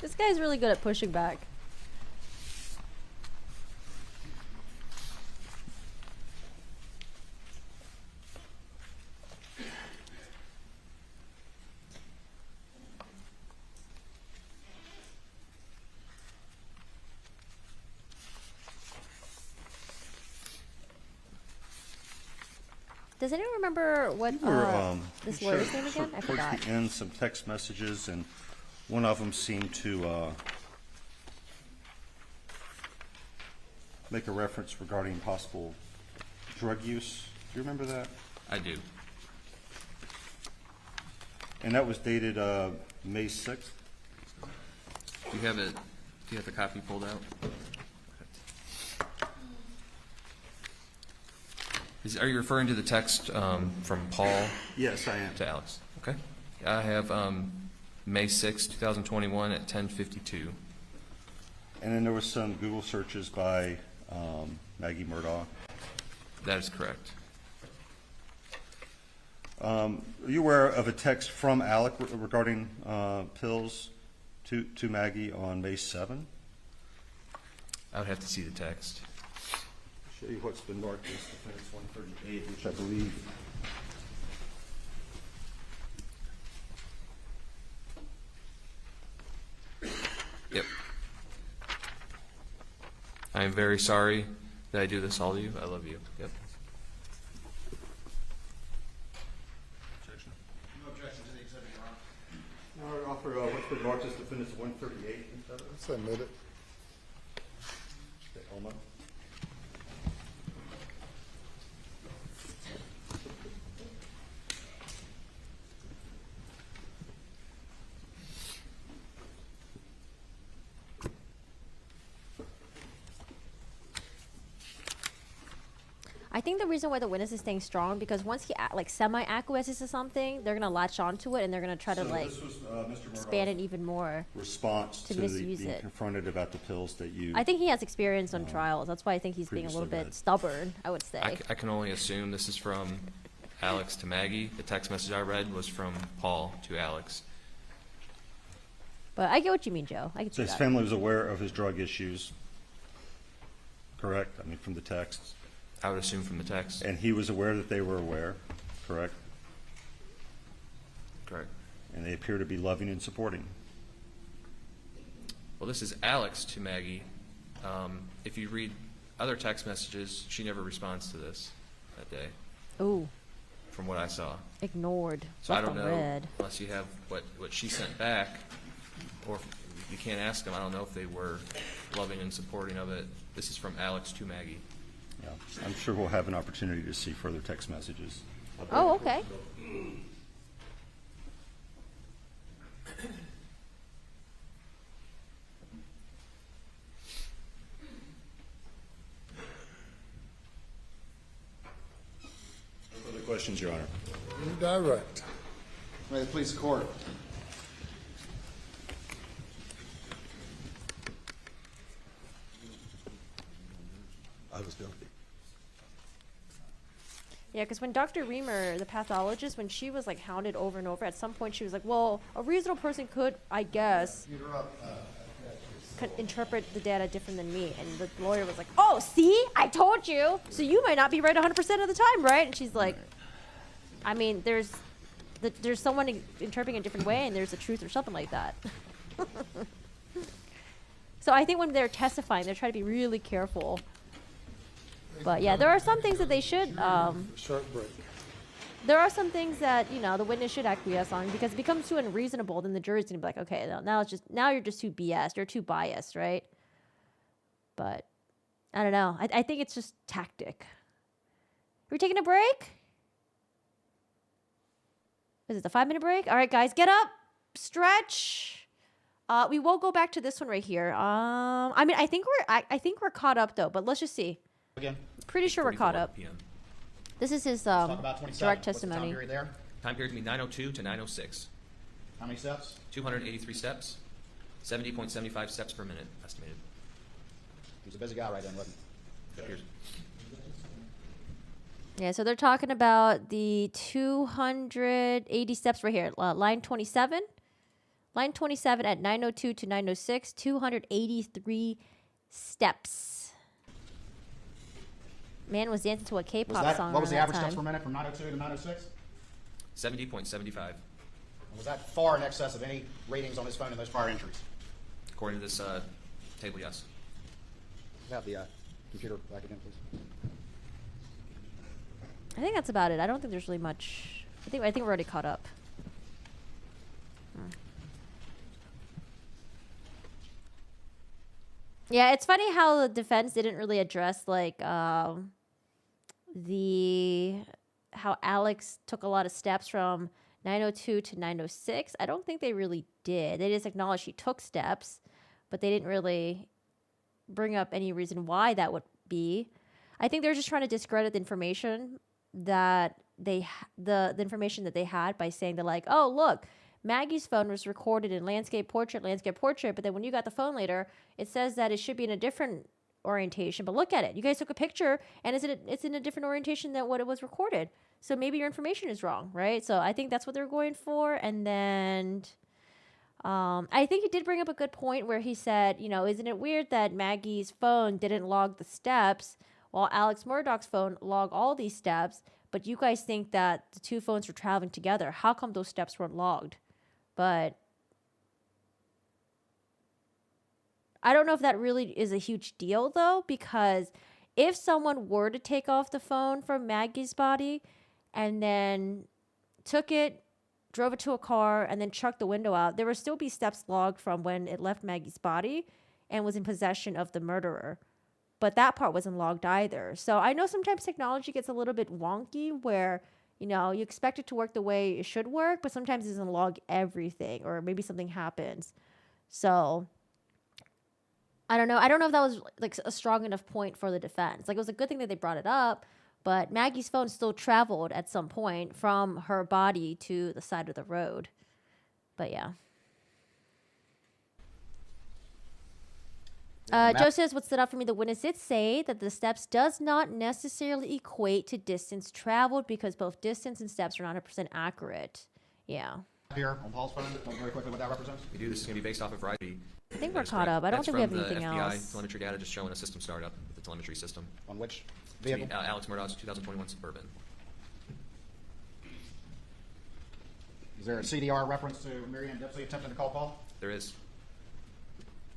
This guy's really good at pushing back. Does anyone remember what this lawyer's name again? I forgot. Towards the end, some text messages, and one of them seemed to make a reference regarding possible drug use. Do you remember that? I do. And that was dated May 6th. Do you have it? Do you have the copy pulled out? Are you referring to the text from Paul Yes, I am. to Alex? Okay. I have May 6, 2021 at 10:52. And then there was some Google searches by Maggie Murdaugh. That is correct. Are you aware of a text from Alec regarding pills to Maggie on May 7? I would have to see the text. Show you what's been marked as Defense 138, which I believe Yep. I am very sorry that I do this all to you. I love you. Yep. No objection to the exhibit, Your Honor. Now I offer Westford Marches Defendants 138. Let's admit it. Okay, Alma. I think the reason why the witness is staying strong because once he like semi-acquiesces to something, they're gonna latch onto it and they're gonna try to So like this was Mr. expand it Murdaugh's even more. response to to misuse being it. confronted about the pills that you. I think he has experience on trials. That's why I think he's being a little previously bit read. stubborn. I would say. I can only assume this is from Alex to Maggie. The text message I read was from Paul to Alex. But I get what you mean, Joe. I get So you. his family was aware of his drug issues, correct? I mean, from the texts. I would assume from the text. And he was aware that they were aware, correct? Correct. And they appear to be loving and supporting. Well, this is Alex to Maggie. If you read other text messages, she never responds to this that day, Ooh, from what I saw. ignored. So I Left don't on know, red. unless you have what she sent back, or if you can't ask them. I don't know if they were loving and supporting of it. This is from Alex to Maggie. Yeah, I'm sure we'll have an opportunity to see further text messages. Oh, okay. No further questions, Your Honor. Redirect. May it please the court. I was guilty. Yeah, because when Dr. Reamer, the pathologist, when she was like hounded over and over, at some point she was like, "Well, a reasonable person could, I guess, could interpret the data different than me." And the lawyer was like, "Oh, see, I told you. So you might not be right 100% of the time, right?" And she's like, "I mean, there's someone interpreting a different way, and there's a truth or something like that." So I think when they're testifying, they're trying to be really careful. But yeah, there are some things that they should. Short break. There are some things that the witness should acquiesce on because it becomes too unreasonable. Then the jury's gonna be like, okay, now you're just too BS. You're too biased, right? But I don't know. I think it's just tactic. Are we taking a break? Is it the 5-minute break? All right, guys, get up, stretch. We will go back to this one right here. I mean, I think we're caught up though, but let's just see. Again, Pretty sure we're caught 8:44 up. PM. This is his talk about 27. direct What's the time testimony. period there? Time period can be 9:02 to 9:06. How many steps? 283 steps, 70.75 steps per minute estimated. He was a busy guy right then, wasn't It appears. Yeah, so they're talking about the 280 steps right here. Line 27. Line 27 at 9:02 to 9:06, 283 steps. Man was dancing to a Was K-pop that, song what was the around average that steps per time. minute from 902 to 906? 70.75, Was that far in excess of any ratings on his phone in those prior entries? according to this table, yes. Have the computer back again, please. I think that's about it. I don't think there's really much. I think we're already caught up. Yeah, it's funny how the defense didn't really address like how Alex took a lot of steps from 902 to 906. I don't think they really did. They just acknowledged she took steps, but they didn't really bring up any reason why that would be. I think they're just trying to discredit the information that the information that they had by saying they're like, oh, look, Maggie's phone was recorded in landscape portrait, but then when you got the phone later, it says that it should be in a different orientation. But look at it. You guys took a picture, and it's in a different orientation than what it was recorded. So maybe your information is wrong, right? So I think that's what they're going for. And then I think he did bring up a good point where he said, isn't it weird that Maggie's phone didn't log the steps while Alex Murdaugh's phone logged all these steps, but you guys think that the two phones were traveling together. How come those steps weren't logged? But I don't know if that really is a huge deal, though, because if someone were to take off the phone from Maggie's body and then took it, drove it to a car, and then chucked the window out, there would still be steps logged from when it left Maggie's body and was in possession of the murderer. But that part wasn't logged either. So I know sometimes technology gets a little bit wonky where, you know, you expect it to work the way it should work, but sometimes it doesn't log everything, or maybe something happens. So I don't know. I don't know if that was like a strong enough point for the defense. Like, it was a good thing that they brought it up, but Maggie's phone still traveled at some point from her body to the side of the road. But yeah. Joe says, what stood out for me, the witness did say that the steps does not necessarily equate to distance traveled because both distance and steps are not 100% accurate. Yeah. Here on Paul's phone, tell me very quickly what that represents. We do. This is going to be based off of variety. I think we're caught up. I don't think we have anything That's from the FBI else. telemetry data, just showing a system startup, the telemetry system. On which It's gonna vehicle? be, Alex Murdaugh's 2021 Suburban. Is there a CDR reference to Marianne Dempsey attempting to call Paul? There is.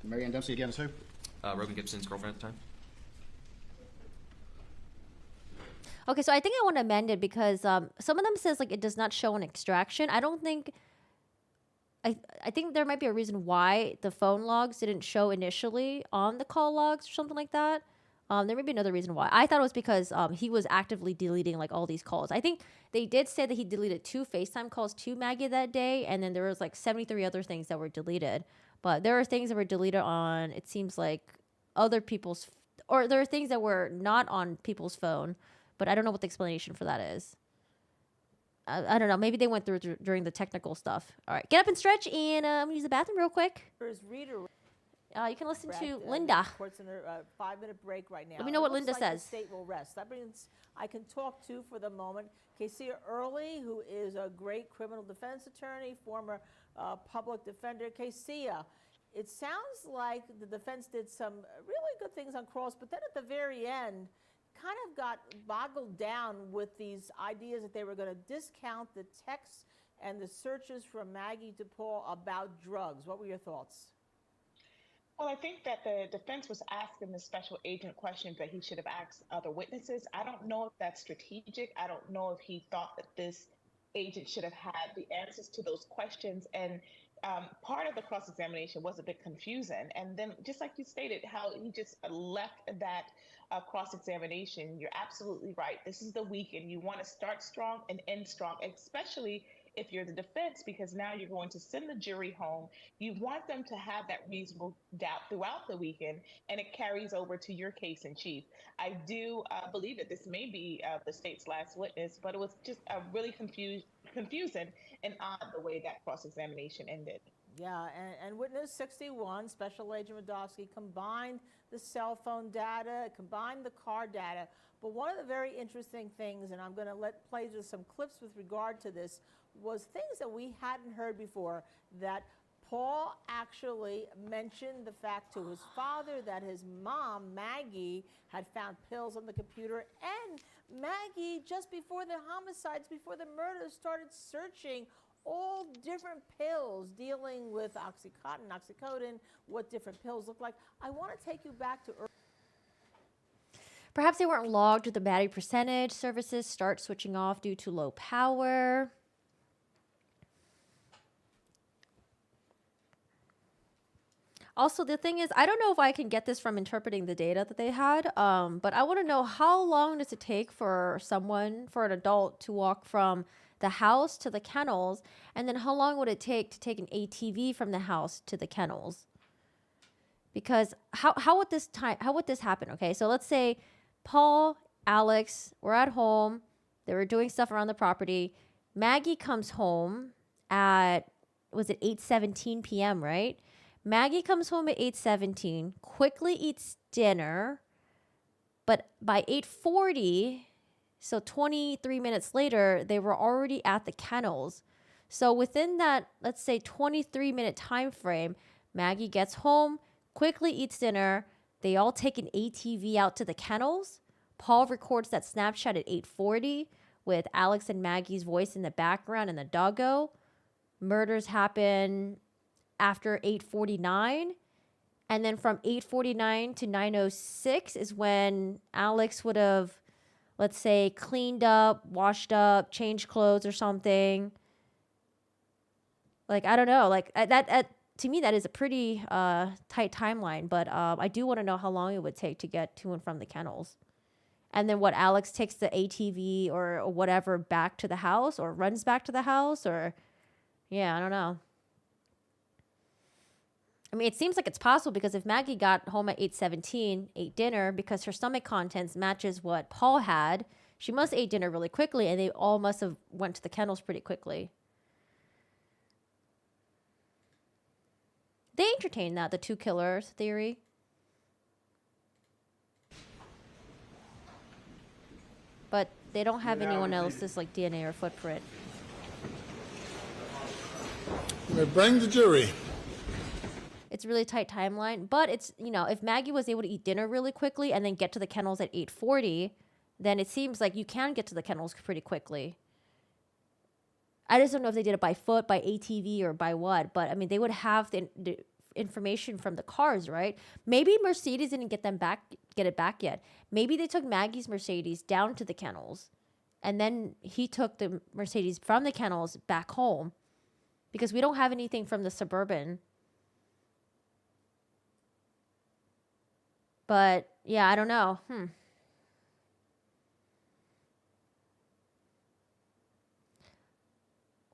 Marianne Dempsey again is who? Rogan Gibson's girlfriend at the time. Okay, so I think I want to amend it because some of them says like it does not show an extraction. I don't think. I think there might be a reason why the phone logs didn't show initially on the call logs or something like that. There may be another reason why. I thought it was because he was actively deleting like all these calls. I think they did say that he deleted 2 FaceTime calls to Maggie that day, and then there was like 73 other things that were deleted. But there are things that were deleted on, it seems like, other people's, or there are things that were not on people's phone, but I don't know what the explanation for that is. I don't know. Maybe they went through during the technical stuff. All right, get up and stretch, and I'm gonna use the bathroom real quick. Reader You can listen to correct, Linda. Court's in a 5-minute break right now. Let me know what It looks Linda like says. The state will rest. That means I can talk to, for the moment, Casey Early, who is a great criminal defense attorney, former public defender. Casey, it sounds like the defense did some really good things on cross, but then at the very end, kind of got boggled down with these ideas that they were going to discount the texts and the searches from Maggie to Paul about drugs. What were your thoughts? Well, I think that the defense was asking the special agent questions that he should have asked other witnesses. I don't know if that's strategic. I don't know if he thought that this agent should have had the answers to those questions. And part of the cross-examination was a bit confusing. And then, just like you stated, how he just left that cross-examination. You're absolutely right. This is the weekend. You want to start strong and end strong, especially if you're the defense, because now you're going to send the jury home. You want them to have that reasonable doubt throughout the weekend, and it carries over to your case in chief. I do believe that this may be the state's last witness, but it was just really confusing and odd the way that cross-examination ended. Yeah, and witness 61, Special Agent Murdaugh, combined the cell phone data, combined the car data. But one of the very interesting things, and I'm going to play just some clips with regard to this, was things that we hadn't heard before, that Paul actually mentioned the fact to his father that his mom, Maggie, had found pills on the computer, and Maggie, just before the homicides, before the murders, started searching all different pills dealing with Oxycontin, oxycodone, what different pills look like. I want to take you back to Perhaps they weren't logged with the battery percentage. Services start switching off due to low power. Also, the thing is, I don't know if I can get this from interpreting the data that they had, but I want to know how long does it take for an adult to walk from the house to the kennels, and then how long would it take to take an ATV from the house to the kennels? Because how would this happen? Okay, so let's say Paul, Alex were at home, they were doing stuff around the property. Maggie comes home at, was it 8:17 p.m., right? Maggie comes home at 8:17, quickly eats dinner, but by 8:40, so 23 minutes later, they were already at the kennels. So within that, let's say 23-minute time frame, Maggie gets home, quickly eats dinner, they all take an ATV out to the kennels. Paul records that Snapchat at 8:40 with Alex and Maggie's voice in the background and the doggo. Murders happen after 8:49. And then from 8:49 to 9:06 is when Alex would have, let's say, cleaned up, washed up, changed clothes or something. Like, I don't know. Like, that to me, that is a pretty tight timeline. But I do want to know how long it would take to get to and from the kennels. And then what, Alex takes the ATV or whatever back to the house, or runs back to the house, or, yeah, I don't know. I mean, it seems like it's possible, because if Maggie got home at 8:17, ate dinner, because her stomach contents matches what Paul had, she must ate dinner really quickly, and they all must have went to the kennels pretty quickly. They entertain that, the two killers theory. But they don't have anyone else's like DNA or footprint. May bring the jury. It's a really tight timeline, but it's, you know, if Maggie was able to eat dinner really quickly and then get to the kennels at 8:40, then it seems like you can get to the kennels pretty quickly. I just don't know if they did it by foot, by ATV, or by what, but I mean, they would have the information from the cars, right? Maybe Mercedes didn't get it back yet. Maybe they took Maggie's Mercedes down to the kennels, and then he took the Mercedes from the kennels back home, because we don't have anything from the Suburban. But yeah, I don't know.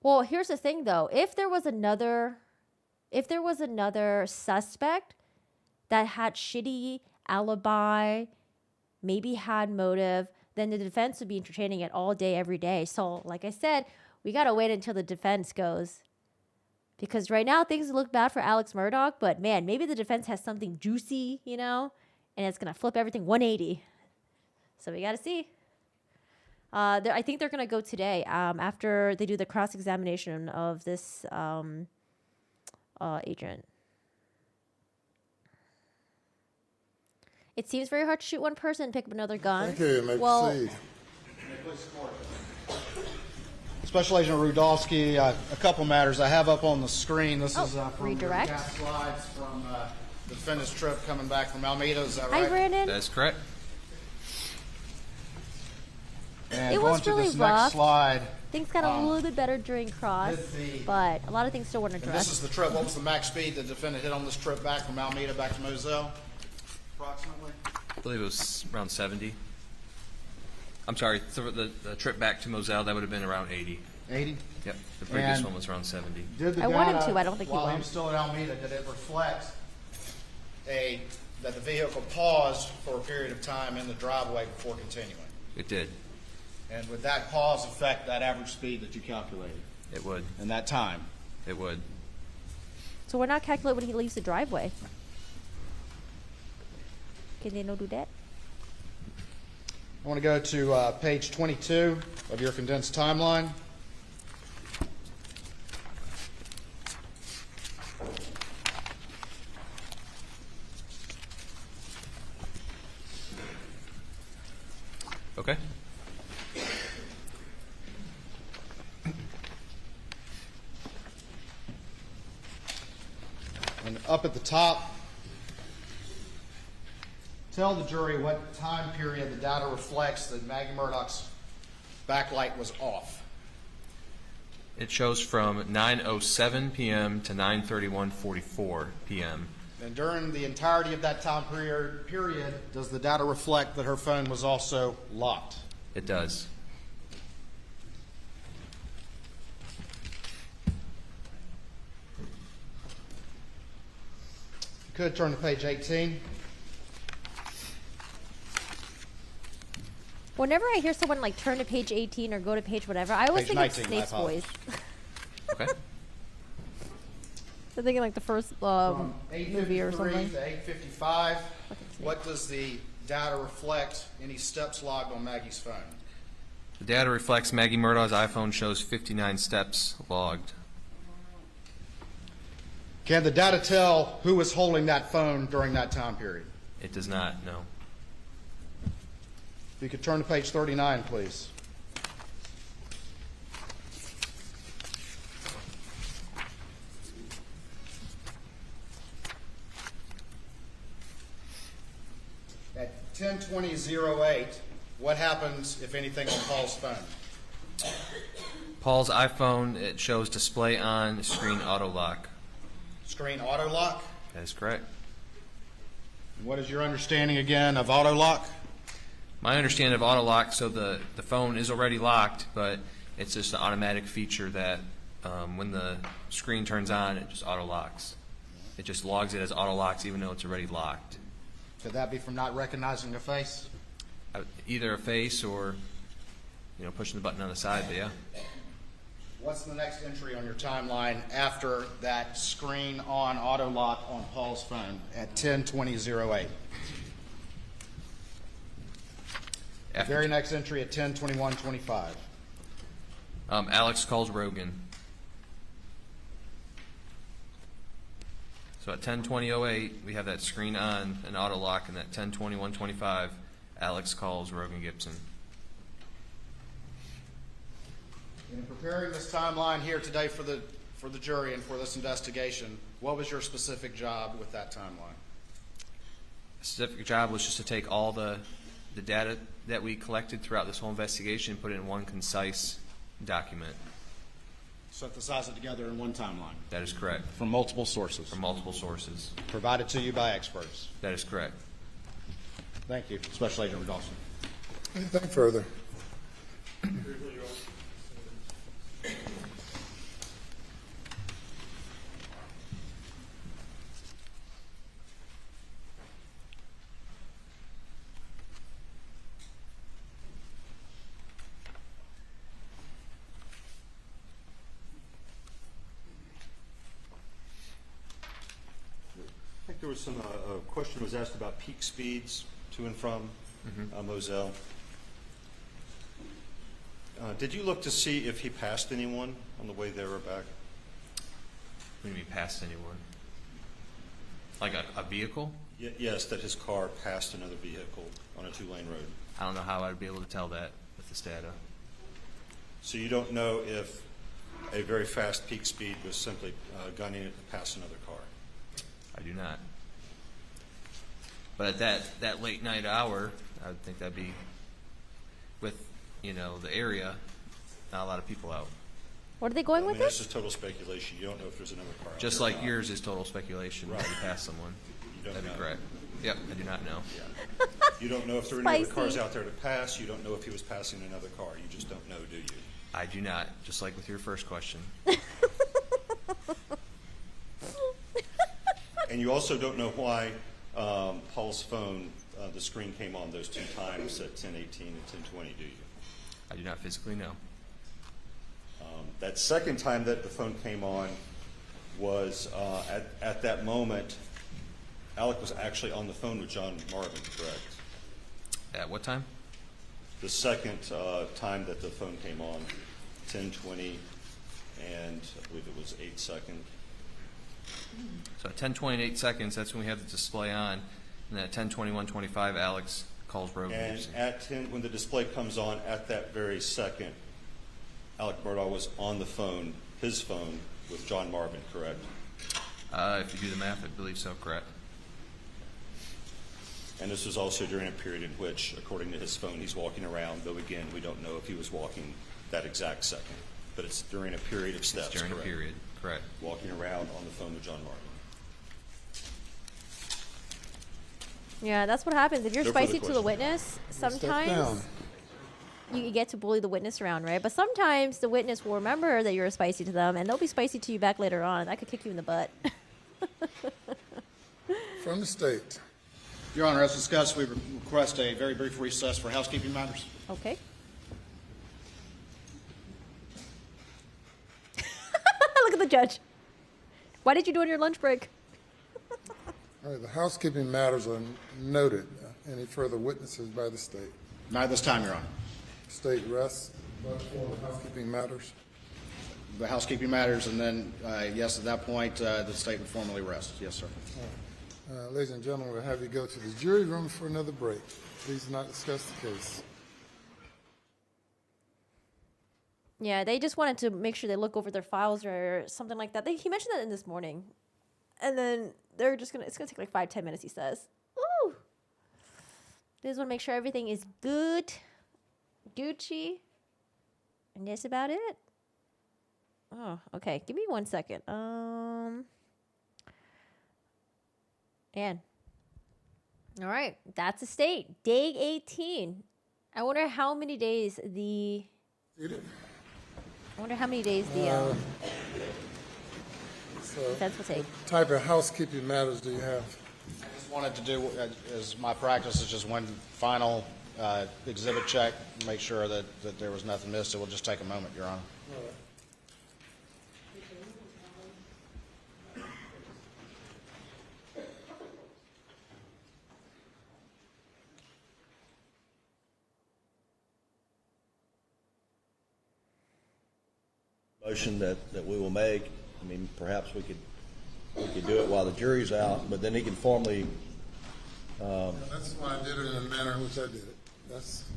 Well, here's the thing though. If there was another suspect that had shitty alibi, maybe had motive, then the defense would be entertaining it all day, every day. So like I said, we got to wait until the defense goes. Because right now things look bad for Alex Murdaugh, but man, maybe the defense has something juicy, you know, and it's going to flip everything 180. So we got to see. I think they're going to go today after they do the cross-examination of this agent. It seems very hard to shoot one person and pick up another gun. Thank you. May proceed. Special Agent Rudolsky, a couple matters I have up on the screen. This is from redirect. the slides from the defendant's trip coming back from Alameda. Is that Hi, right? Brandon. That's correct. And It going was to really this rough. next slide. Things got a little bit better during cross, but a lot of things still weren't And this addressed. is the trip. What was the max speed the defendant hit on this trip back from Alameda back to Moselle? Approximately? I believe it was around 70. I'm sorry, the trip back to Moselle, that would have been around 80. 80? Yep, the previous And one was around 70. Did the I want him data, to. I don't think he while went. was still at Alameda, did it reflect that the vehicle paused for a period of time in the driveway before continuing? It did. And would that pause affect that average speed that you calculated It would. in that time? It would. So we're not calculating when he leaves the driveway. Can they not do that? I want to go to page 22 of your condensed timeline. Okay. And up at the top, tell the jury what time period the data reflects that Maggie Murdaugh's backlight was off. It shows from 9:07 p.m. to 9:31:44 p.m. And during the entirety of that time period, does the data reflect that her phone was also locked? It does. You could turn to page 18. Whenever I hear someone like turn to page 18 or go to page whatever, I always Page think it's 19, Snape's my apologies. voice. Okay. I'm thinking like the first From movie or 8:53 something. to 8:55, Fucking Snape. what does the data reflect? Any steps logged on Maggie's phone? The data reflects Maggie Murdaugh's iPhone shows 59 steps logged. Can the data tell who was holding that phone during that time period? It does not, no. If you could turn to page 39, please. 10:20:08, what happens, if anything, on Paul's phone? Paul's iPhone, it shows display on, screen auto lock. Screen auto lock? That is correct. What is your understanding again of auto lock? My understanding of auto lock, so the phone is already locked, but it's just an automatic feature that when the screen turns on, it just auto locks. It just logs it as auto locks even though it's already locked. Could that be from not recognizing a face? Either a face or, pushing the button on the side, but yeah. What's the next entry on your timeline after that screen on auto lock on Paul's phone at 10:20:08? The very next entry at 10:21:25. Alex calls Rogan. So at 10:20:08, we have that screen on, an auto lock, and at 10:21:25, Alex calls Rogan Gibson. In preparing this timeline here today for the jury and for this investigation, what was your specific job with that timeline? The specific job was just to take all the data that we collected throughout this whole investigation and put it in one concise document. Synthesize it together in one timeline. That is correct. From multiple sources. From multiple sources. Provided to you by experts. That is correct. Thank you, Special Agent Dawson. Anything further? I think there was some a question was asked about peak speeds to and from Moselle. Did you look to see if he passed anyone on the way there or back? What do you mean passed anyone? Like a vehicle? Yes, that his car passed another vehicle on a two-lane road. I don't know how I'd be able to tell that with this data. So you don't know if a very fast peak speed was simply gunning it to pass another car? I do not. But at that late night hour, I would think that'd be, with the area, not a lot of people out. What are they going with That's this? just total speculation. You don't know if there's another car out Just there or like not. yours is total speculation that you pass someone. You don't That'd be know. correct. Yep, I do not know. You don't know if there are any other Spicy. cars out there to pass. You don't know if he was passing another car. You just don't know, do you? I do not, just like with your first question. And you also don't know why Paul's phone, the screen came on those two times at 10:18 and 10:20, do you? I do not physically know. That second time that the phone came on was at that moment, Alec was actually on the phone with John Marvin, correct? At what time? The second time that the phone came on, 10:20, and I believe it was 8 seconds. So at 10:28 seconds, that's when we have the display on, and at 10:21:25, Alex calls Rogan And Gibson. at 10, when the display comes on, at that very second, Alec Murdaugh was on the phone, his phone, with John Marvin, correct? If you do the math, I believe so, correct. And this was also during a period in which, according to his phone, he's walking around, though again, we don't know if he was walking that exact second. But it's during a period of steps, It's during a correct? period, correct. Walking around on the phone with John Marvin. Yeah, that's what happens. If you're No further spicy to the questions. witness, Step sometimes down. you get to bully the witness around, right? But sometimes the witness will remember that you're spicy to them, and they'll be spicy to you back later on. I could kick you in the butt. From the state. Your Honor, as discussed, we request a very brief recess for housekeeping matters. Okay. Look at the judge. Why did you do it on your lunch break? All right, the housekeeping matters are noted. Any further witnesses by the state? Not at this time, Your Honor. State rests but for the housekeeping matters. The housekeeping matters, and then, yes, at that point, the state would formally rest. Yes, sir. Ladies and gentlemen, we'll have you go to the jury room for another break. Please do not discuss the case. Yeah, they just wanted to make sure they look over their files or something like that. He mentioned that in this morning. And then they're just it's gonna take like 5-10 minutes, he says. Ooh. Just want to make sure everything is good. Gucci. And that's about it. Oh, okay. Give me 1 second. And all right, that's a state. Day 18. I wonder how many days the. I wonder how many days the defense will take. What type of housekeeping matters do you have? I just wanted to do, as my practice, is just one final exhibit check, make sure that there was nothing missed. It will just take a moment, Your Honor. Motion that we will make. I mean, perhaps we could do it while the jury's out, but then he can formally. That's why I did it in the manner in which I did it.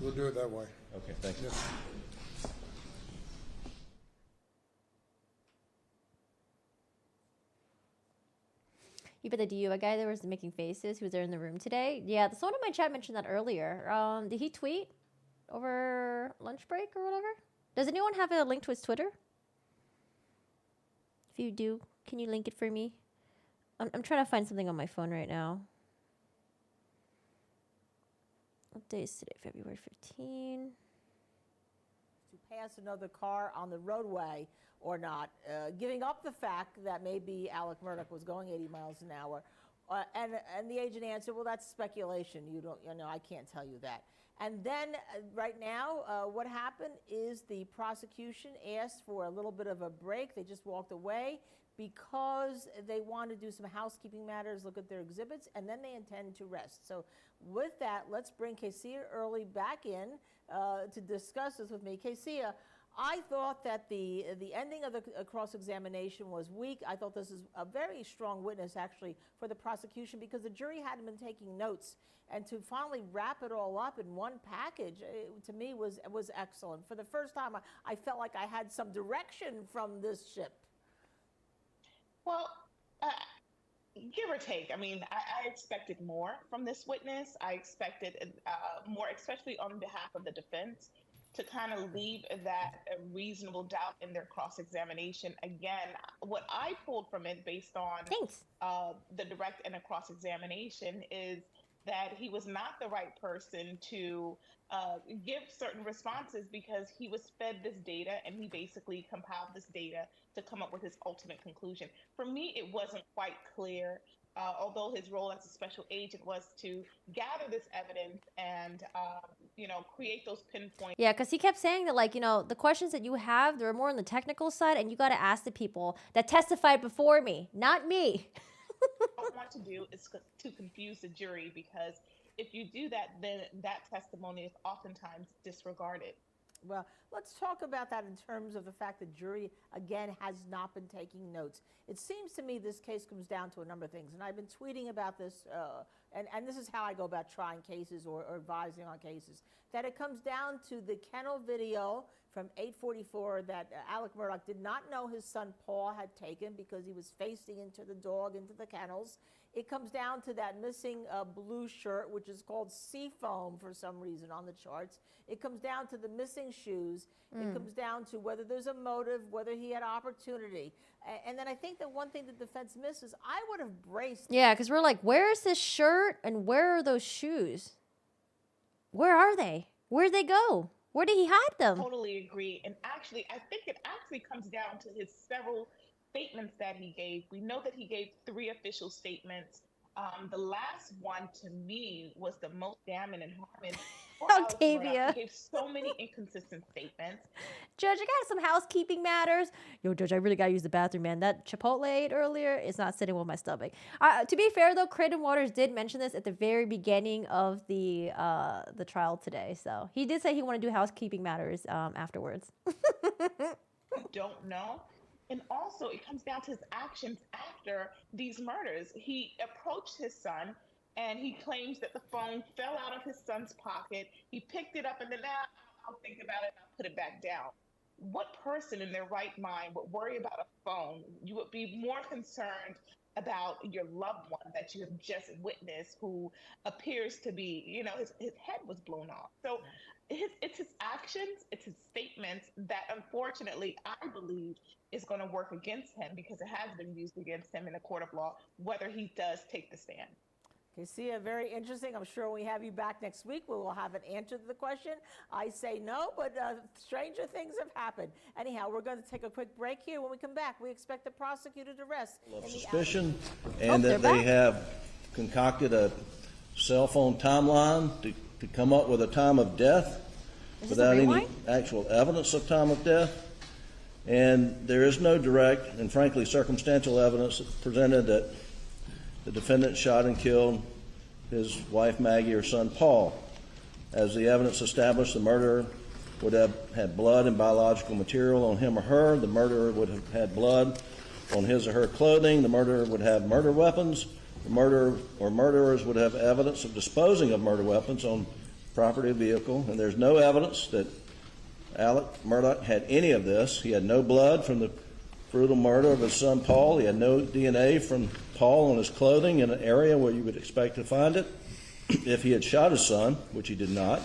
We'll do it that way. Okay, thank you. Yes. You bet the DUI guy that was making faces, who was there in the room today. Yeah, someone in my chat mentioned that earlier. Did he tweet over lunch break or whatever? Does anyone have a link to his Twitter? If you do, can you link it for me? I'm trying to find something on my phone right now. What day is today? February 15. To pass another car on the roadway or not, giving up the fact that maybe Alec Murdaugh was going 80 miles an hour. And the agent answered, well, that's speculation. I can't tell you that. And then right now, what happened is the prosecution asked for a little bit of a break. They just walked away because they want to do some housekeeping matters, look at their exhibits, and then they intend to rest. So with that, let's bring Kesia Early back in to discuss this with me. Kesia, I thought that the ending of the cross-examination was weak. I thought this is a very strong witness, actually, for the prosecution because the jury hadn't been taking notes. And to finally wrap it all up in one package, to me, was excellent. For the first time, I felt like I had some direction from this ship. Well, give or take. I mean, I expected more from this witness. I expected more, especially on behalf of the defense, to kind of leave that reasonable doubt in their cross-examination. Again, what I pulled from it based on the direct and the cross-examination is that he was not the right person to give certain responses because he was fed this data and he basically compiled this data to come up with his ultimate conclusion. For me, it wasn't quite clear, although his role as a special agent was to gather this evidence and, create those pinpoints. Yeah, because he kept saying that, the questions that you have, they're more on the technical side, and you got to ask the people that testified before me, not me. What I want to do is to confuse the jury because if you do that, then that testimony is oftentimes disregarded. Well, let's talk about that in terms of the fact that jury, again, has not been taking notes. It seems to me this case comes down to a number of things, and I've been tweeting about this, and this is how I go about trying cases or advising on cases, that it comes down to the kennel video from 8:44 that Alec Murdaugh did not know his son Paul had taken because he was facing into the dog, into the kennels. It comes down to that missing blue shirt, which is called seafoam for some reason on the charts. It comes down to the missing shoes. It comes down to whether there's a motive, whether he had opportunity. And then I think that one thing the defense misses, I would have braced. Yeah, because we're like, where's this shirt and where are those shoes? Where are they? Where'd they go? Where did he hide them? Totally agree. And actually, I think it actually comes down to his several statements that he gave. We know that he gave 3 official statements. The last one to me was the most damning and harming. Octavia. He gave so many inconsistent statements. Judge, I got some housekeeping matters. Yo, Judge, I really got to use the bathroom, man. That Chipotle I ate earlier is not sitting with my stomach. To be fair, though, Creighton Waters did mention this at the very beginning of the trial today. So he did say he wanted to do housekeeping matters afterwards. I don't know. And also, it comes down to his actions after these murders. He approached his son, and he claims that the phone fell out of his son's pocket. He picked it up, and then, I'll think about it, and I'll put it back down. what person in their right mind would worry about a phone? You would be more concerned about your loved one that you have just witnessed who appears to be, his head was blown off. So it's his actions, it's his statements that unfortunately I believe is going to work against him because it has been used against him in a court of law, whether he does take the stand. Okay, Sia, very interesting. I'm sure when we have you back next week, we will have an answer to the question. I say no, but stranger things have happened. Anyhow, we're going to take a quick break here. When we come back, we expect the prosecutor to rest. Suspicion, and that they have concocted a cell phone timeline to come up with a time of death without any actual evidence of time of death. And there is no direct and frankly circumstantial evidence presented that the defendant shot and killed his wife Maggie or son Paul. As the evidence established, the murderer would have had blood and biological material on him or her. The murderer would have had blood on his or her clothing. The murderer would have murder weapons. The murderer or murderers would have evidence of disposing of murder weapons on property or vehicle. And there's no evidence that Alec Murdaugh had any of this. He had no blood from the brutal murder of his son Paul. He had no DNA from Paul on his clothing in an area where you would expect to find it if he had shot his son, which he did not.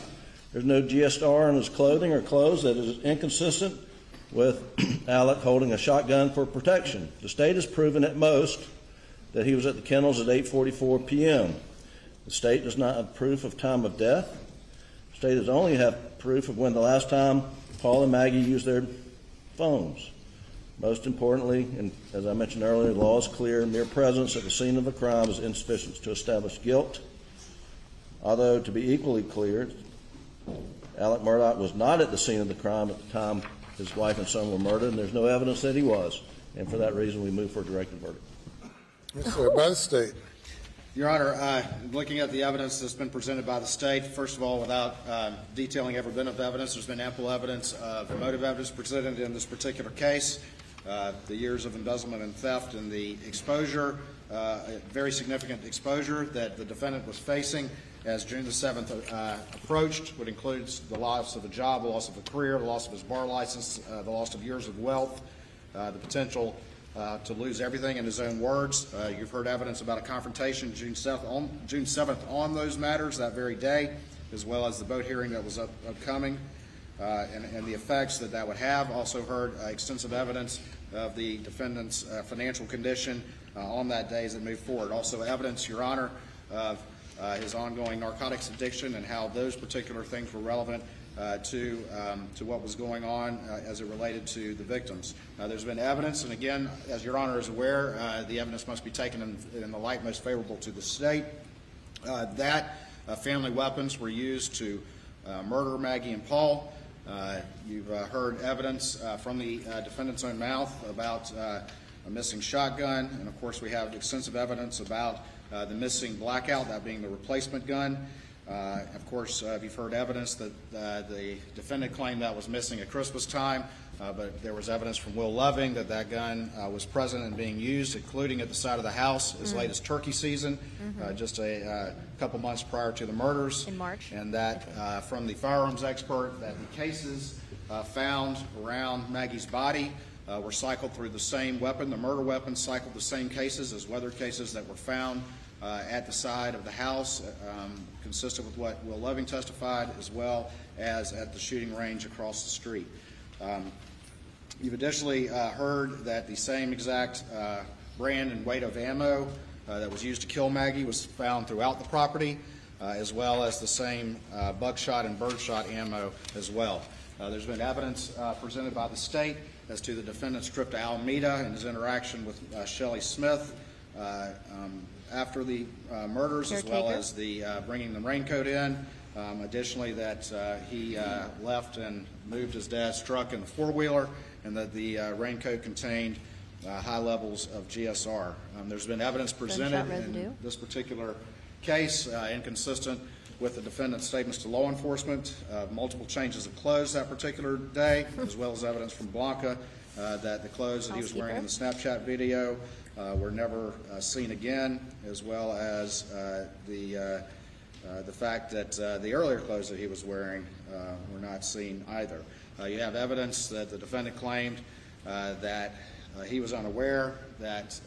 There's no GSR on his clothing or clothes that is inconsistent with Alec holding a shotgun for protection. The state has proven at most that he was at the kennels at 8:44 p.m. The state does not have proof of time of death. The state does only have proof of when the last time Paul and Maggie used their phones. Most importantly, and as I mentioned earlier, the law is clear, mere presence at the scene of a crime is insufficient to establish guilt. Although, to be equally clear, Alec Murdaugh was not at the scene of the crime at the time his wife and son were murdered, and there's no evidence that he was. And for that reason, we move for a directed verdict. Yes, sir. By the state. Your Honor, looking at the evidence that's been presented by the state, first of all, without detailing every bit of evidence, there's been ample evidence of motive evidence presented in this particular case. The years of embezzlement and theft and the exposure, very significant exposure that the defendant was facing as June the 7th approached would include the loss of a job, the loss of a career, the loss of his bar license, the loss of years of wealth, the potential to lose everything, in his own words. You've heard evidence about a confrontation June 7th on those matters that very day, as well as the boat hearing that was upcoming. And the effects that would have. Also heard extensive evidence of the defendant's financial condition on that day as it moved forward. Also evidence, Your Honor, of his ongoing narcotics addiction and how those particular things were relevant to what was going on as it related to the victims. There's been evidence, and again, as Your Honor is aware, the evidence must be taken in the light most favorable to the state, that family weapons were used to murder Maggie and Paul. You've heard evidence from the defendant's own mouth about a missing shotgun, and of course we have extensive evidence about the missing blackout, that being the replacement gun. Of course, you've heard evidence that the defendant claimed that was missing at Christmas time, but there was evidence from Will Loving that that gun was present and being used, including at the side of the house as late as turkey season, just a couple months prior to the murders. In March. And that from the firearms expert, that the cases found around Maggie's body were cycled through the same weapon. The murder weapon cycled the same cases as weather cases that were found at the side of the house, consistent with what Will Loving testified, as well as at the shooting range across the street. You've additionally heard that the same exact brand and weight of ammo that was used to kill Maggie was found throughout the property, as well as the same buckshot and birdshot ammo as well. There's been evidence presented by the state as to the defendant's trip to Alameda and his interaction with Shelley Smith after the murders, as well as the bringing the raincoat in. Additionally, that he left and moved his dad's truck in the four-wheeler, and that the raincoat contained high levels of GSR. There's been evidence presented in this particular case inconsistent with the defendant's statements to law enforcement, multiple changes of clothes that particular day, as well as evidence from Blanca that the clothes that he was wearing in the Snapchat video were never seen again, as well as the fact that the earlier clothes that he was wearing were not seen either. You have evidence that the defendant claimed that he was unaware that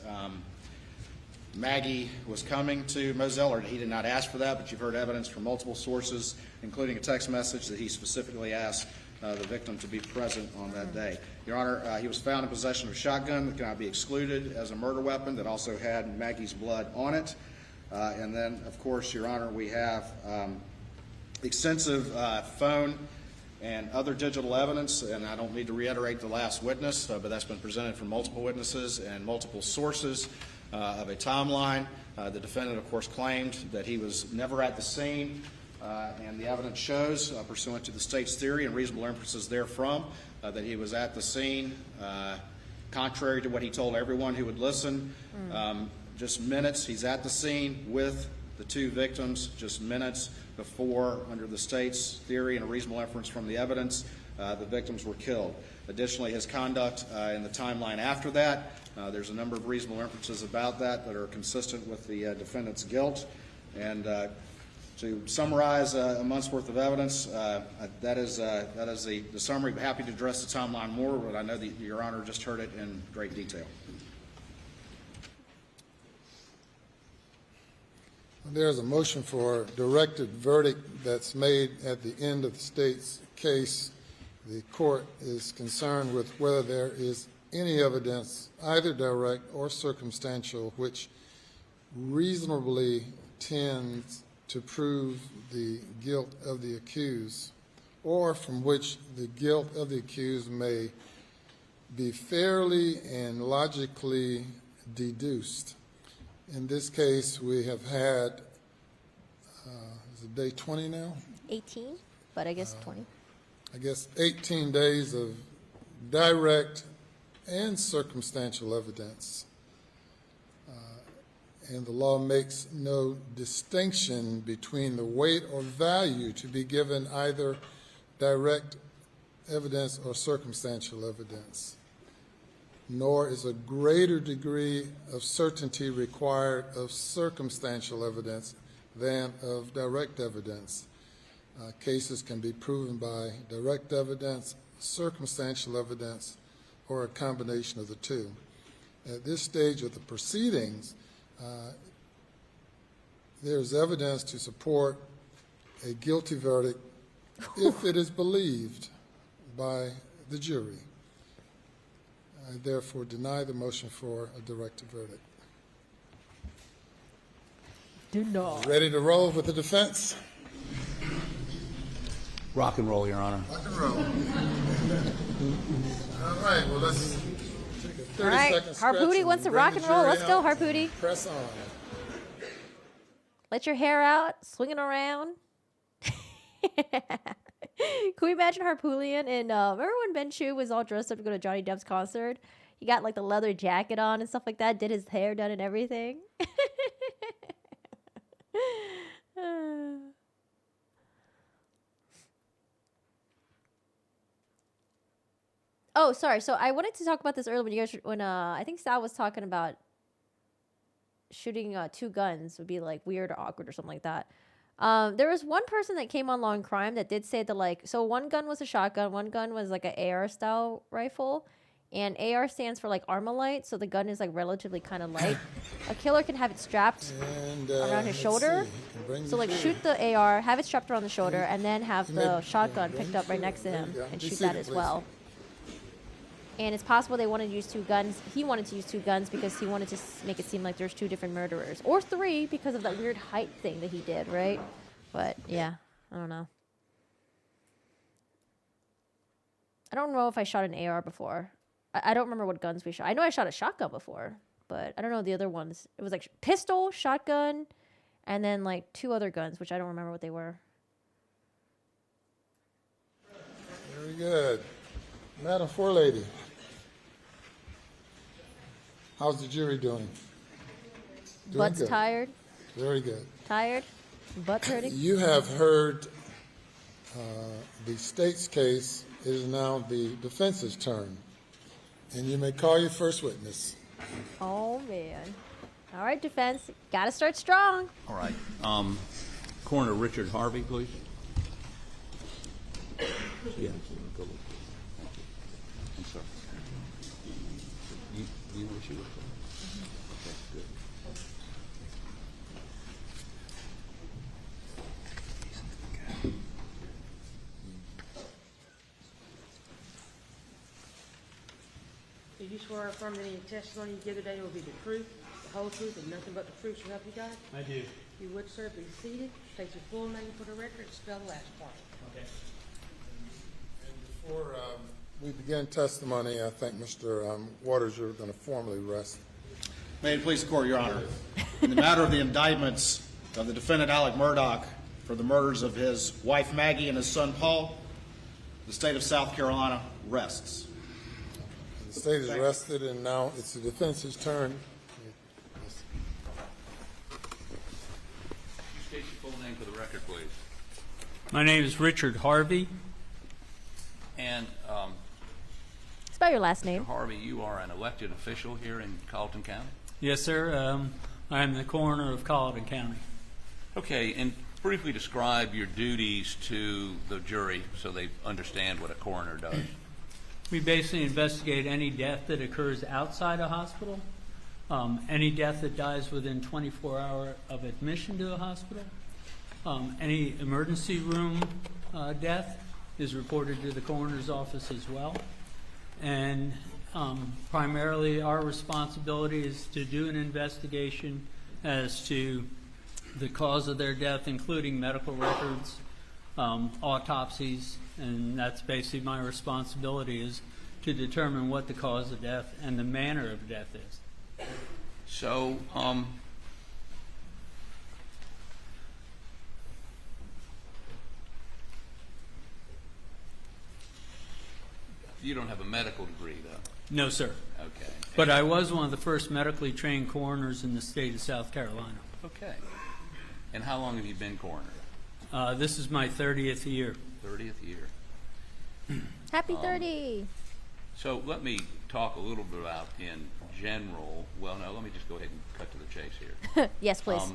Maggie was coming to Moselle, or he did not ask for that, but you've heard evidence from multiple sources, including a text message that he specifically asked the victim to be present on that day. Your Honor, he was found in possession of a shotgun that cannot be excluded as a murder weapon that also had Maggie's blood on it. And then, of course, Your Honor, we have extensive phone and other digital evidence, and I don't need to reiterate the last witness, but that's been presented from multiple witnesses and multiple sources of a timeline. The defendant, of course, claimed that he was never at the scene, and the evidence shows, pursuant to the state's theory and reasonable inferences therefrom, that he was at the scene, contrary to what he told everyone who would listen. Just minutes, he's at the scene with the two victims, just minutes before, under the state's theory and a reasonable inference from the evidence, the victims were killed. Additionally, his conduct in the timeline after that, there's a number of reasonable inferences about that are consistent with the defendant's guilt. And to summarize a month's worth of evidence, that is the summary. I'm happy to address the timeline more, but I know that Your Honor just heard it in great detail. There's a motion for a directed verdict that's made at the end of the state's case. The court is concerned with whether there is any evidence, either direct or circumstantial, which reasonably tends to prove the guilt of the accused, or from which the guilt of the accused may be fairly and logically deduced. In this case, we have had, is it day 20 now? 18, but I guess 20. I guess 18 days of direct and circumstantial evidence. And the law makes no distinction between the weight or value to be given either direct evidence or circumstantial evidence. Nor is a greater degree of certainty required of circumstantial evidence than of direct evidence. Cases can be proven by direct evidence, circumstantial evidence, or a combination of the two. At this stage of the proceedings, there's evidence to support a guilty verdict if it is believed by the jury. I therefore deny the motion for a directed verdict. Deny. Ready to roll with the defense? Rock and roll, Your Honor. Rock and roll. All right, well, let's take a 30 All right, second stretch Harpootie wants to bring rock the and roll. jury Let's go, out. Harpootie. Press on. Let your hair out, swinging around. Can we imagine Harpoolian? And remember when Ben Chu was all dressed up to go to Johnny Depp's concert? He got like the leather jacket on and stuff like that, did his hair done and everything. Oh, sorry. So I wanted to talk about this earlier when I think Sal was talking about shooting two guns would be like weird or awkward or something like that. There was one person that came on Law and Crime that did say that, like, so one gun was a shotgun, one gun was like an AR style rifle, and AR stands for like Armalite, so the gun is like relatively kind of light. A killer can have it strapped around his shoulder, so like shoot the AR, have it strapped around the shoulder, and then have the shotgun picked up right next to him and shoot that as well. And it's possible they wanted to use two guns. He wanted to use two guns because he wanted to make it seem like there's two different murderers. Or three because of that weird height thing that he did, right? But, yeah, I don't know. I don't know if I shot an AR before. I don't remember what guns we shot. I know I shot a shotgun before, but I don't know the other ones. It was like pistol, shotgun, and then like two other guns, which I don't remember what they were. Very good. Madam Forelady, how's the jury doing? Butt's good. tired. Very good. Tired. Butt hurting. You have heard the state's case. It is now the defense's turn. And you may call your first witness. Oh, man. All right, defense. Got to start strong. All right. Coroner Richard Harvey, please. Yeah. You wish you would. Okay, good. Do you swear or affirm that any testimony you give today will be the truth, the whole truth, and nothing but the truth so help you God? I do. You would, sir, be seated. State your full name for the record and spell the last part. Okay. And before we begin testimony, I think, Mr. Waters, you're going to formally rest. May it please the court, Your Honor. In the matter of the indictments of the defendant Alec Murdaugh for the murders of his wife Maggie and his son Paul, the state of South Carolina rests. The state is rested, and now it's the defense's turn. State your full name for the record, please. My name is Richard Harvey. And Spell your last name. Harvey, you are an elected official here in Colleton County? Yes, sir. I am the coroner of Colleton County. Okay, and briefly describe your duties to the jury so they understand what a coroner does. We basically investigate any death that occurs outside a hospital, any death that dies within 24 hours of admission to a hospital, any emergency room death is reported to the coroner's office as well. And primarily our responsibility is to do an investigation as to the cause of their death, including medical records, autopsies, and that's basically my responsibility, is to determine what the cause of death and the manner of death is. So, you don't have a medical degree, though? No, sir. Okay. But I was one of the first medically trained coroners in the state of South Carolina. Okay. And how long have you been coroner? This is my 30th year. 30th year. Happy 30. So let me talk a little bit about, in general, well, no, let me just go ahead and cut to the chase here. Yes, please.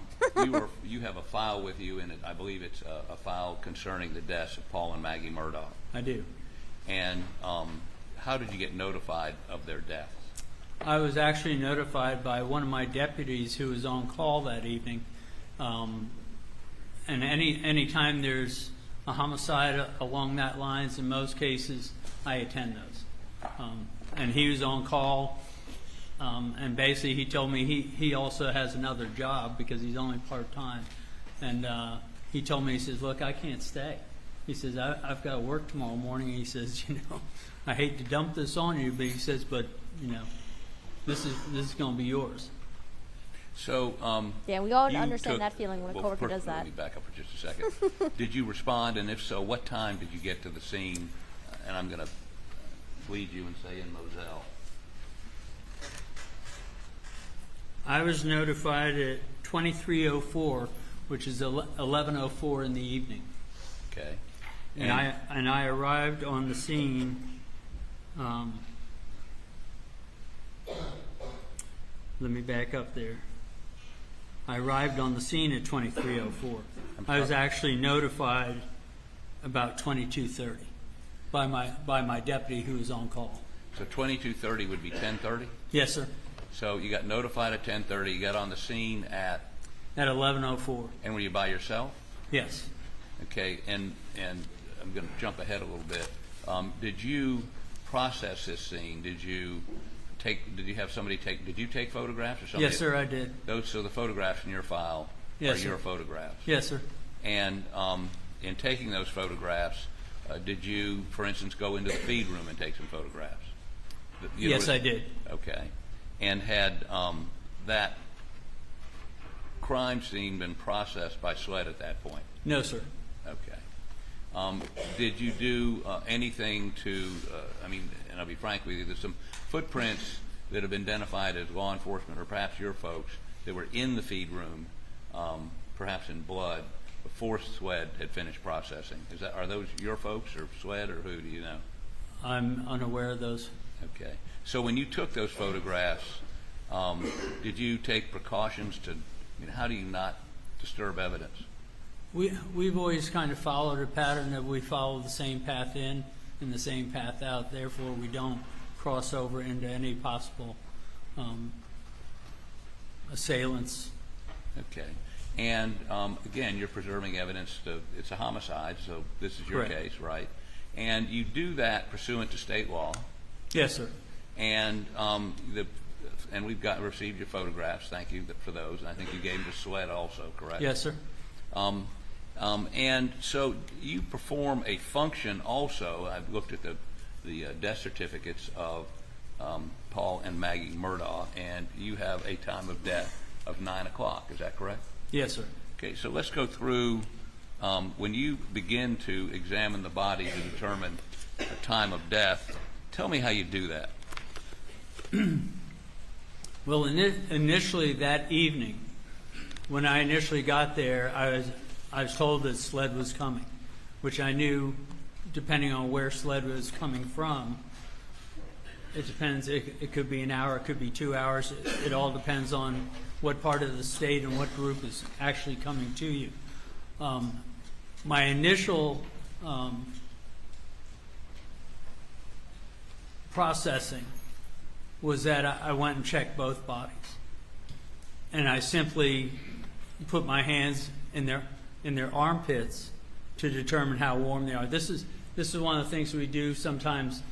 You have a file with you, and I believe it's a file concerning the deaths of Paul and Maggie Murdaugh. I do. And how did you get notified of their deaths? I was actually notified by one of my deputies who was on call that evening. And any time there's a homicide along that lines, in most cases, I attend those. And he was on call, and basically he told me he also has another job because he's only part-time. And he told me, he says, look, I can't stay. He says, I've got to work tomorrow morning. He says, I hate to dump this on you, but he says, but, this is going to be yours. So, yeah, we all understand that feeling when a coworker does that. Let me back up for just a second. Did you respond, and if so, what time did you get to the scene? And I'm going to lead you and say in Moselle. I was notified at 23:04, which is 11:04 in the evening. Okay. And I arrived on the scene. Let me back up there. I arrived on the scene at 23:04. I was actually notified about 22:30 by my deputy who was on call. So 22:30 would be 10:30? Yes, sir. So you got notified at 10:30. You got on the scene at 11:04. And were you by yourself? Yes. Okay. And I'm going to jump ahead a little bit. Did you process this scene? Did you have somebody take? Did you take photographs or something? Yes, sir, I did. So the photographs in your file are your photographs. Yes, sir. And in taking those photographs, did you, for instance, go into the feed room and take some photographs? Yes, I did. Okay. And had that crime scene been processed by SLED at that point? No, sir. Okay. Did you do anything to, and I'll be frank with you, there's some footprints that have been identified as law enforcement or perhaps your folks that were in the feed room, perhaps in blood, before SLED had finished processing. Are those your folks or SLED or who, do you know? I'm unaware of those. Okay. So when you took those photographs, did you take precautions to, how do you not disturb evidence? We've always kind of followed a pattern that we follow the same path in and the same path out. Therefore, we don't cross over into any possible assailants. Okay. And again, you're preserving evidence. It's a homicide, so this is your Correct. case, right? And you do that pursuant to state law. Yes, sir. And we've received your photographs. Thank you for those. And I think you gave them to Sweat also, correct? Yes, sir. And so you perform a function also. I've looked at the death certificates of Paul and Maggie Murdaugh, and you have a time of death of 9 o'clock. Is that correct? Yes, sir. Okay, so let's go through when you begin to examine the body to determine the time of death. Tell me how you do that. Well, initially that evening, when I initially got there, I was told that SLED was coming, which I knew, depending on where SLED was coming from. It depends. It could be an hour. It could be 2 hours. It all depends on what part of the state and what group is actually coming to you. My initial processing was that I went and checked both bodies, and I simply put my hands in their armpits to determine how warm they are. This is one of the things we do sometimes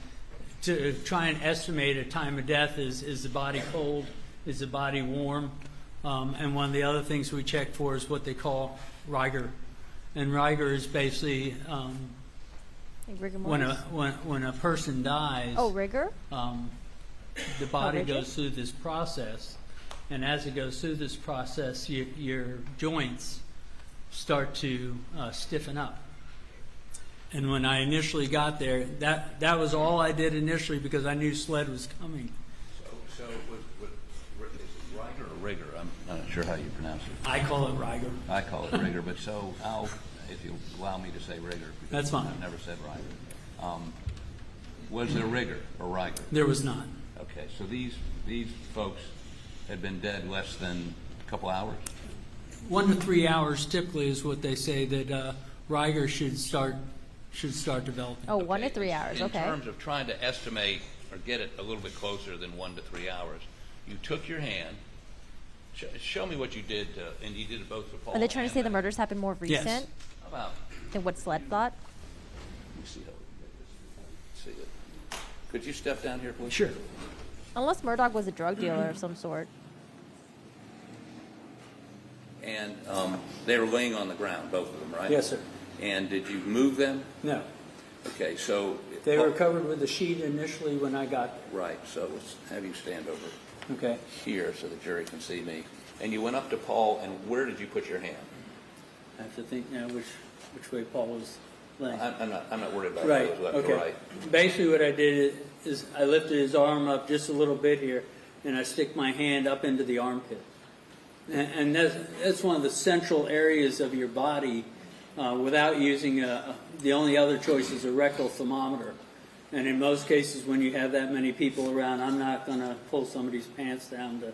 to try and estimate a time of death. Is the body cold? Is the body warm? And one of the other things we check for is what they call rigor. And rigor is basically when a person dies. Oh, rigor? The body goes through this process, and as it goes through this process, your joints start to stiffen up. And when I initially got there, that was all I did initially because I knew SLED was coming. So is it rigor or rigor? I'm not sure how you pronounce it. I call it rigor. I call it rigor, but so if you'll allow me to say rigor. That's fine. I've never said rigor. Was there rigor or rigor? There was not. Okay, so these folks had been dead less than a couple hours? 1 to 3 hours typically is what they say that rigor should start developing. Oh, 1 to 3 hours. In Okay. terms of trying to estimate or get it a little bit closer than 1 to 3 hours, you took your hand. Show me what you did, and you did it both for Paul. Are they trying to say the murders happened more recent Yes. How about? than what SLED thought? Let me see how we get this. See it. Could you step down here, please? Sure. Unless Murdaugh was a drug dealer of some sort. And they were laying on the ground, both of them, right? Yes, sir. And did you move them? No. Okay, so They were covered with a sheet initially when I got there. right. So let's have you stand over Okay. here so the jury can see me. And you went up to Paul, and where did you put your hand? I have to think now which way Paul was laying. I'm not worried about Right. whether it was left Okay. or right. Basically, what I did is I lifted his arm up just a little bit here, and I stick my hand up into the armpit. And that's one of the central areas of your body. Without using the only other choice is a rectal thermometer. And in most cases, when you have that many people around, I'm not going to pull somebody's pants down to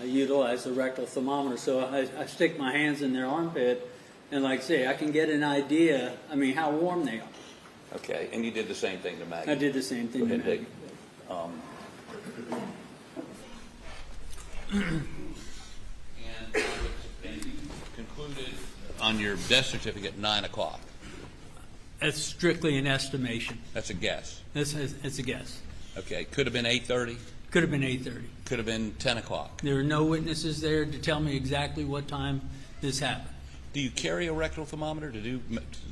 utilize the rectal thermometer. So I stick my hands in their armpit, and like I say, I can get an idea, how warm they are. Okay, and you did the same thing to Maggie. I did the same thing Go to ahead, Maggie. And you concluded on your death certificate 9 o'clock. It's strictly an estimation. That's a guess. It's a guess. Okay, could have been 8:30. Could have been 8:30. Could have been 10 o'clock. There were no witnesses there to tell me exactly what time this happened. Do you carry a rectal thermometer to do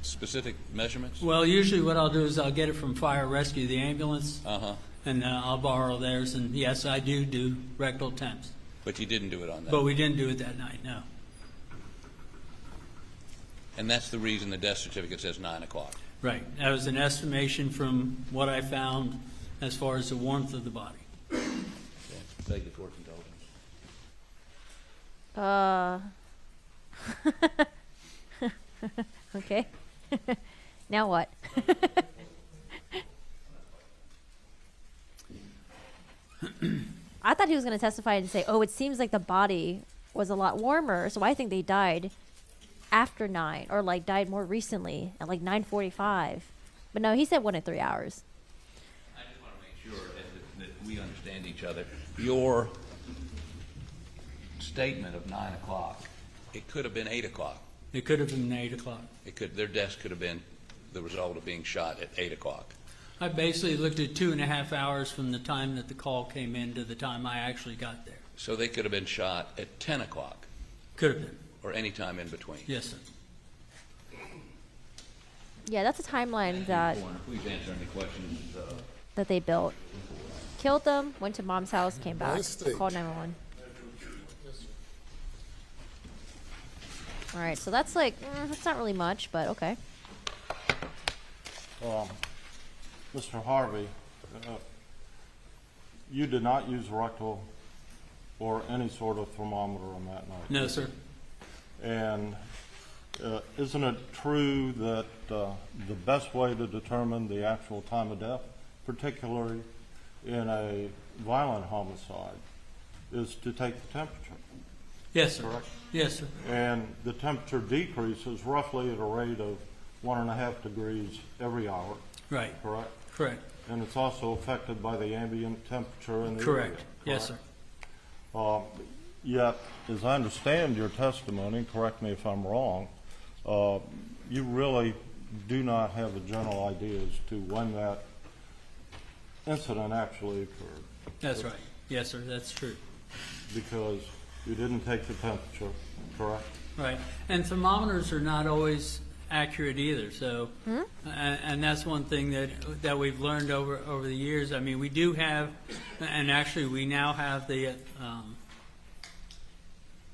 specific measurements? Well, usually what I'll do is I'll get it from fire rescue, the ambulance, Uh-huh. and I'll borrow theirs. And yes, I do rectal temps. But you didn't do it on that. But we didn't do it that night, no. And that's the reason the death certificate says 9 o'clock. Right. That was an estimation from what I found as far as the warmth of the body. Okay. Beg the court's indulgence. Okay. Now what? I thought he was going to testify and say, oh, it seems like the body was a lot warmer, so I think they died after 9, or like died more recently at like 9:45. But no, he said 1 to 3 hours. I just want to make sure that we understand each each other. Your statement of 9 o'clock, it could have been 8 o'clock. It could have been 8 o'clock. Their death could have been the result of being shot at 8 o'clock. I basically looked at 2.5 hours from the time that the call came in to the time I actually got there. So they could have been shot at 10 o'clock. Could have been. Or any time in between. Yes, sir. Yeah, that's a timeline that Please answer any questions. that they built. Killed them, went to mom's house, came back, Mistake. called 911. All right, so that's like, that's not really much, but okay. Mr. Harvey, you did not use rectal or any sort of thermometer on that night? No, sir. And isn't it true that the best way to determine the actual time of death, particularly in a violent homicide, is to take the temperature? Yes, sir. Correct? Yes, sir. And the temperature decreases roughly at a rate of 1.5 degrees every hour. Right. Correct? Correct. And it's also affected by the ambient temperature in the Correct. area. Yes, sir. Yet, as I understand your testimony, correct me if I'm wrong, you really do not have a general idea as to when that incident actually occurred. That's right. Yes, sir. That's true. Because you didn't take the temperature, correct? Right. And thermometers are not always accurate either. So, and that's one thing that we've learned over the years. I mean, we do have, and actually we now have the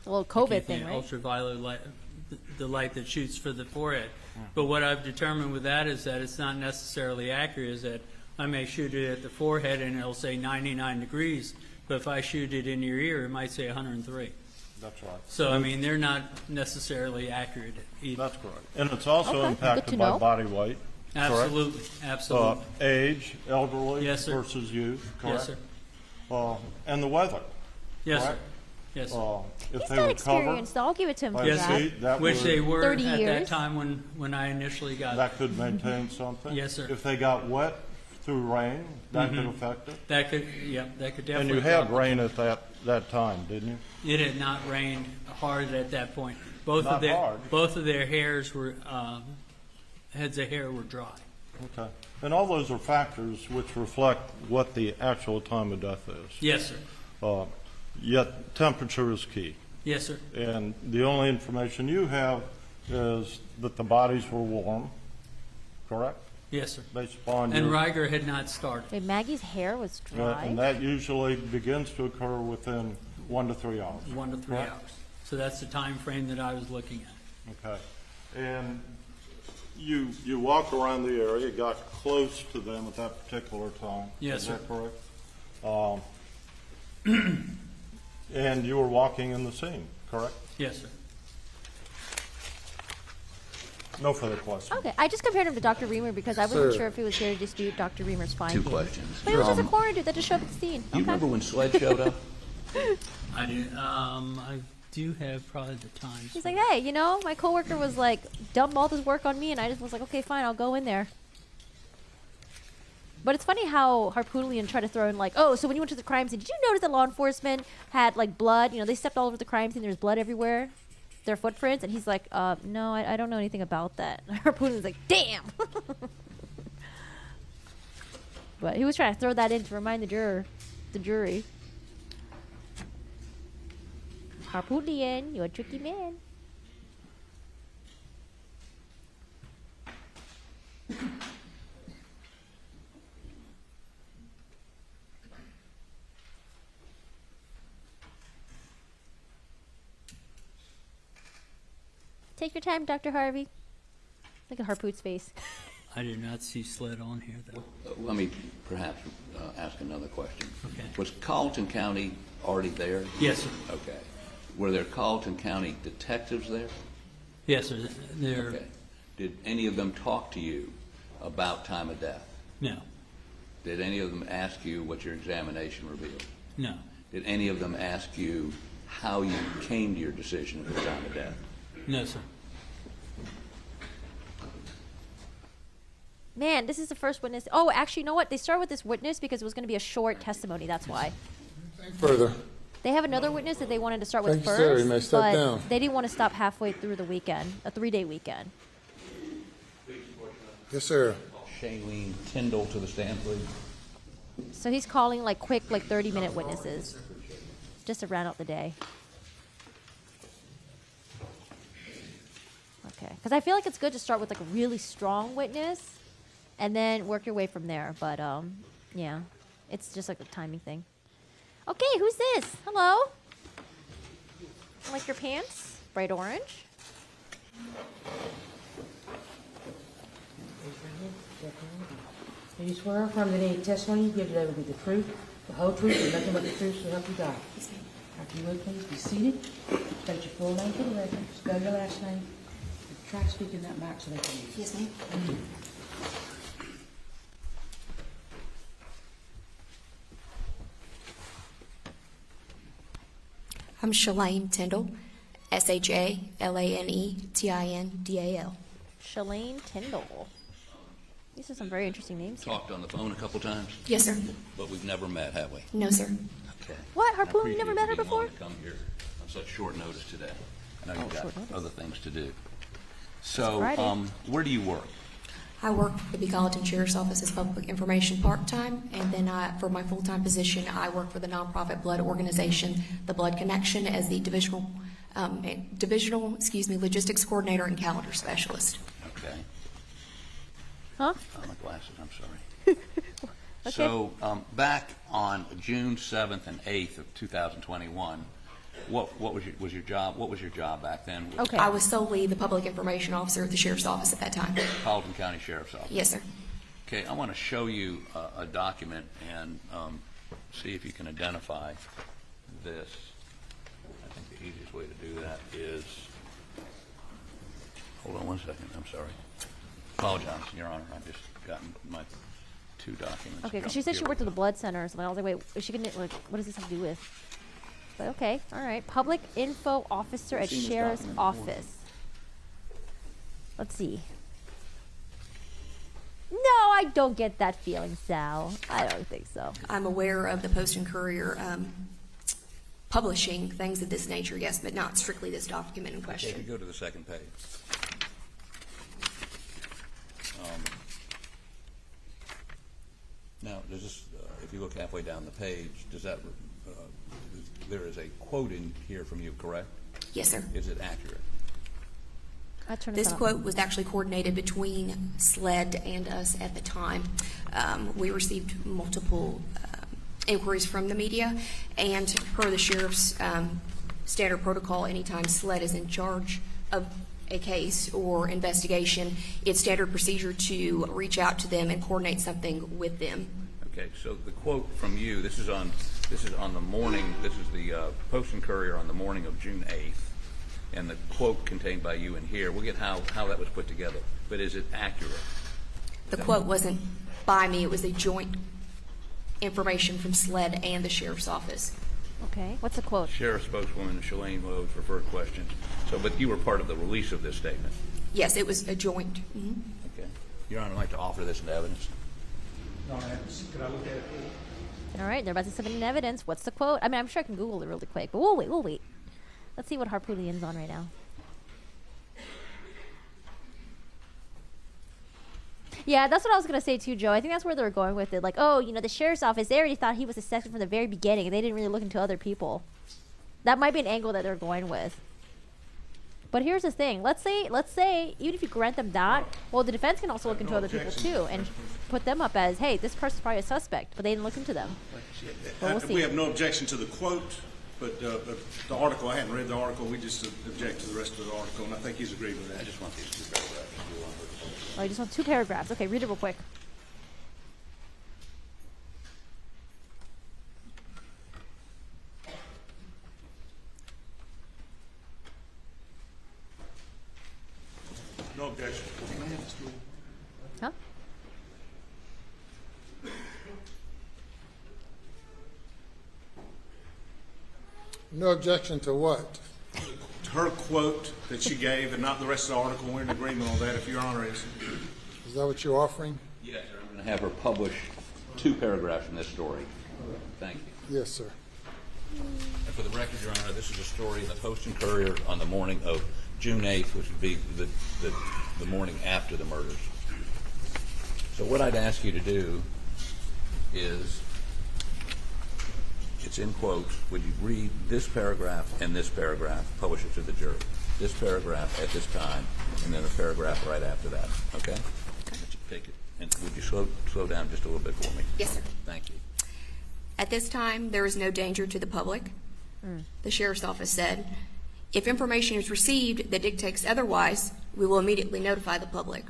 little COVID thing, right? Ultraviolet light, the light that shoots for the forehead. But what I've determined with that is that it's not necessarily accurate. Is that I may shoot it at the forehead and it'll say 99 degrees, but if I shoot it in your ear, it might say 103. That's right. So, I mean, they're not necessarily accurate either. That's correct. And it's also Okay, impacted good to by know. body weight, correct? Absolutely. Absolutely. Age, elderly Yes, sir. versus youth, Yes, correct? sir. And the weather, Yes, sir. correct? Yes, sir. If He's they got were experience, covered, though. I'll give it to him for Yes, that. sir. that Which they would- were 30 at years. that time when I initially got that could maintain something? Yes, sir. If they got wet through rain, that could affect it? that could, yeah, that could And definitely. you had drop. rain at that time, didn't you? It had not rained hard at that point. Both Not of their hard. both of their hairs were heads of hair were dry. Okay. And all those are factors which reflect what the actual time of death is. Yes, sir. Yet temperature is key. Yes, sir. And the only information you have is that the bodies were warm, correct? Yes, sir. Based upon And your... Riger had not started. Wait, Maggie's hair was dry. And that usually begins to occur within 1 to 3 hours. 1 to 3 correct? hours. So that's the time frame that I was looking at. Okay. And you walked around the area, got close to them at that particular time. Yes, Is sir. that correct? And you were walking in the scene, correct? Yes, sir. No further questions. Okay, I just compared him to Dr. Reamer because I wasn't Sir. sure if he was here to dispute Dr. Reamer's findings. Two questions. But it was just a coroner dude that just showed up at the scene. You Okay. remember when Sled showed up? I do. I do have probably the times. He's like, hey, you know, my coworker was like, dumped all this work on me, and I just was like, okay, fine, I'll go in there. But it's funny how Harpootlian tried to throw in like, oh, so when you went to the crime scene, did you notice that law enforcement had like blood? You know, they stepped all over the crime scene. There's blood everywhere, their footprints, and he's like, no, I don't know anything about that. Harpootlian's like, damn. But he was trying to throw that in to remind the jury. Harpootlian, you're a tricky man. Take your time, Dr. Harvey. Look at Harpoot's face. I did not see Sled on here, though. Let me perhaps ask another question. Okay. Was Carleton County already there? Yes, sir. Okay. Were there Carleton County detectives there? Yes, sir. They're Okay. Did any of them talk to you about time of death? no, Did any of them ask you what your examination revealed? no, Did any of them ask you how you came to your decision of the time of death? no, sir. Man, this is the first witness. Oh, actually, you know what? They started with this witness because it was going to be a short testimony. That's why. Further. They have another witness that they wanted to start with Thank you, first, sir. You may step but down. they didn't want to stop halfway through the weekend, a 3-day weekend. Yes, sir. Shailene Tyndall to the stand, please. So he's calling like quick, like 30-minute witnesses, just to round out the day. Okay, because I feel like it's good to start with like a really strong witness, and then work your way from there. But yeah, it's just like a timing thing. Okay, who's this? Hello. Like your pants? Bright orange. Do you swear or affirm that any testimony you give today will be the truth, the whole truth, and nothing but the truth so help you God? After you would, please be seated. State your full name for the record. Spell your last name. Try to speak in that mic so they can hear you. Yes, ma'am. I'm Shalane Tyndall, ShaLaneTindal. Shalane Tyndall. These are some very interesting names. Talked on the phone a couple times? Yes, sir. But we've never met, have we? No, sir. Okay. What? I Harpoon? You appreciate never met her being before? willing to come here on such short notice today. I know you've got other things to do. So, where do you work? I work for the Colleton Sheriff's Office as public information part-time, and then for my full-time position, I work for the nonprofit blood organization, the Blood Connection, as the divisional logistics coordinator and calendar specialist. Okay. Huh? Oh, my glasses, I'm sorry. Okay. So, back on June 7th and 8th of 2021, what was your job? What was your job back then? Okay. I was solely the public information officer at the Sheriff's Office at that time. Colleton County Sheriff's Office. Yes, sir. Okay, I want to show you a document and see if you can identify this. I think the easiest way to do that is, hold on one second, I'm sorry. Apologize, Your Honor, I've just gotten my two documents. Okay, because she said she worked at the blood center or something. I was like, wait, is she gonna, like, what does this have to do with? But okay, all right. Public info officer at Sheriff's Office. Let's see. No, I don't get that feeling, Sal. I don't think so. I'm aware of the Post and Courier publishing things of this nature, yes, but not strictly this document in question. Okay, go to the second page. Now, does this, if you look halfway down the page, does that, there is a quote in here from you, correct? Yes, sir. Is it accurate? This quote was actually coordinated between SLED and us at the time. We received multiple inquiries from the media, and per the sheriff's standard protocol, anytime SLED is in charge of a case or investigation, it's standard procedure to reach out to them and coordinate something with them. Okay, so the quote from you, this is on the morning, this is the Post and Courier on the morning of June 8th, and the quote contained by you in here, we'll get how that was put together, but is it accurate? The quote wasn't by me, it was a joint information from SLED and the Sheriff's Office. Okay, what's the quote? Sheriff spokeswoman Shalane Rhodes referred questions. So, but you were part of the release of this statement? Yes, it was a joint. Mm-hmm. Okay. Your Honor, I'd like to offer this into evidence. No, could I look at it? All right, they're about to submit in evidence. What's the quote? I mean, I'm sure I can Google it really quick, but we'll wait. Let's see what Harpoonian's on right now. Yeah, that's what I was going to say too, Joe. I think that's where they were going with it. Like, oh, you know, the sheriff's office, they already thought he was a suspect from the very beginning, and they didn't really look into other people. That might be an angle that they're going with. But here's the thing. Let's say, even if you grant them that, well, the defense can also look into other people too and put them up as, hey, this person's probably a suspect, but they didn't look into them. But we'll see. We have no objection to the quote, but the article, I hadn't read the article. We just object to the rest of the article, and I think he's agreed with that. I just want these two paragraphs. Oh, you just want 2 paragraphs. Okay, read it real quick. No objection. Huh? No objection to what? Her quote that she gave and not the rest of the article. We're in agreement on that, if Your Honor is. Is that what you're offering? Yes, sir. I'm going to have her publish 2 paragraphs from this story. Thank you. Yes, sir. record, Your Honor, this is a story in the Post and Courier on the morning of June 8th, which would be the morning after the murders. So what I'd ask you to do is, it's in quotes, would you read this paragraph and this paragraph, publish it to the jury? This paragraph at this time, and then a paragraph right after that, okay? Take it. And would you slow down just a little bit for me? Yes, sir. Thank you. At this time, there is no danger to the public. The Sheriff's Office said, if information is received that dictates otherwise, we will immediately notify the public.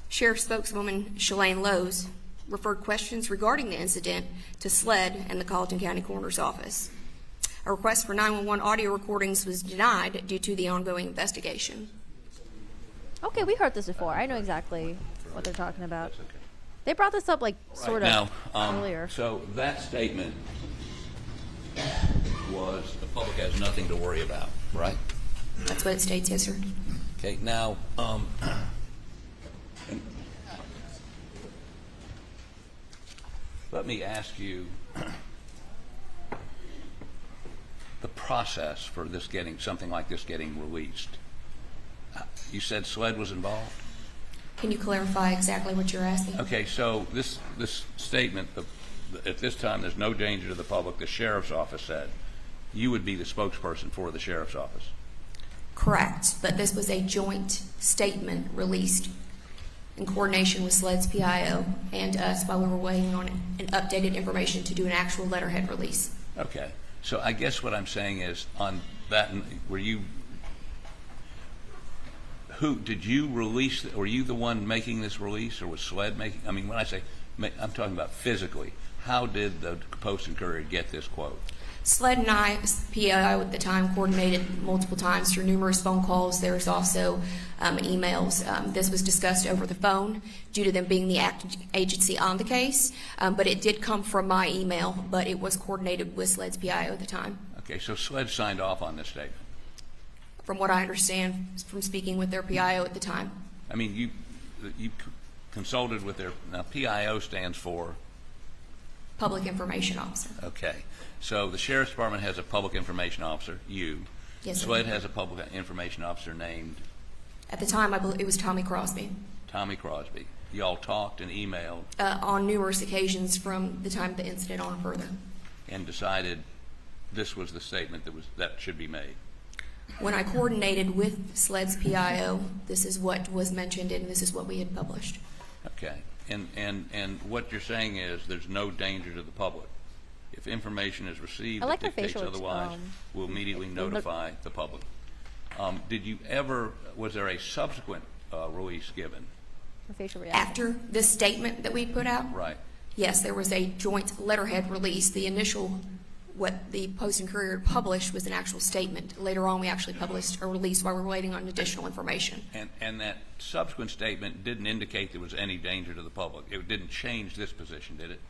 Sheriff spokeswoman Shalane Lowe's referred questions regarding the incident to SLED and the Colleton County Coroner's Office. A request for 911 audio recordings was denied due to the ongoing investigation. Okay, we heard this before. I know exactly what they're talking about. They brought this up, like, sort of earlier. So that statement was the public has nothing to worry about, right? That's what it states, yes, sir. Okay, now, let me ask you the process for this something like this getting released. You said SLED was involved? Can you clarify exactly what you're asking? Okay, so this statement, at this time there's no danger to the public, the Sheriff's Office said, you would be the spokesperson for the Sheriff's Office. Correct, but this was a joint statement released in coordination with SLED's PIO and us while we were waiting on an updated information to do an actual letterhead release. Okay, so I guess what I'm saying is on that, who did you release? Were you the one making this release, or was SLED making? I mean, when I say, I'm talking about physically. How did the Post and Courier get this quote? SLED and I, PIO at the time, coordinated multiple times through numerous phone calls. There's also emails. This was discussed over the phone due to them being the agency on the case, but it did come from my email, but it was coordinated with SLED's PIO at the time. Okay, so SLED signed off on this statement. From what I understand from speaking with their PIO at the time. I mean, you consulted with their, now PIO stands for? Public Information Officer. Okay, so the Sheriff's Department has a Public Information Officer, you. Yes, sir. SLED has a Public Information Officer named? At the time, I believe it was Tommy Crosby. Tommy Crosby. You all talked and emailed? On numerous occasions from the time of the incident on further. And decided this was the statement that should be made? When I coordinated with SLED's PIO, this is what was mentioned and this is what we had published. Okay, and what you're saying is there's no danger to the public. If information is received that dictates otherwise, we'll immediately notify the public. Did you ever, was there a subsequent release given? After this statement that we put out? Right. Yes, there was a joint letterhead release. The initial, what the Post and Courier published was an actual statement. Later on, we actually published a release while we were waiting on additional information. And that subsequent statement didn't indicate there was any danger to the public. It didn't change this position, did it?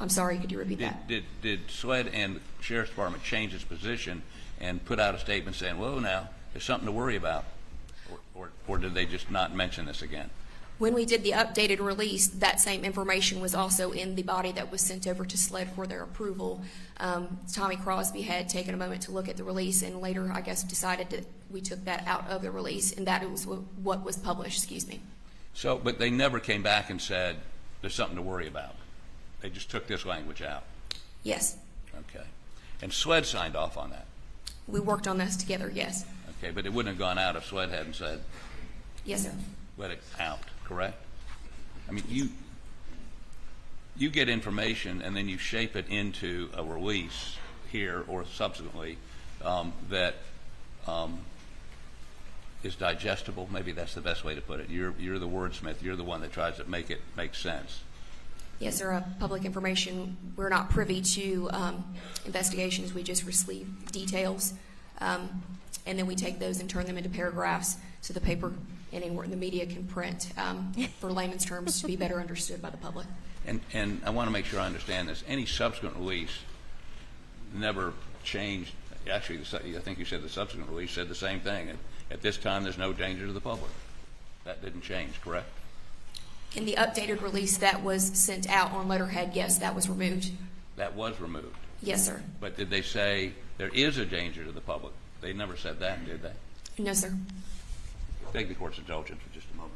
I'm sorry, could you repeat that? Did SLED and the Sheriff's Department change its position and put out a statement saying, whoa, now, there's something to worry about? Or did they just not mention this again? When we did the updated release, that same information was also in the body that was sent over to SLED for their approval. Tommy Crosby had taken a moment to look at the release and later, I guess, decided that we took that out of the release and that was what was published, excuse me. So, but they never came back and said, there's something to worry about. They just took this language out. Yes. Okay. And SLED signed off on that? We worked on this together, yes. Okay, but it wouldn't have gone out if SLED hadn't said? Yes, sir. Let it out, correct? I mean, you get information and then you shape it into a release here or subsequently that is digestible. Maybe that's the best way to put it. You're the wordsmith. You're the one that tries to make it make sense. Yes, sir. Public information, we're not privy to investigations. We just receive details, and then we take those and turn them into paragraphs so the paper and anywhere the media can print for layman's terms to be better understood by the public. And I want to make sure I understand this. Any subsequent release never changed. Actually, I think you said the subsequent release said the same thing. At this time, there's no danger to the public. That didn't change, correct? In the updated release that was sent out on letterhead, yes, that was removed. That was removed? Yes, sir. But did they say there is a danger to the public. They never said that, did they? No, sir. Take the court's indulgence for just a moment.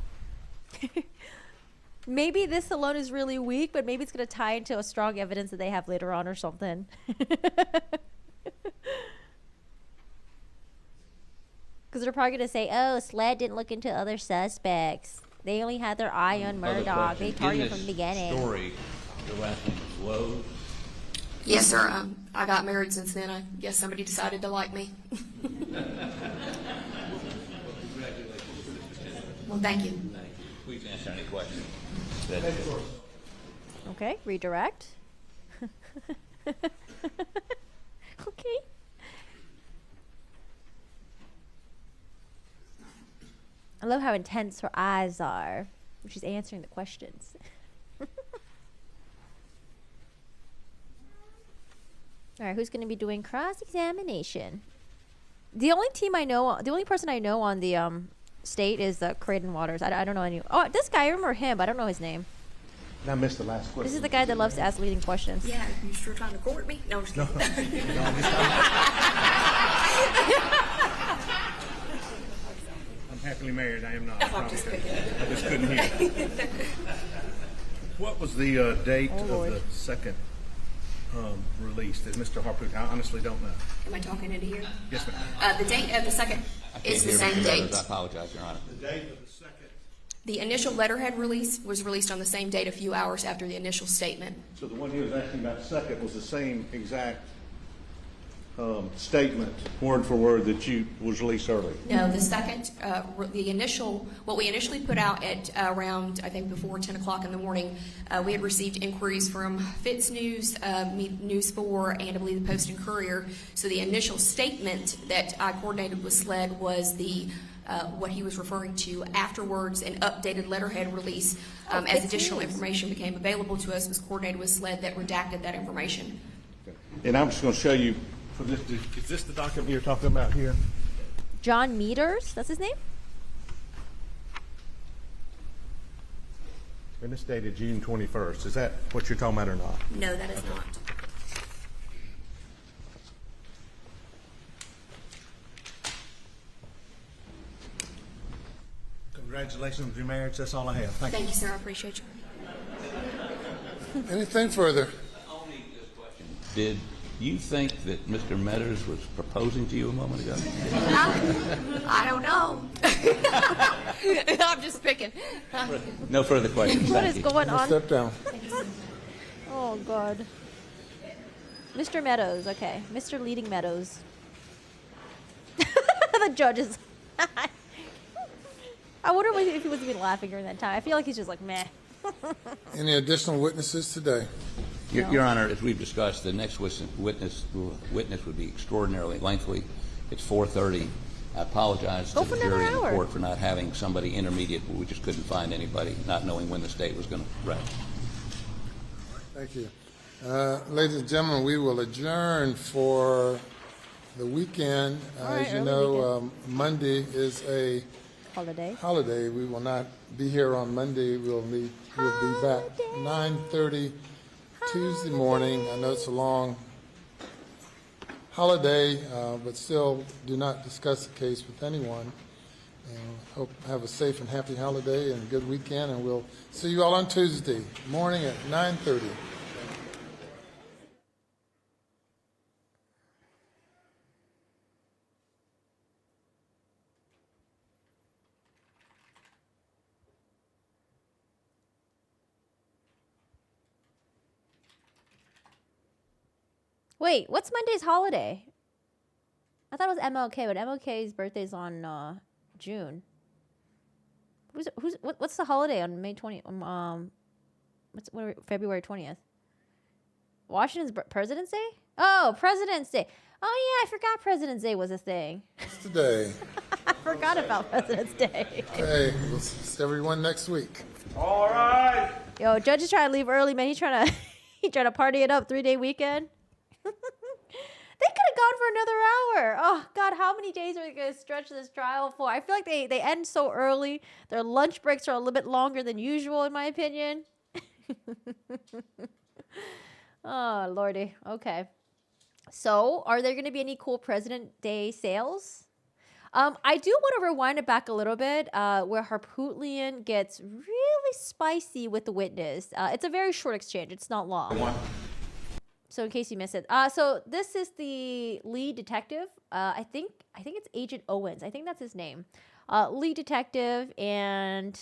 Maybe this alone is really weak, but maybe it's going to tie into a strong evidence that they have later on or something. Because they're probably going to say, oh, SLED didn't look into other suspects. They only had their eye on Murdaugh. They targeted from the beginning. Story, your last name is Lowe. Yes, sir. I got married since then. I guess somebody decided to like me. Well, thank you. Please answer any questions. Okay, redirect. Okay. I love how intense her eyes are when she's answering the questions. All right, who's going to be doing cross-examination? The only person I know on the state is Creighton Waters. I don't know any. Oh, this guy, I remember him, but I don't know his name. I missed the last question. This is the guy that loves to ask leading questions. Yeah, you sure trying to court me? No, I'm just kidding. I'm happily married. I am not. I'm just kidding. I just couldn't hear. What was the date of the second release that Mr. Harpoot? I honestly don't know. Am I talking into here? Yes, ma'am. The date of the second is the same date. I apologize, Your Honor. The date of the second. The initial letterhead release was released on the same date a few hours after the initial statement. So the one he was asking about second was the same exact statement, word for word, that was released early? No, the second, what we initially put out at around, I think, before 10 o'clock in the morning, we had received inquiries from Fitz News, News 4, and I believe the Post and Courier. So the initial statement that I coordinated with SLED was what he was referring to afterwards, an updated letterhead release. As additional information became available to us, was coordinated with SLED that redacted that information. Okay. And I'm just going to show you. Is this the document you're talking about here? John Meters, that's his name? And it's dated June 21st. Is that what you're talking about or not? No, that is not. Congratulations on your marriage. That's all I have. Thank you. Thank you, sir. I appreciate you. Anything further? Only this question. Did you think that Mr. Meadows was proposing to you a moment ago? I don't know. I'm just picking. No further questions. What is going on? Step down. Oh, God. Mr. Meadows, okay. Mr. Leading Meadows. The judge is... I wonder if he was even laughing during that time. I feel like he's just like, meh. Any additional witnesses today? Your Honor, as we've discussed, the next witness would be extraordinarily lengthy. It's 4:30. I apologize to the jury and the court for not having somebody intermediate, but we just couldn't find anybody, not knowing when the state was going to rest. Thank you. Ladies and gentlemen, we will adjourn for the weekend. Right, as you know, Monday is a holiday. We will not be here on Monday. We'll be back 9:30 Tuesday morning. I know it's a long holiday, but still do not discuss the case with anyone. And hope have a safe and happy holiday and a good weekend, and we'll see you all on Tuesday morning at 9:30. Wait, what's Monday's holiday? I thought it was MLK, but MLK's birthday's on June. What's the holiday on May 20th? February 20th? Washington's President's Day? Oh, President's Day. Oh yeah, I forgot President's Day was a thing. It's today. I forgot about President's Day. Okay, we'll see everyone next week. All right. Yo, Judge is trying to leave early, man. He's trying to party it up, 3-day weekend. They could have gone for another hour. Oh, God, how many days are they going to stretch this trial for? I feel like they end so early. Their lunch breaks are a little bit longer than usual, in my opinion. Oh, Lordy. Okay. So, are there going to be any cool President Day sales? I do want to rewind it back a little bit, where Harpootlian gets really spicy with the witness. It's a very short exchange. It's not long. So in case you missed it. So this is the lead detective. I think it's Agent Owens. I think that's his name. Lead detective, and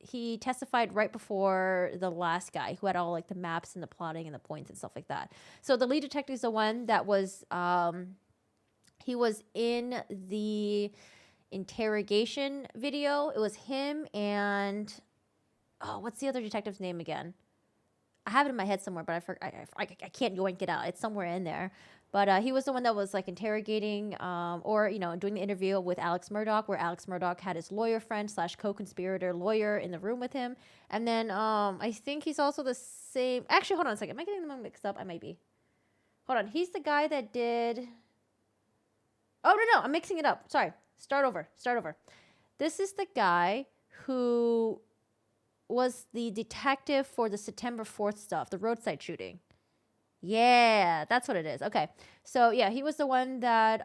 he testified right before the last guy who had all like the maps and the plotting and the points and stuff like that. So the lead detective is the one that was he was in the interrogation video. It was him and what's the other detective's name again? I have it in my head somewhere, but I can't yoink it out. It's somewhere in there. But he was the one that was like interrogating or, doing the interview with Alex Murdaugh, where Alex Murdaugh had his lawyer friend / co-conspirator lawyer in the room with him. And then I think he's also the same. Actually, hold on a second. Am I getting them mixed up? I might be. Hold on. He's the guy that did. Oh, no. I'm mixing it up. Sorry. Start over. This is the guy who was the detective for the September 4th stuff, the roadside shooting. Yeah, that's what it is. Okay. So, yeah, he was the one that,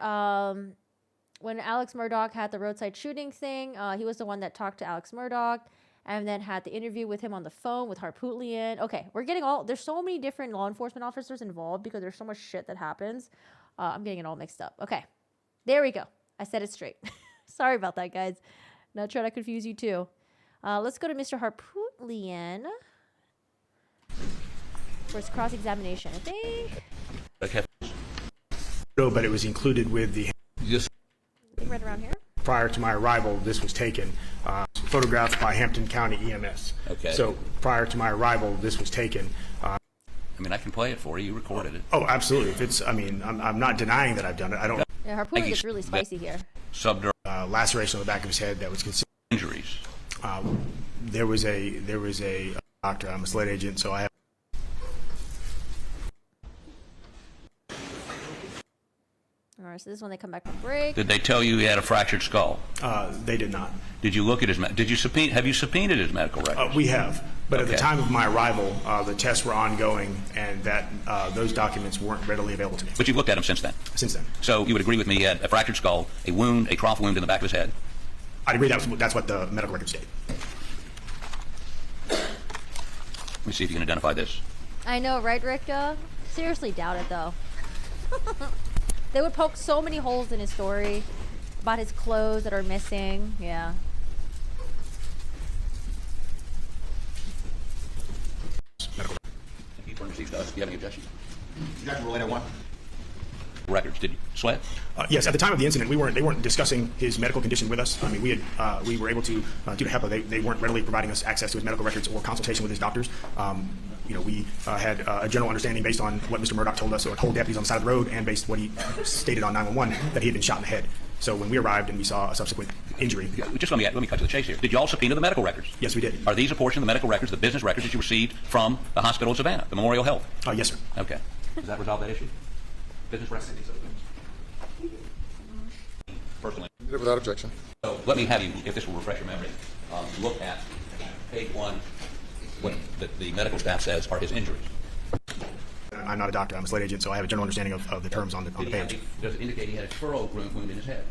when Alex Murdaugh had the roadside shooting thing, he was the one that talked to Alex Murdaugh and then had the interview with him on the phone with Harpootlian. Okay, we're getting there's so many different law enforcement officers involved because there's so much shit that happens. I'm getting it all mixed up. Okay, there we go. I said it straight. Sorry about that, guys. Not trying to confuse you, too. Let's go to Mr. Harpootlian for his cross-examination, I think. Okay. No, but it was included with the... Yes. Right around here? Prior to my arrival, this was taken, photographed by Hampton County EMS. Okay. So prior to my arrival, this was taken. I can play it for you. You recorded it. Oh, absolutely. If it's, I'm not denying that I've done it. I don't... Yeah, Harpootlian gets really spicy here. Subdural. Laceration on the back of his head that was considered... Injuries. There was a doctor. I'm a SLED agent, so I have... All right, so this is when they come back from break. Did they tell you he had a fractured skull? They did not. Did you look at his... Have you subpoenaed his medical records? We have. But at the time of my arrival, the tests were ongoing, and that those documents weren't readily available to me. But you've looked at him since then? Since then. So you would agree with me he had a fractured skull, a wound, a trough wound in the back of his head? I'd agree that's what the medical records state. Let me see if you can identify this. I know, right, Rick? Seriously doubt it, though. They would poke so many holes in his story about his clothes that are missing. Yeah. Medical. He received to us. Do you have any objection? You got to relate on one. Records. Did you sweat? Yes. At the time of the incident, they weren't discussing his medical condition with us. We were able to, due to HEPA, they weren't readily providing us access to his medical records or consultation with his doctors. We had a general understanding based on what Mr. Murdaugh told us, or told deputies on the side of the road, and based what he stated on 911, that he had been shot in the head. So when we arrived and we saw a subsequent injury. Just let me cut to the chase here. Did you all subpoena the medical records? Yes, we did. Are these a portion of the medical records, the business records that you received from the hospital of Savannah, the Memorial Health? Yes, sir. Okay. Does that resolve that issue? Business records? Personally. Without objection. So let me have you, if this will refresh your memory, look at page 1, what the medical staff says are his injuries. I'm not a doctor. I'm a SLED agent, so I have a general understanding of the terms on the page. Does it indicate he had a furrow wound in his head?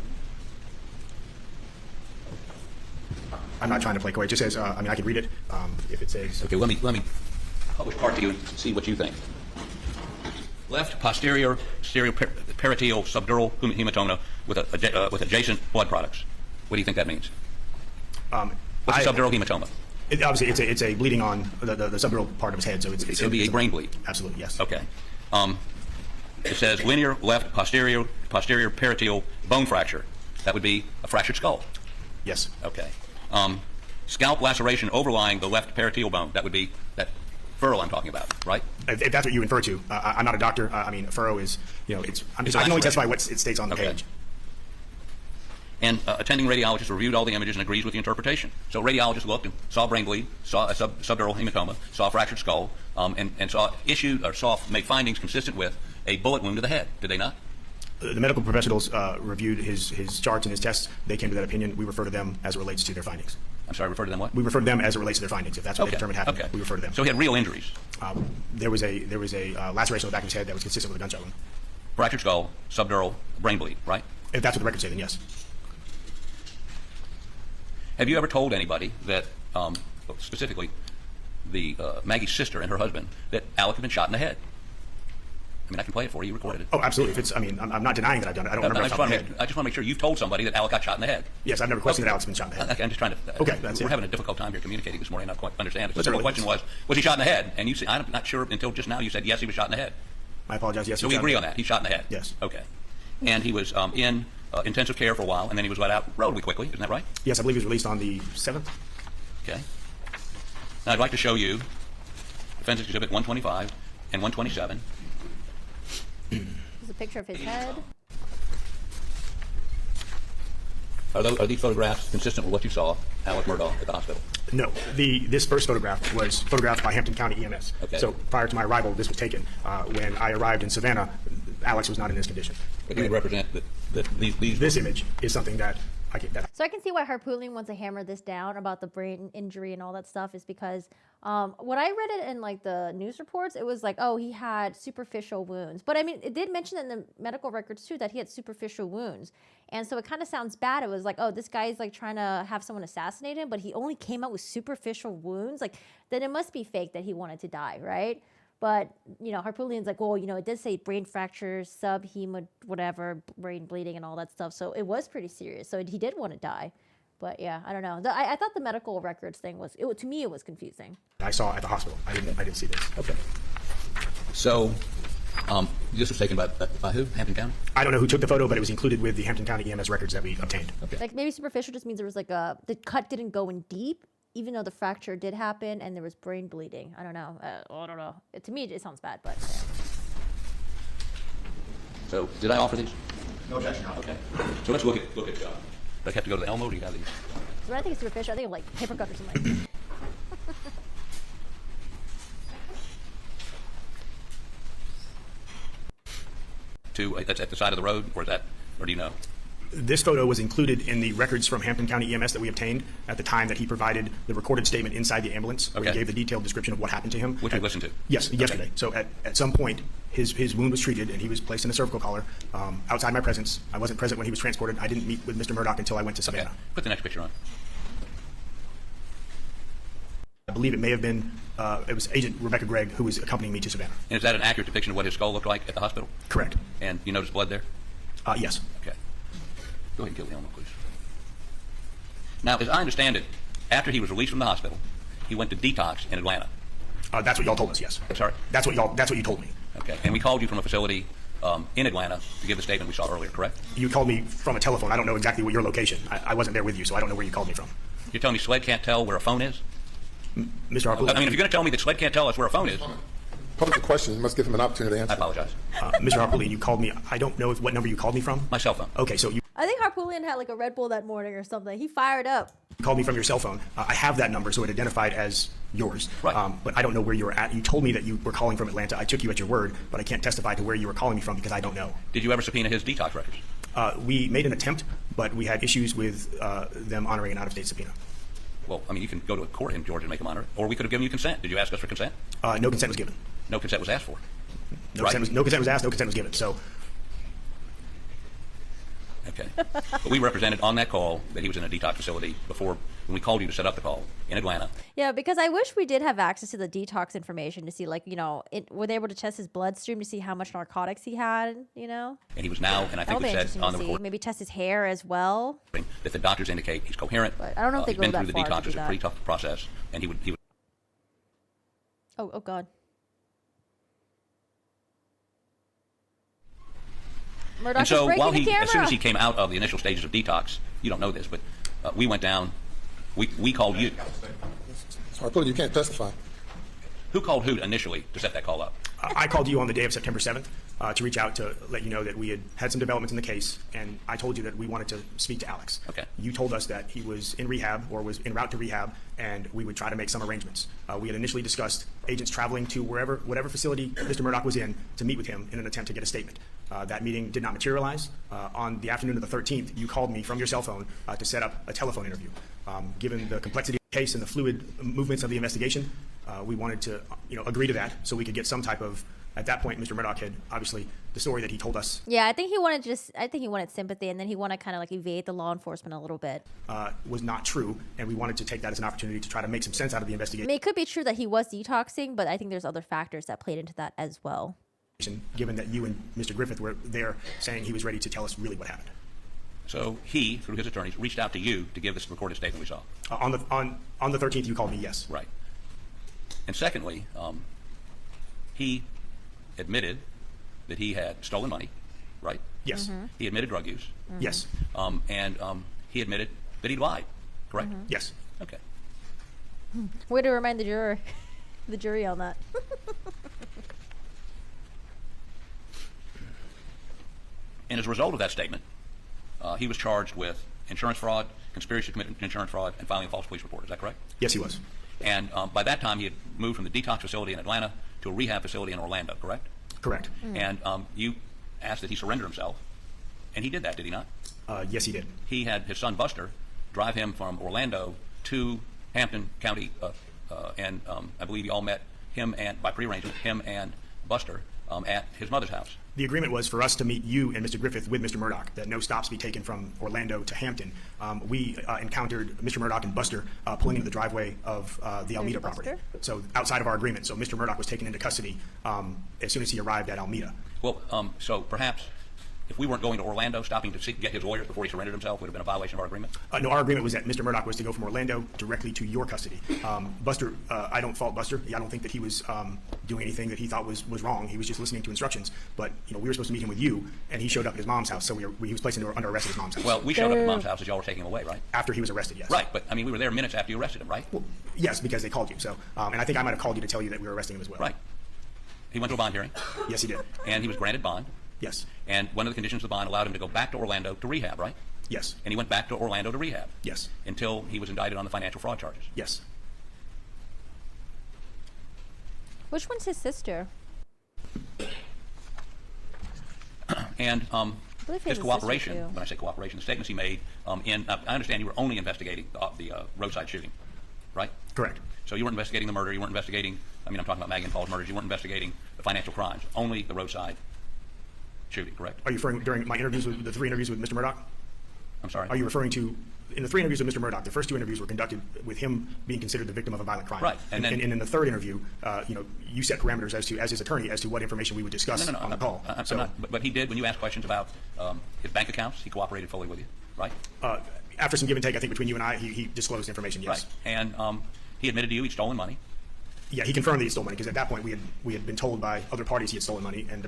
I'm not trying to play coy. It just says, I can read it if it says. Okay, let me publish part to you and see what you think. Left posterior peritoneal subdural hematoma with adjacent blood products. What do you think that means? What's a subdural hematoma? Obviously, it's a bleeding on the subdural part of his head, so it could be a brain bleed. Absolutely, yes. Okay. It says linear left posterior peritoneal bone fracture. That would be a fractured skull. Yes. Okay. Scalp laceration overlying the left peritoneal bone. That would be that furrow I'm talking about, right? If that's what you infer to. I'm not a doctor. A furrow is, I can only testify what it states on the page. And attending radiologist reviewed all the images and agrees with the interpretation. So radiologist looked and saw brain bleed, saw a subdural hematoma, saw a fractured skull, and made findings consistent with a bullet wound to the head. Did they not? The medical professionals reviewed his charts and his tests. They came to that opinion. We refer to them as it relates to their findings. I'm sorry, refer to them what? We refer to them as it relates to their findings. If that's what they determined happened, we refer to them. So he had real injuries? There was a laceration on the back of his head that was consistent with a gunshot wound. fractured skull, subdural, brain bleed, right? If that's what the record say, then yes. Have you ever told anybody that, specifically the Maggie's sister and her husband, that Alec had been shot in the head? I mean, I can play it for you. You recorded it. Oh, absolutely. If it's, I mean, I'm not denying that I've done it. I don't remember. I just want to make sure you've told somebody that Alec got shot in the head. Yes, I've never questioned that Alec's been shot in the head. Okay, I'm just trying to. Okay, that's we're it. having a difficult time here communicating this morning. I don't quite understand it. The simple question was he shot in the head? And you said, I'm not sure until just now you said yes, he was shot in the head. I apologize. Yes. So we agree on that. He's shot in the head. Yes. Okay. And he was in intensive care for a while, and then he was let out relatively quickly. Isn't that right? Yes, I believe he was released on the 7th. Okay. Now I'd like to show you Defense Exhibit 125 and 127. There's a picture of his head. Are these photographs consistent with what you saw Alec Murdaugh at the hospital? No. This first photograph was photographed by Hampton County EMS. Okay. So prior to my arrival, this was taken. When I arrived in Savannah, Alex was not in this condition. But you represent that these. This image is something that I can. So I can see why Harpootlian wants to hammer this down about the brain injury and all that stuff is because when I read it in like the news reports, it was like, oh, he had superficial wounds. But I mean, it did mention in the medical records too that he had superficial wounds. And so it kind of sounds bad. It was like, oh, this guy's like trying to have someone assassinate him, but he only came out with superficial wounds. Like, then it must be fake that he wanted to die, right? But, you know, Harpootlian's like, well, you know, it does say brain fractures, subhemo, whatever, brain bleeding and all that stuff. So it was pretty serious. So he did want to die. But yeah, I don't know. I thought the medical records thing was, to me, it was confusing. I saw at the hospital. I didn't see this. Okay. So this was taken by who? Hampton County? I don't know who took the photo, but it was included with the Hampton County EMS records that we obtained. Okay. Like maybe superficial just means there was like the cut didn't go in deep, even though the fracture did happen and there was brain bleeding. I don't know. I don't know. To me, it sounds bad, but. Yeah. So did I offer these? No objection. Okay. So let's look at. Do I have to go to the Elmo? Or do you have these? So when I think it's superficial, I think of like paper cut or something. That's at the side of the road, or do you know? This photo was included in the records from Hampton County EMS that we obtained at the time that he provided the recorded statement inside the ambulance, where he gave the detailed description of what happened to him. Which we listened to? Yes, yesterday. So at some point, his wound was treated, and he was placed in a cervical collar outside my presence. I wasn't present when he was transported. I didn't meet with Mr. Murdaugh until I went to Savannah. Okay. Put the next picture on. I believe it may have been, it was Agent Rebecca Gregg who was accompanying me to Savannah. And is that an accurate depiction of what his skull looked like at the hospital? Correct. And you noticed blood there? Yes. Okay. Go ahead and kill the Elmo, please. Now, as I understand it, after he was released from the hospital, he went to detox in Atlanta. That's what y'all told us, yes. Sorry? That's what you told me. Okay. And we called you from a facility in Atlanta to give the statement we saw earlier, correct? You called me from a telephone. I don't know exactly what your location. I wasn't there with you, so I don't know where you called me from. You're telling me SLED can't tell where a phone is? Mr. Harpootlian. I mean, if you're going to tell me that SLED can't tell us where a phone is. Pose the question. You must give him an opportunity to answer. I apologize. Mr. Harpootlian, you called me. I don't know what number you called me from. My cell phone. Okay, so you I think Harpootlian had like a Red Bull that morning or something. He fired up. called me from your cell phone. I have that number, so it identified as yours. Right. But I don't know where you were at. You told me that you were calling from Atlanta. I took you at your word, but I can't testify to where you were calling me from because I don't know. Did you ever subpoena his detox records? We made an attempt, but we had issues with them honoring an out-of-state subpoena. Well, I mean, you can go to a court in Georgia and make them honor it, or we could have given you consent. Did you ask us for consent? No consent was given. No consent was asked for. No consent was asked. No consent was given. So. Okay. But we represented on that call that he was in a detox facility before when we called you to set up the call in Atlanta. Yeah, because I wish we did have access to the detox information to see, like, you know, were they able to test his bloodstream to see how much narcotics he had, you know? And he was now, and I think it said on the report, maybe test his hair as well. that the doctors indicate he's coherent. But I don't know if they he's go been that through far the to detox. do It's a that. pretty tough process, and he would. Oh God. Murdaugh And so is while breaking the as soon camera. as he came out of the initial stages of detox, you don't know this, but we went down. We called you. Harpootlian, you can't testify. Who called who initially to set that call up? I called you on the day of September 7th to reach out to let you know that we had some developments in the case, and I told you that we wanted to speak to Alex. Okay. You told us that he was in rehab or was en route to rehab, and we would try to make some arrangements. We had initially discussed agents traveling to whatever facility Mr. Murdaugh was in to meet with him in an attempt to get a statement. That meeting did not materialize. On the afternoon of the 13th, you called me from your cell phone to set up a telephone interview. Given the complexity of the case and the fluid movements of the investigation, we wanted to agree to that so we could get some type of At that point, Mr. Murdaugh had obviously the story that he told us. Yeah, I think he wanted sympathy, and then he wanted to kind of like evade the law enforcement a little bit. Was not true, and we wanted to take that as an opportunity to try to make some sense out of the I investigation. mean, it could be true that he was detoxing, but I think there's other factors that played into that as well. Given that you and Mr. Griffith were there saying he was ready to tell us really what happened. So he, through his attorneys, reached out to you to give this recorded statement we saw. On the 13th, you called me, yes. Right. And secondly, he admitted that he had stolen money, right? Yes. He admitted drug use. Yes. And he admitted that he lied, correct? Yes. Okay. Way to remind the jury on that. And as a result of that statement, he was charged with insurance fraud, conspiracy to commit insurance fraud, and filing a false police report. Is that correct? Yes, he was. And by that time, he had moved from the detox facility in Atlanta to a rehab facility in Orlando, correct? Correct. And you asked that he surrender himself, and he did that, did he not? Yes, he did. He had his son Buster drive him from Orlando to Hampton County, and I believe you all met him and by prearrangement, him and Buster at his mother's house. The agreement was for us to meet you and Mr. Griffith with Mr. Murdaugh, that no stops be taken from Orlando to Hampton. We encountered Mr. Murdaugh and Buster pulling into the driveway of the Almeda property. So outside of our agreement. So Mr. Murdaugh was taken into custody as soon as he arrived at Almeda. Well, so perhaps if we weren't going to Orlando, stopping to get his lawyers before he surrendered himself would have been a violation of our agreement? No, our agreement was that Mr. Murdaugh was to go from Orlando directly to your custody. Buster, I don't fault Buster. I don't think that he was doing anything that he thought was wrong. He was just listening to instructions. But we were supposed to meet him with you, and he showed up at his mom's house. So he was placed under arrest at his mom's house. Well, we showed up at mom's house as y'all were taking him away, right? After he was arrested, yes. Right, but I mean, we were there minutes after you arrested him, right? Well, yes, because they called you. So, and I think I might have called you to tell you that we were arresting him as well. Right. He went to a bond hearing. Yes, he did. And he was granted bond. Yes. And one of the conditions of the bond allowed him to go back to Orlando to rehab, right? Yes. And he went back to Orlando to rehab. Yes. Until he was indicted on the financial fraud charges. Yes. Which one's his sister? And his cooperation, too. when I say cooperation, the statements he made, I understand you were only investigating the roadside shooting, right? Correct. So you weren't investigating the murder, you weren't investigating, I'm talking about Maggie and Paul's murders, you weren't investigating the financial crimes, only the roadside shooting, correct? Are you referring during my interviews with the 3 interviews with Mr. Murdaugh? I'm sorry? Are you referring to, in the 3 interviews with Mr. Murdaugh, the first 2 interviews were conducted with him being considered the victim of a violent crime. Right. And in the 3rd interview, you set parameters as his attorney as to what information we would discuss on the call. But he did, when you asked questions about his bank accounts, he cooperated fully with you, right? After some give and take, I think between you and I, he disclosed information, yes. Right. And he admitted to you he'd stolen money. Yeah, he confirmed that he stole money because at that point we had been told by other parties he had stolen money, and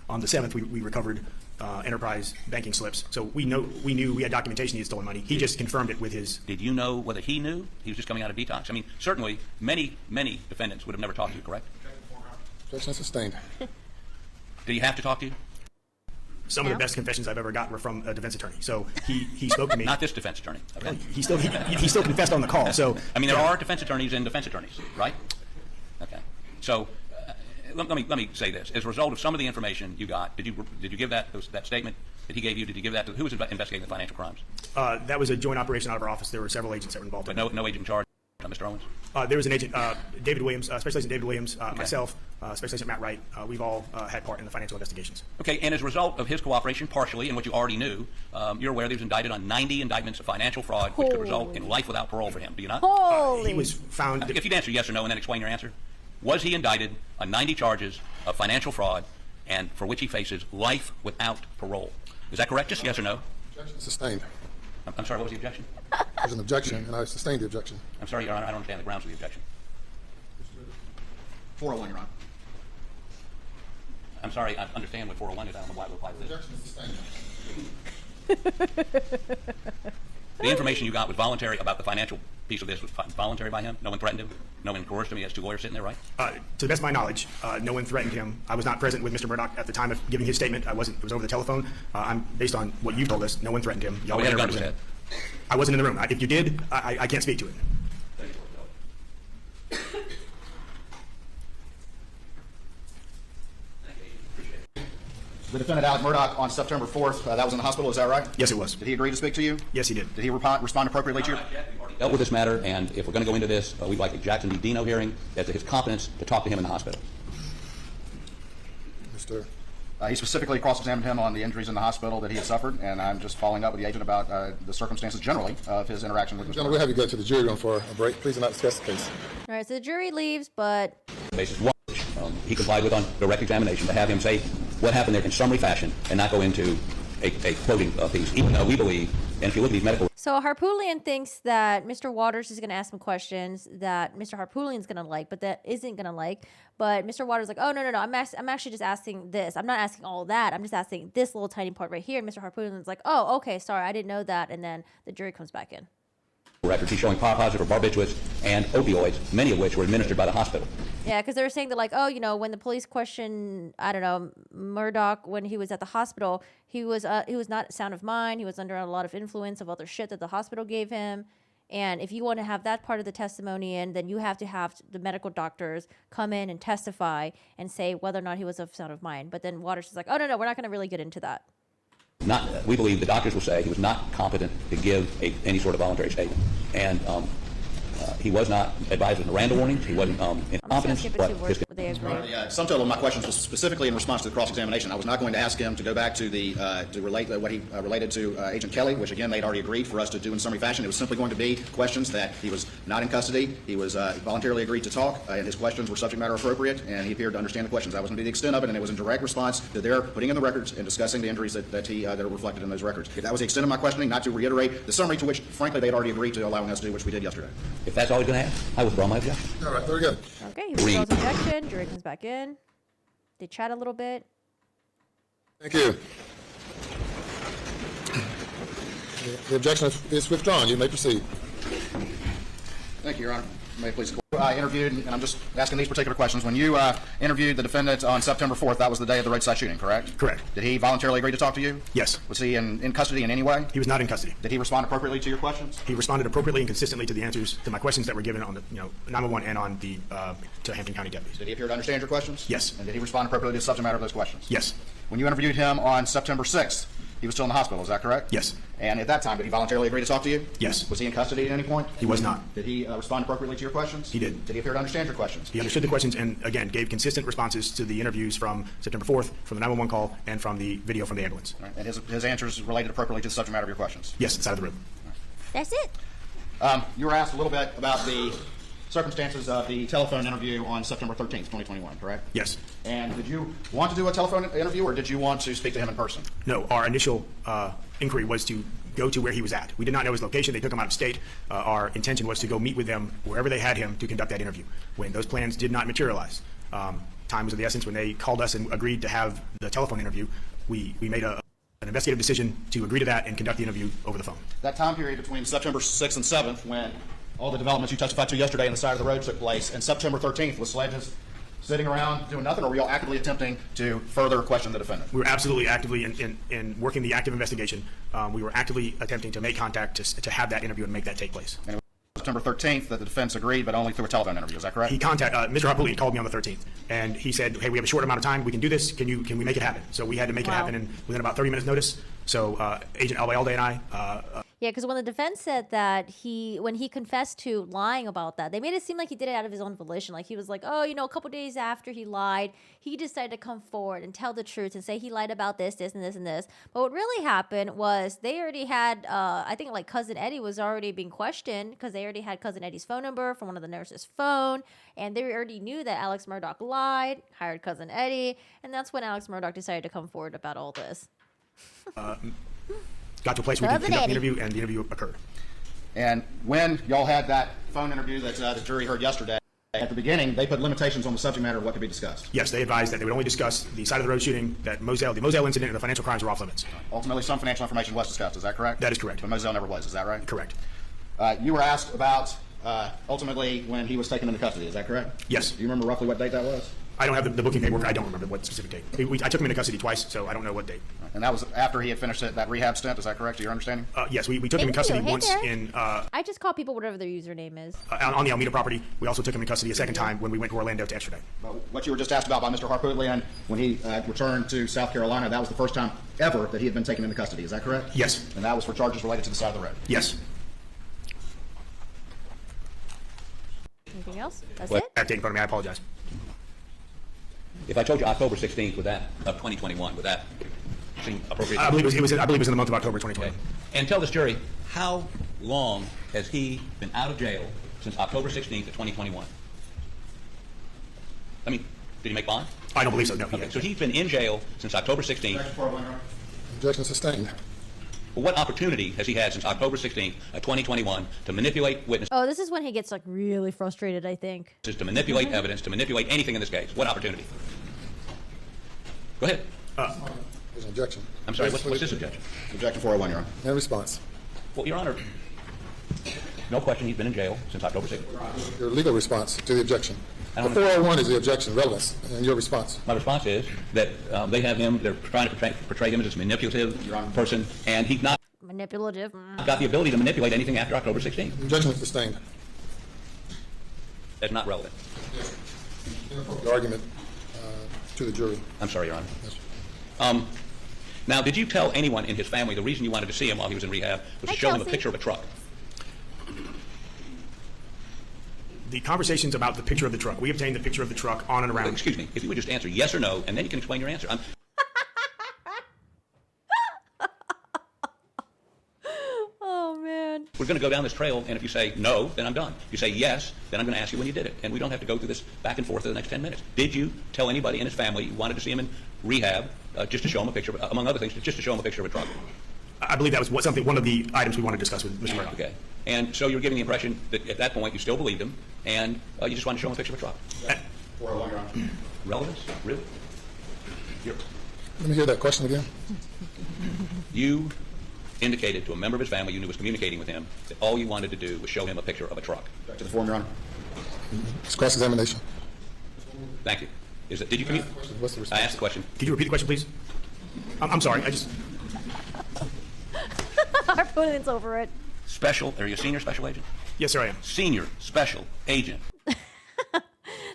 on the 7th we recovered enterprise banking slips, so we knew we had documentation he had stolen money. He just confirmed it with his. Did you know whether he knew he was just coming out of detox? I mean, certainly many defendants would have never talked to you, correct? Objection sustained. Did he have to talk to you? Some of the best confessions I've ever gotten were from a defense attorney. So he spoke to me. Not this defense attorney. Okay. He still confessed on the call. So I mean, there are defense attorneys and defense attorneys, right? Okay. So let me say this: as a result of some of the information you got, did you give that statement that he gave you? Did you give that to who was investigating the financial crimes? That was a joint operation out of our office. There were several agents that were involved. But no agent in charge, Mr. Owens. There was an agent, David Williams, Special Agent David Williams, myself, Special Agent Matt Wright. We've all had part in the financial investigations. Okay, and as a result of his cooperation, partially, and what you already knew, you're aware that he was indicted on 90 indictments of financial fraud, which could result in life without parole for him. Do you not? He was found. If you'd answer yes or no and then explain your answer, was he indicted on 90 charges of financial fraud, and for which he faces life without parole? Is that correct? Just yes or no? Objection sustained. I'm sorry. What was the objection? There's an objection, and I sustained the objection. I'm sorry, Your Honor. I don't understand the grounds of the objection. 401, Your Honor. I'm sorry. I understand what 401 is. I don't know why it applies to this. Objection sustained. The information you got was voluntary about the financial piece of this was voluntary by him? No one threatened him? No one coerced him? He has 2 lawyers sitting there, right? To the best of my knowledge, no one threatened him. I was not present with Mr. Murdaugh at the time of giving his statement. It was over the telephone. Based on what you told us, no one threatened him. Y'all had a gun to his head. I wasn't in the room. If you did, I can't speak to it. The defendant, Alec Murdaugh, on September 4th, that was in the hospital, is that right? Yes, it was. Did he agree to speak to you? Yes, he did. Did he respond appropriately to you? Dealt with this matter, and if we're going to go into this, we'd like a Jackson v. Dino hearing as to his competence to talk to him in the hospital. Mr. He specifically cross-examined him on the injuries in the hospital that he had suffered, and I'm just following up with the agent about the circumstances generally of his interaction with Mr. Gentlemen, we'll have you go to the jury room for a break. Please do not discuss the case. All right, so the jury leaves, but Basis one, he complied with on direct examination, to have him say what happened there in summary fashion and not go into a quoting piece, even though we believe, and if you look at these medical... So Harpootlian thinks that Mr. Waters is going to ask some questions that Mr. Harpootlian's going to like, but that isn't going to like. But Mr. Waters is like, oh, no, I'm actually just asking this. I'm not asking all that. I'm just asking this little tiny part right here. And Mr. Harpootlian's like, oh, okay, sorry, I didn't know that. And then the jury comes back in. Records, he's showing positive for barbiturates and opioids, many of which were administered by the hospital. Yeah, because they were saying that, like, oh, when the police questioned, I don't know, Murdaugh when he was at the hospital, he was not sound of mind. He was under a lot of influence of other shit that the hospital gave him. And if you want to have that part of the testimony in, then you have to have the medical doctors come in and testify and say whether or not he was of sound of mind. But then Waters is like, oh, no, we're not going to really get into that. We believe the doctors will say he was not competent to give any sort of voluntary statement. And he was not advised of Miranda warnings. He wasn't incompetent. The sum total of my questions was specifically in response to the cross-examination. I was not going to ask him to go back to to relate what he related to Agent Kelly, which again they'd already agreed for us to do in summary fashion. It was simply going to be questions that he was not in custody. He was voluntarily agreed to talk, and his questions were subject matter appropriate, and he appeared to understand the questions. That was going to be the extent of it, and it was in direct response to their putting in the records and discussing the injuries that are reflected in those records. That was the extent of my questioning, not to reiterate the summary to which, frankly, they'd already agreed to allowing us to do, which we did yesterday. If that's all he's going to have, I withdraw my objection. All right, very good. Okay, he withdraws objection. Jury comes back in. They chat a little bit. Thank you. The objection is withdrawn. You may proceed. Thank you, Your Honor. May it please the court. I interviewed, and I'm just asking these particular questions. When you interviewed the defendant on September 4th, that was the day of the roadside shooting, correct? Correct. Did he voluntarily agree to talk to you? Yes. Was he in custody in any way? He was not in custody. Did he respond appropriately to your questions? He responded appropriately and consistently to the answers to my questions that were given on the 911 and on the to Hampton County deputies. Did he appear to understand your questions? Yes. And did he respond appropriately to the subject matter of those questions? Yes. When you interviewed him on September 6th, he was still in the hospital, is that correct? Yes. And at that time, did he voluntarily agree to talk to you? Yes. Was he in custody at any point? He was not. Did he respond appropriately to your questions? He did. Did he appear to understand your questions? He understood the questions and, again, gave consistent responses to the interviews from September 4th, from the 911 call, and from the video from the ambulance. Right. And his answers related appropriately to the subject matter of your questions? Yes, inside of the room. That's it. You were asked a little bit about the circumstances of the telephone interview on September 13th, 2021, correct? Yes. And did you want to do a telephone interview, or did you want to speak to him in person? No, our initial inquiry was to go to where he was at. We did not know his location. They took him out of state. Our intention was to go meet with them wherever they had him to conduct that interview. When those plans did not materialize, time was of the essence. When they called us and agreed to have the telephone interview, we made an investigative decision to agree to that and conduct the interview over the phone. That time period between September 6th and 7th, when all the developments you testified to yesterday on the side of the road took place, and September 13th, was SLED just sitting around doing nothing, or were you all actively attempting to further question the defendant? We were absolutely actively in working the active investigation. We were actively attempting to make contact to have that interview and make that take place. And it was September 13th that the defense agreed, but only through a telephone interview. Is that correct? Mr. Harpootlian called me on the 13th, and he said, "Hey, we have a short amount of time. We can do this. Can we make it happen?" So we had to make it happen within about 30 minutes' notice. So Agent Albayalde and I. Yeah, because when the defense said that when he confessed to lying about that, they made it seem like he did it out of his own volition. Like he was like, oh, a couple days after he lied, he decided to come forward and tell the truth and say he lied about this, this, and this, and this. But what really happened was they already had, I think like Cousin Eddie was already being questioned because they already had Cousin Eddie's phone number from one of the nurses' phone. And they already knew that Alex Murdaugh lied, hired Cousin Eddie. And that's when Alex Murdaugh decided to come forward about all this. Got to a place where we could conduct the interview, and the interview occurred. And when y'all had that phone interview that the jury heard yesterday, at the beginning, they put limitations on the subject matter of what could be discussed. Yes, they advised that they would only discuss the side of the road shooting, that the Moselle incident, and the financial crimes were off limits. Ultimately, some financial information was discussed. Is that correct? That is correct. But Moselle never was. Is that right? Correct. You were asked about ultimately when he was taken into custody. Is that correct? Yes. Do you remember roughly what date that was? I don't have the booking paperwork. I don't remember what specific date. I took him into custody twice, so I don't know what date. And that was after he had finished that rehab stint. Is that correct, to your understanding? Yes, we took him in custody once in... I just call people whatever their username is. On the Alameda property. We also took him in custody a second time when we went to Orlando to extradite. What you were just asked about by Mr. Harpootlian when he returned to South Carolina, that was the first time ever that he had been taken into custody. Is that correct? Yes. And that was for charges related to the side of the road? Yes. Anything else? That's I it? have date in front of me. I apologize. If I told you October 16th of 2021, would that seem appropriate? I believe it was in the month of October 2020. Okay. And tell this jury, how long has he been out of jail since October 16th of 2021? I mean, did he make bond? I don't believe so, no. Okay, so he's been in jail since October 16th. Objection sustained. Well, what opportunity has he had since October 16th of 2021 to manipulate witnesses, Oh, this is when he gets like really frustrated, I think. to manipulate evidence, to manipulate anything in this case? What opportunity? Go ahead. There's an objection. I'm sorry, what's this objection? Objection 401, Your Honor. And response. Well, Your Honor, no question he's been in jail since October 16th. Your legal response to the objection. I The don't 401 is the objection, relevance, and your response. My response is that they have him, they're trying to portray him as this manipulative person, and he's not Manipulative. got the ability to manipulate anything after October 16th. Objection sustained. That's not relevant. The argument to the jury. I'm sorry, Your Honor. Now, did you tell anyone in his family the reason you wanted to see him while he was in rehab was to show him a picture of a truck? The conversations about the picture of the truck. We obtained the picture of the truck on and around. Excuse me. If you would just answer yes or no, and then you can explain your answer. Oh, man. We're going to go down this trail, and if you say no, then I'm done. If you say yes, then I'm going to ask you when you did it. And we don't have to go through this back and forth for the next 10 minutes. Did you tell anybody in his family you wanted to see him in rehab just to show him a picture, among other things, just to show him a picture of a truck? I believe that was one of the items we wanted to discuss with Mr. Murdaugh. Okay. And so you're giving the impression that at that point you still believed him, and you just wanted to show him a picture of a truck. 401, Your Honor. Relevance? Really? Let me hear that question again. You indicated to a member of his family you knew was communicating with him that all you wanted to do was show him a picture of a truck. Back to the form, Your Honor. It's cross-examination. Thank you. Did you communicate? What's the response? I asked the question. Could you repeat the question, please? I'm sorry. Harpoon's over it. Are you a senior special agent? Yes, sir, I am. Senior special agent.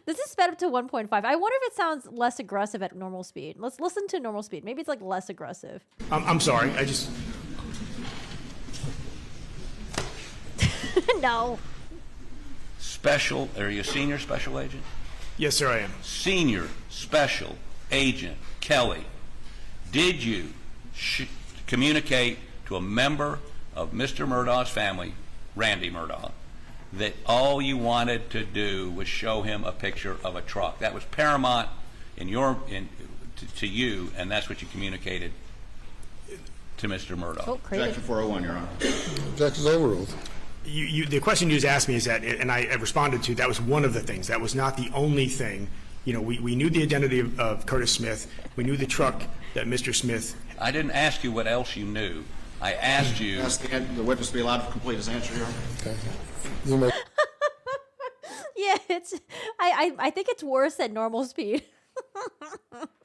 This is sped up to 1.5. I wonder if it sounds less aggressive at normal speed. Let's listen to normal speed. Maybe it's like less aggressive. I'm sorry. No. Are you a senior special agent? Yes, sir, I am. Senior special agent Kelly, did you communicate to a member of Mr. Murdaugh's family, Randy Murdaugh, that all you wanted to do was show him a picture of a truck? That was paramount to you, and that's what you communicated to Mr. Murdaugh. Objection 401, Your Honor. Objection is overruled. The question you just asked me is that, and I responded to, that was one of the things. That was not the only thing. You know, we knew the identity of Curtis Smith. We knew the truck that Mr. Smith. I didn't ask you what else you knew. I asked you. Ask the witness to be allowed to complete his answer, Your Honor. Okay. You may. Yeah, I think it's worse at normal speed.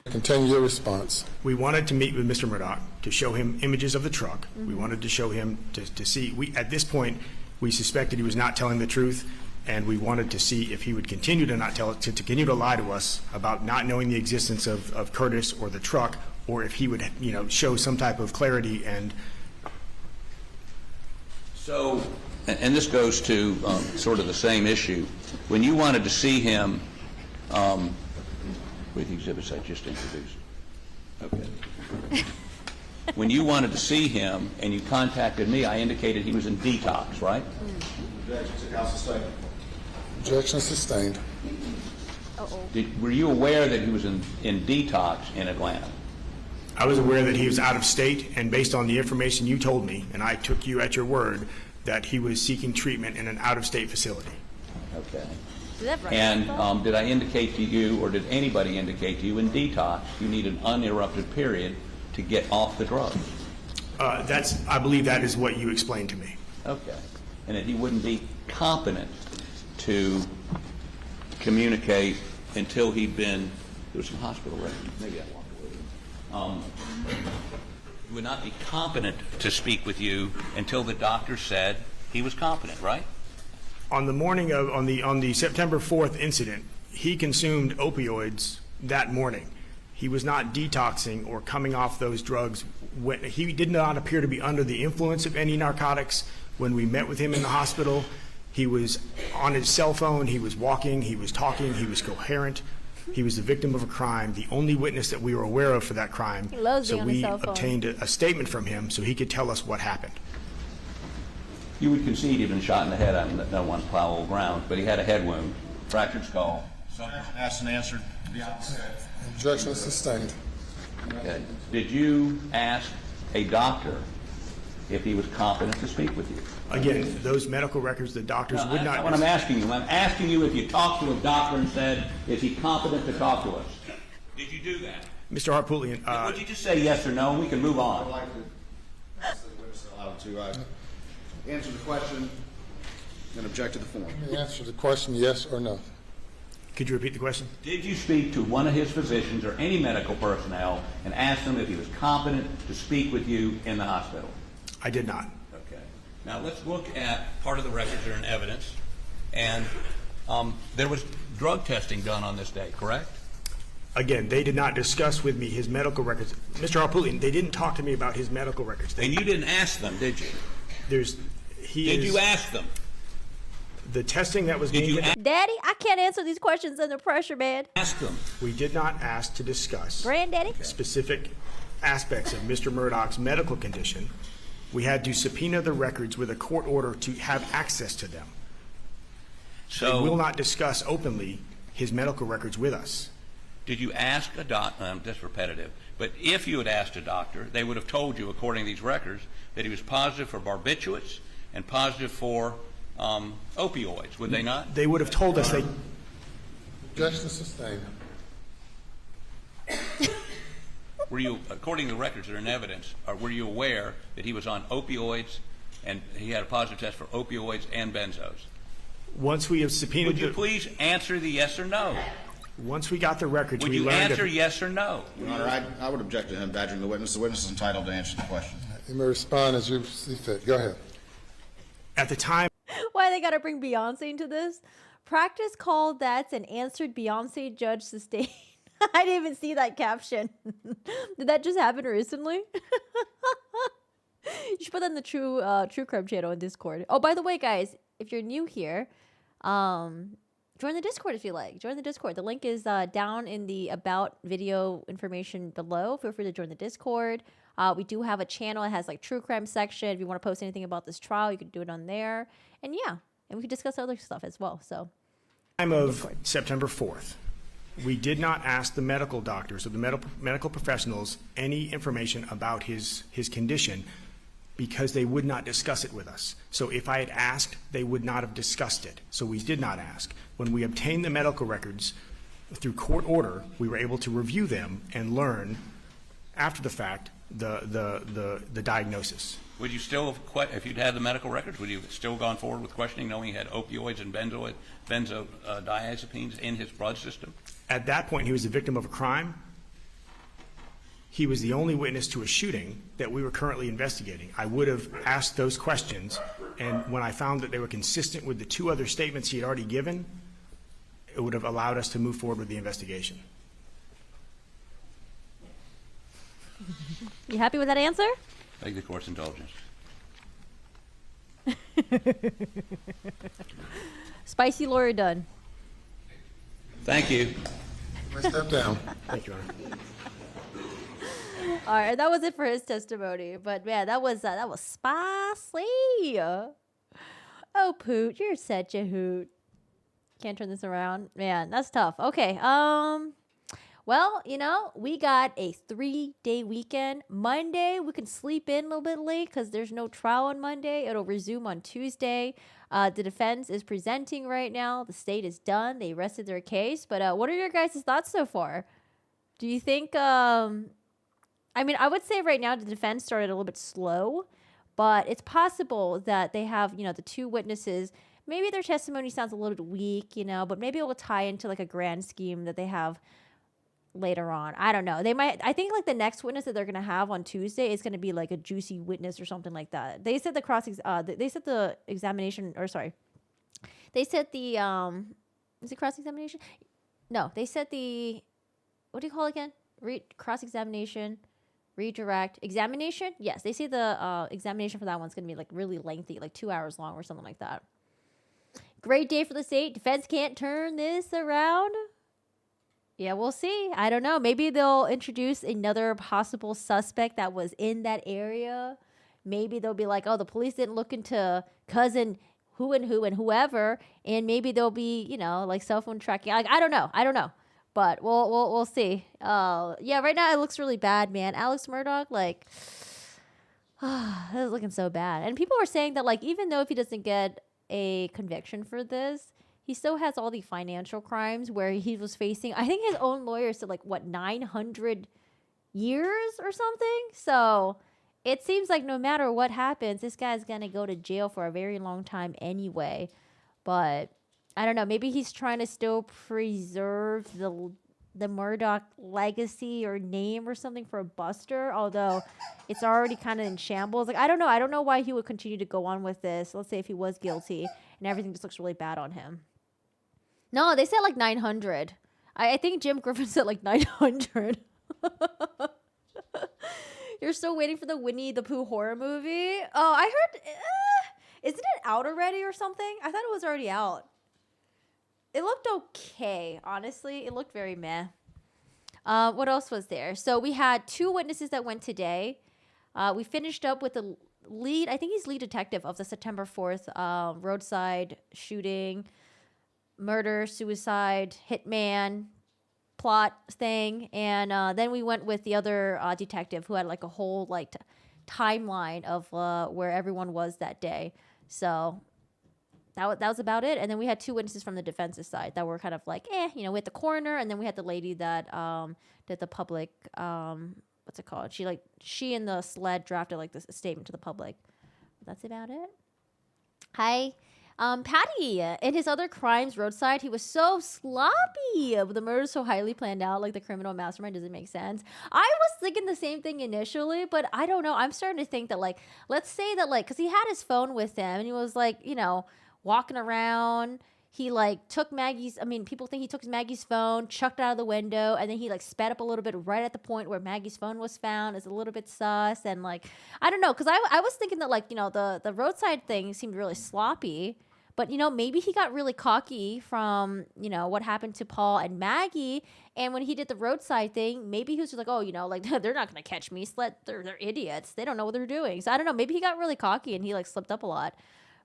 Continue your response. We wanted to meet with Mr. Murdaugh to show him images of the truck. Mm-hmm. We wanted to show him to see. At this point, we suspected he was not telling the truth, and we wanted to see if he would continue to not tell it, to continue to lie to us about not knowing the existence of Curtis or the truck, or if he would, show some type of clarity and. So, and this goes to sort of the same issue. When you wanted to see him with the exhibits I just introduced. Okay. When you wanted to see him and you contacted me, I indicated he was in detox, right? Objection sustained. Were you aware that he was in detox in Atlanta? I was aware that he was out of state, and based on the information you told me, and I took you at your word, that he was seeking treatment in an out-of-state facility. Okay. And did I indicate to you, or did anybody indicate to you in detox, you need an uninterrupted period to get off the drugs? I believe that is what you explained to me. Okay. And that he wouldn't be competent to communicate until he'd been, there was some hospital records, maybe I walked away. He would not be competent to speak with you until the doctor said he was competent, right? On the morning of, on the September 4th incident, he consumed opioids that morning. He was not detoxing or coming off those drugs. He did not appear to be under the influence of any narcotics. When we met with him in the hospital, he was on his cell phone, he was walking, he was talking, he was coherent. He was the victim of a crime, the only witness that we were aware of for that crime. He loves so being on his we cell phone. obtained a statement from him so he could tell us what happened. You would concede he'd been shot in the head on no one's plowable ground, but he had a head wound, fractured skull. Asked and answered. Objection sustained. Okay. Did you ask a doctor if he was competent to speak with you? Again, those medical records, the doctors No, would that's not. what I'm asking you. I'm asking you if you talked to a doctor and said, is he competent to talk to us? Did you do that? Mr. Harpootlian, Would you just say yes or no, and we can move on? I'd like to ask the witness allowed to answer the question and object to the form. Let me answer the question, yes or no. Could you repeat the question? Did you speak to one of his physicians or any medical personnel and ask them if he was competent to speak with you in the hospital? I did not. Okay. Now let's look at part of the records that are in evidence. And there was drug testing done on this day, correct? Again, they did not discuss with me his medical records. Mr. Harpootlian, they didn't talk to me about his medical records. And you didn't ask them, did you? Did you ask them? The testing that was being done. Daddy, I can't answer these questions under pressure, man. Ask them. We did not ask to discuss Granddaddy? specific aspects of Mr. Murdaugh's medical condition. We had to subpoena the records with a court order to have access to them. So they will not discuss openly his medical records with us. Did you ask a doctor? I'm just repetitive. But if you had asked a doctor, they would have told you, according to these records, that he was positive for barbiturates and positive for opioids, would they not? They would have told us they... Objection sustained. Were you, according to the records that are in evidence, were you aware that he was on opioids and he had a positive test for opioids and benzos? Once we have subpoenaed... Would you please answer the yes or no? Once we got the records, would we you learned... answer yes or no? Your Honor, I would object to him badgering the witness. The witness is entitled to answer the question. You may respond as you see fit. Go ahead. At the time... Why they gotta bring Beyonce into this? Practice called that and answered Beyonce judge sustained. I didn't even see that caption. Did that just happen recently? You should put that in the True Crime channel in Discord. Oh, by the way, guys, if you're new here, join the Discord if you like. Join the Discord. The link is down in the About video information below. Feel free to join the Discord. We do have a channel. It has like True Crime section. If you want to post anything about this trial, you can do it on there. And yeah, and we can discuss other stuff as well. So, time of September 4th, we did not ask the medical doctors or the medical professionals any information about his condition because they would not discuss it with us. So if I had asked, they would not have discussed it. So we did not ask. When we obtained the medical records through court order, we were able to review them and learn after the fact the diagnosis. Would you still have, if you'd had the medical records, would you have still gone forward with questioning knowing he had opioids and benzodiazepines in his blood system? At that point, he was the victim of a crime. He was the only witness to a shooting that we were currently investigating. I would have asked those questions, and when I found that they were consistent with the two other statements he had already given, it would have allowed us to move forward with the investigation. you happy with that answer? Beg the court's indulgence. Spicy lawyer done. Thank you. Step down. Thank you, Honor. All right, that was it for his testimony. But man, that was spicy. Oh, Poot, you're such a hoot. Can't turn this around, man. That's tough. Okay. Well, you know, we got a 3-day weekend. Monday, we can sleep in a little bit late because there's no trial on Monday. It'll resume on Tuesday. The defense is presenting right now. The state is done. They rested their case. But what are your guys' thoughts so far? Do you think, I mean, I would say right now the defense started a little bit slow, but it's possible that they have, you know, the two witnesses. Maybe their testimony sounds a little bit weak, you know, but maybe it will tie into like a grand scheme that they have later on. I don't know. They might, I think like the next witness that they're going to have on Tuesday is going to be like a juicy witness or something like that. They said they said the examination, or sorry, they said the, is it cross-examination? No, they said the, what do you call it again? Cross-examination, redirect, examination? Yes, they say the examination for that one's going to be like really lengthy, like 2 hours long or something like that. Great day for the state. Defense can't turn this around. Yeah, we'll see. I don't know. Maybe they'll introduce another possible suspect that was in that area. Maybe they'll be like, oh, the police didn't look into cousin who and whoever, and maybe there'll be, you know, like cell phone tracking. Like, I don't know. But we'll see. Yeah, right now it looks really bad, man. Alex Murdaugh, like, this is looking so bad. And people are saying that, like, even though if he doesn't get a conviction for this, he still has all the financial crimes where he was facing, I think his own lawyer said, like, what, 900 years or something? So it seems like no matter what happens, this guy's going to go to jail for a very long time anyway. But I don't know. Maybe he's trying to still preserve the Murdaugh legacy or name or something for a buster, although it's already kind of in shambles. Like, I don't know. I don't know why he would continue to go on with this. Let's say if he was guilty and everything just looks really bad on him. No, they said like 900. I think Jim Griffin said like 900. You're still waiting for the Winnie the Pooh horror movie? Oh, I heard... isn't it out already or something? I thought it was already out. It looked okay, honestly. It looked very meh. What else was there? So we had 2 witnesses that went today. We finished up with the lead... I think he's lead detective of the September 4th roadside shooting, murder, suicide, hitman plot thing, and then we went with the other detective who had like a whole like timeline of where everyone was that day. So that was about it. And then we had 2 witnesses from the defense's side that were kind of like, you know, we had the coroner, and then we had the lady that did the public, what's it called? She and the sled drafted like this statement to the public. That's about it. Hi. Patty, in his other crimes roadside, he was so sloppy. The murder so highly planned out, like the criminal mastermind doesn't make sense. I was thinking the same thing initially, but I don't know. I'm starting to think that, like, let's say that, like, because he had his phone with him and he was like, you know, walking around. He like took Maggie's, I mean, people think he took Maggie's phone, chucked it out of the window, and then he like sped up a little bit right at the point where Maggie's phone was found. Is a little bit sus. And like, I don't know, because I was thinking that, like, you know, the roadside thing seemed really sloppy. But, you know, maybe he got really cocky from, you know, what happened to Paul and Maggie. And when he did the roadside thing, maybe he was just like, oh, you know, like, they're not going to catch me. They're idiots. They don't know what they're doing. So I don't know. Maybe he got really cocky and he like slipped up a lot.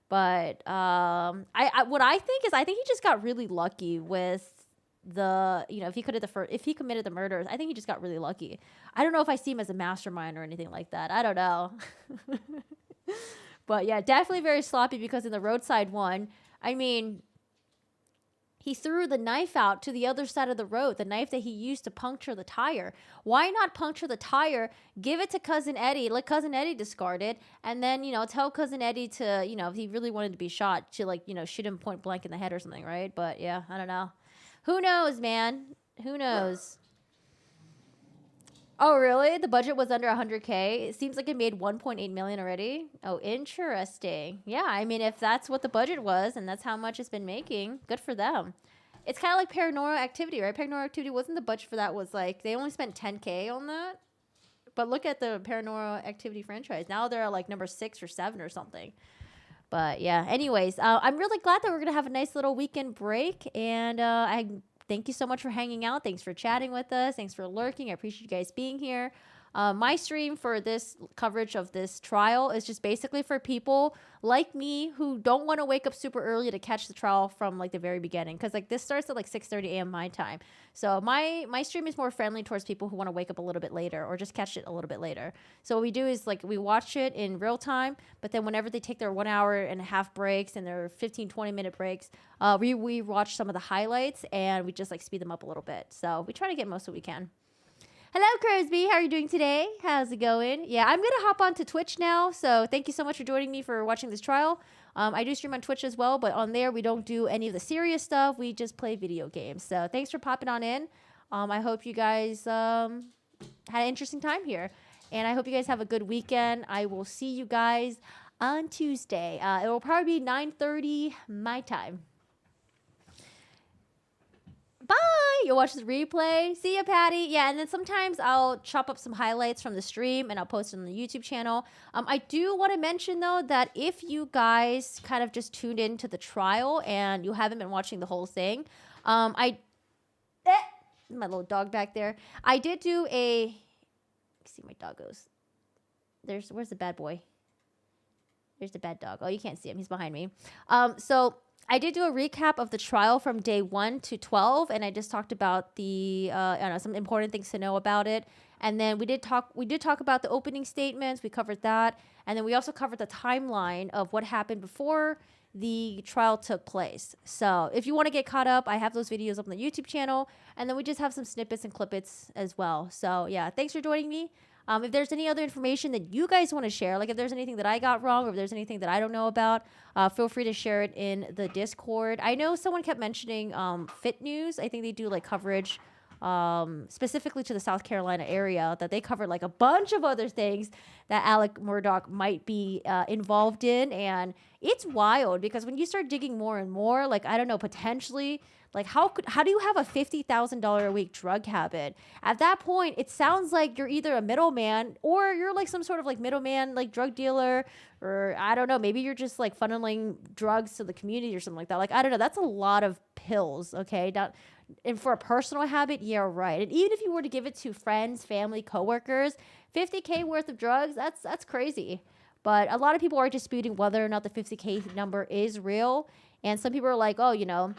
But what I think is, I think he just got really lucky with the, you know, if he committed the murders, I think he just got really lucky. I don't know if I see him as a mastermind or anything like that. I don't know. But yeah, definitely very sloppy, because in the roadside one, I mean, he threw the knife out to the other side of the road, the knife that he used to puncture the tire. Why not puncture the tire, give it to Cousin Eddie, let Cousin Eddie discard it, and then, you know, tell Cousin Eddie to, you know, if he really wanted to be shot, to, like, you know, shoot him point blank in the head or something, right? But yeah, I don't know. Who knows, man? Who knows? Oh, really? The budget was under 100K. It seems like it made 1.8 million already. Oh, interesting. Yeah, I mean, if that's what the budget was and that's how much it's been making, good for them. It's kind of like Paranormal Activity, right? Paranormal Activity, wasn't the budget for that was like, they only spent 10K on that? But look at the Paranormal Activity franchise. Now they're like number 6 or 7 or something. But yeah, anyways, I'm really glad that we're going to have a nice little weekend break. And I thank you so much for hanging out. Thanks for chatting with us. Thanks for lurking. I appreciate you guys being here. My stream for this coverage of this trial is just basically for people like me who don't want to wake up super early to catch the trial from like the very beginning, because like this starts at like 6:30 a.m. my time. So my stream is more friendly towards people who want to wake up a little bit later or just catch it a little bit later. So what we do is like we watch it in real time, but then whenever they take their 1 hour and a half breaks and their 15-20 minute breaks, we watch some of the highlights and we just like speed them up a little bit. So we try to get most of what we can. Hello, Crosby. How are you doing today? How's it going? Yeah, I'm going to hop on to Twitch now. So thank you so much for joining me for watching this trial. I do stream on Twitch as well, but on there we don't do any of the serious stuff. We just play video games. So thanks for popping on in. I hope you guys had an interesting time here. And I hope you guys have a good weekend. I will see you guys on Tuesday. It will probably be 9:30 my time. Bye. You'll watch the replay. See ya, Patty. Yeah, and then sometimes I'll chop up some highlights from the stream and I'll post it on the YouTube channel. I do want to mention, though, that if you guys kind of just tuned into the trial and you haven't been watching the whole thing, my little dog back there. I did do a. See, my dog goes. Where's the bad boy? There's the bad dog. Oh, you can't see him. He's behind me. So I did do a recap of the trial from day 1 to 12, and I just talked about the some important things to know about it. And then we did talk about the opening statements. We covered that, and then we also covered the timeline of what happened before the trial took place. So if you want to get caught up, I have those videos up on the YouTube channel, and then we just have some snippets and clippets as well. So yeah, thanks for joining me. If there's any other information that you guys want to share, like if there's anything that I got wrong or if there's anything that I don't know about, feel free to share it in the Discord. I know someone kept mentioning Fit News. I think they do like coverage specifically to the South Carolina area, that they cover like a bunch of other things that Alec Murdaugh might be involved in. And it's wild because when you start digging more and more, like, I don't know, potentially, like how do you have a $50,000 a week drug habit? At that point, it sounds like you're either a middleman or you're like some sort of like middleman, like drug dealer, or I don't know, maybe you're just like funneling drugs to the community or something like that. Like, I don't know, that's a lot of pills, okay? And for a personal habit, yeah, right. And even if you were to give it to friends, family, coworkers, $50K worth of drugs, that's crazy. But a lot of people are disputing whether or not the $50K number is real. And some people are like, oh, you know,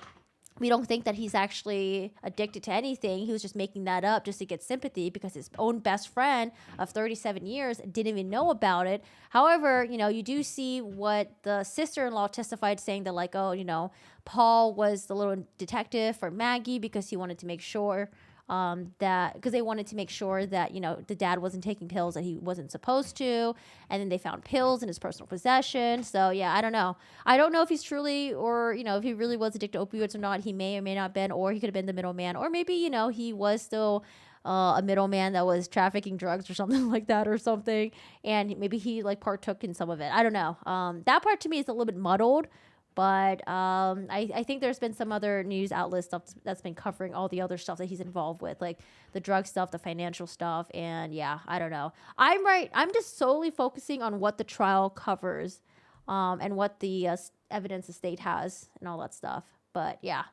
we don't think that he's actually addicted to anything. He was just making that up just to get sympathy because his own best friend of 37 years didn't even know about it. However, you know, you do see what the sister-in-law testified, saying that, like, oh, you know, Paul was the little detective for Maggie because he wanted to make sure because they wanted to make sure that, you know, the dad wasn't taking pills that he wasn't supposed to. And then they found pills in his personal possession. So, yeah, I don't know. I don't know if he's truly, or, you know, if he really was addicted to opioids or not. He may or may not have been, or he could have been the middleman. Or maybe, you know, he was still a middleman that was trafficking drugs or something like that or something. And maybe he, like, partook in some of it. I don't know. That part to me is a little bit muddled. But I think there's been some other news outlet stuff that's been covering all the other stuff that he's involved with, like the drug stuff, the financial stuff. And yeah, I don't know. I'm just solely focusing on what the trial covers and what the evidence the state has and all that stuff. But yeah,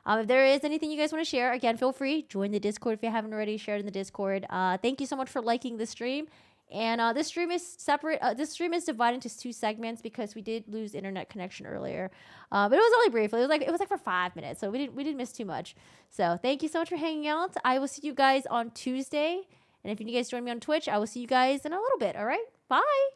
if there is anything you guys want to share, again, feel free. Join the Discord if you haven't already. Share it in the Discord. Thank you so much for liking this stream. And this stream is separate. This stream is divided into 2 segments because we did lose internet connection earlier. But it was only briefly. It was like for 5 minutes, so we didn't miss too much. So thank you so much for hanging out. I will see you guys on Tuesday. And if you guys join me on Twitch, I will see you guys in a little bit. All right, bye.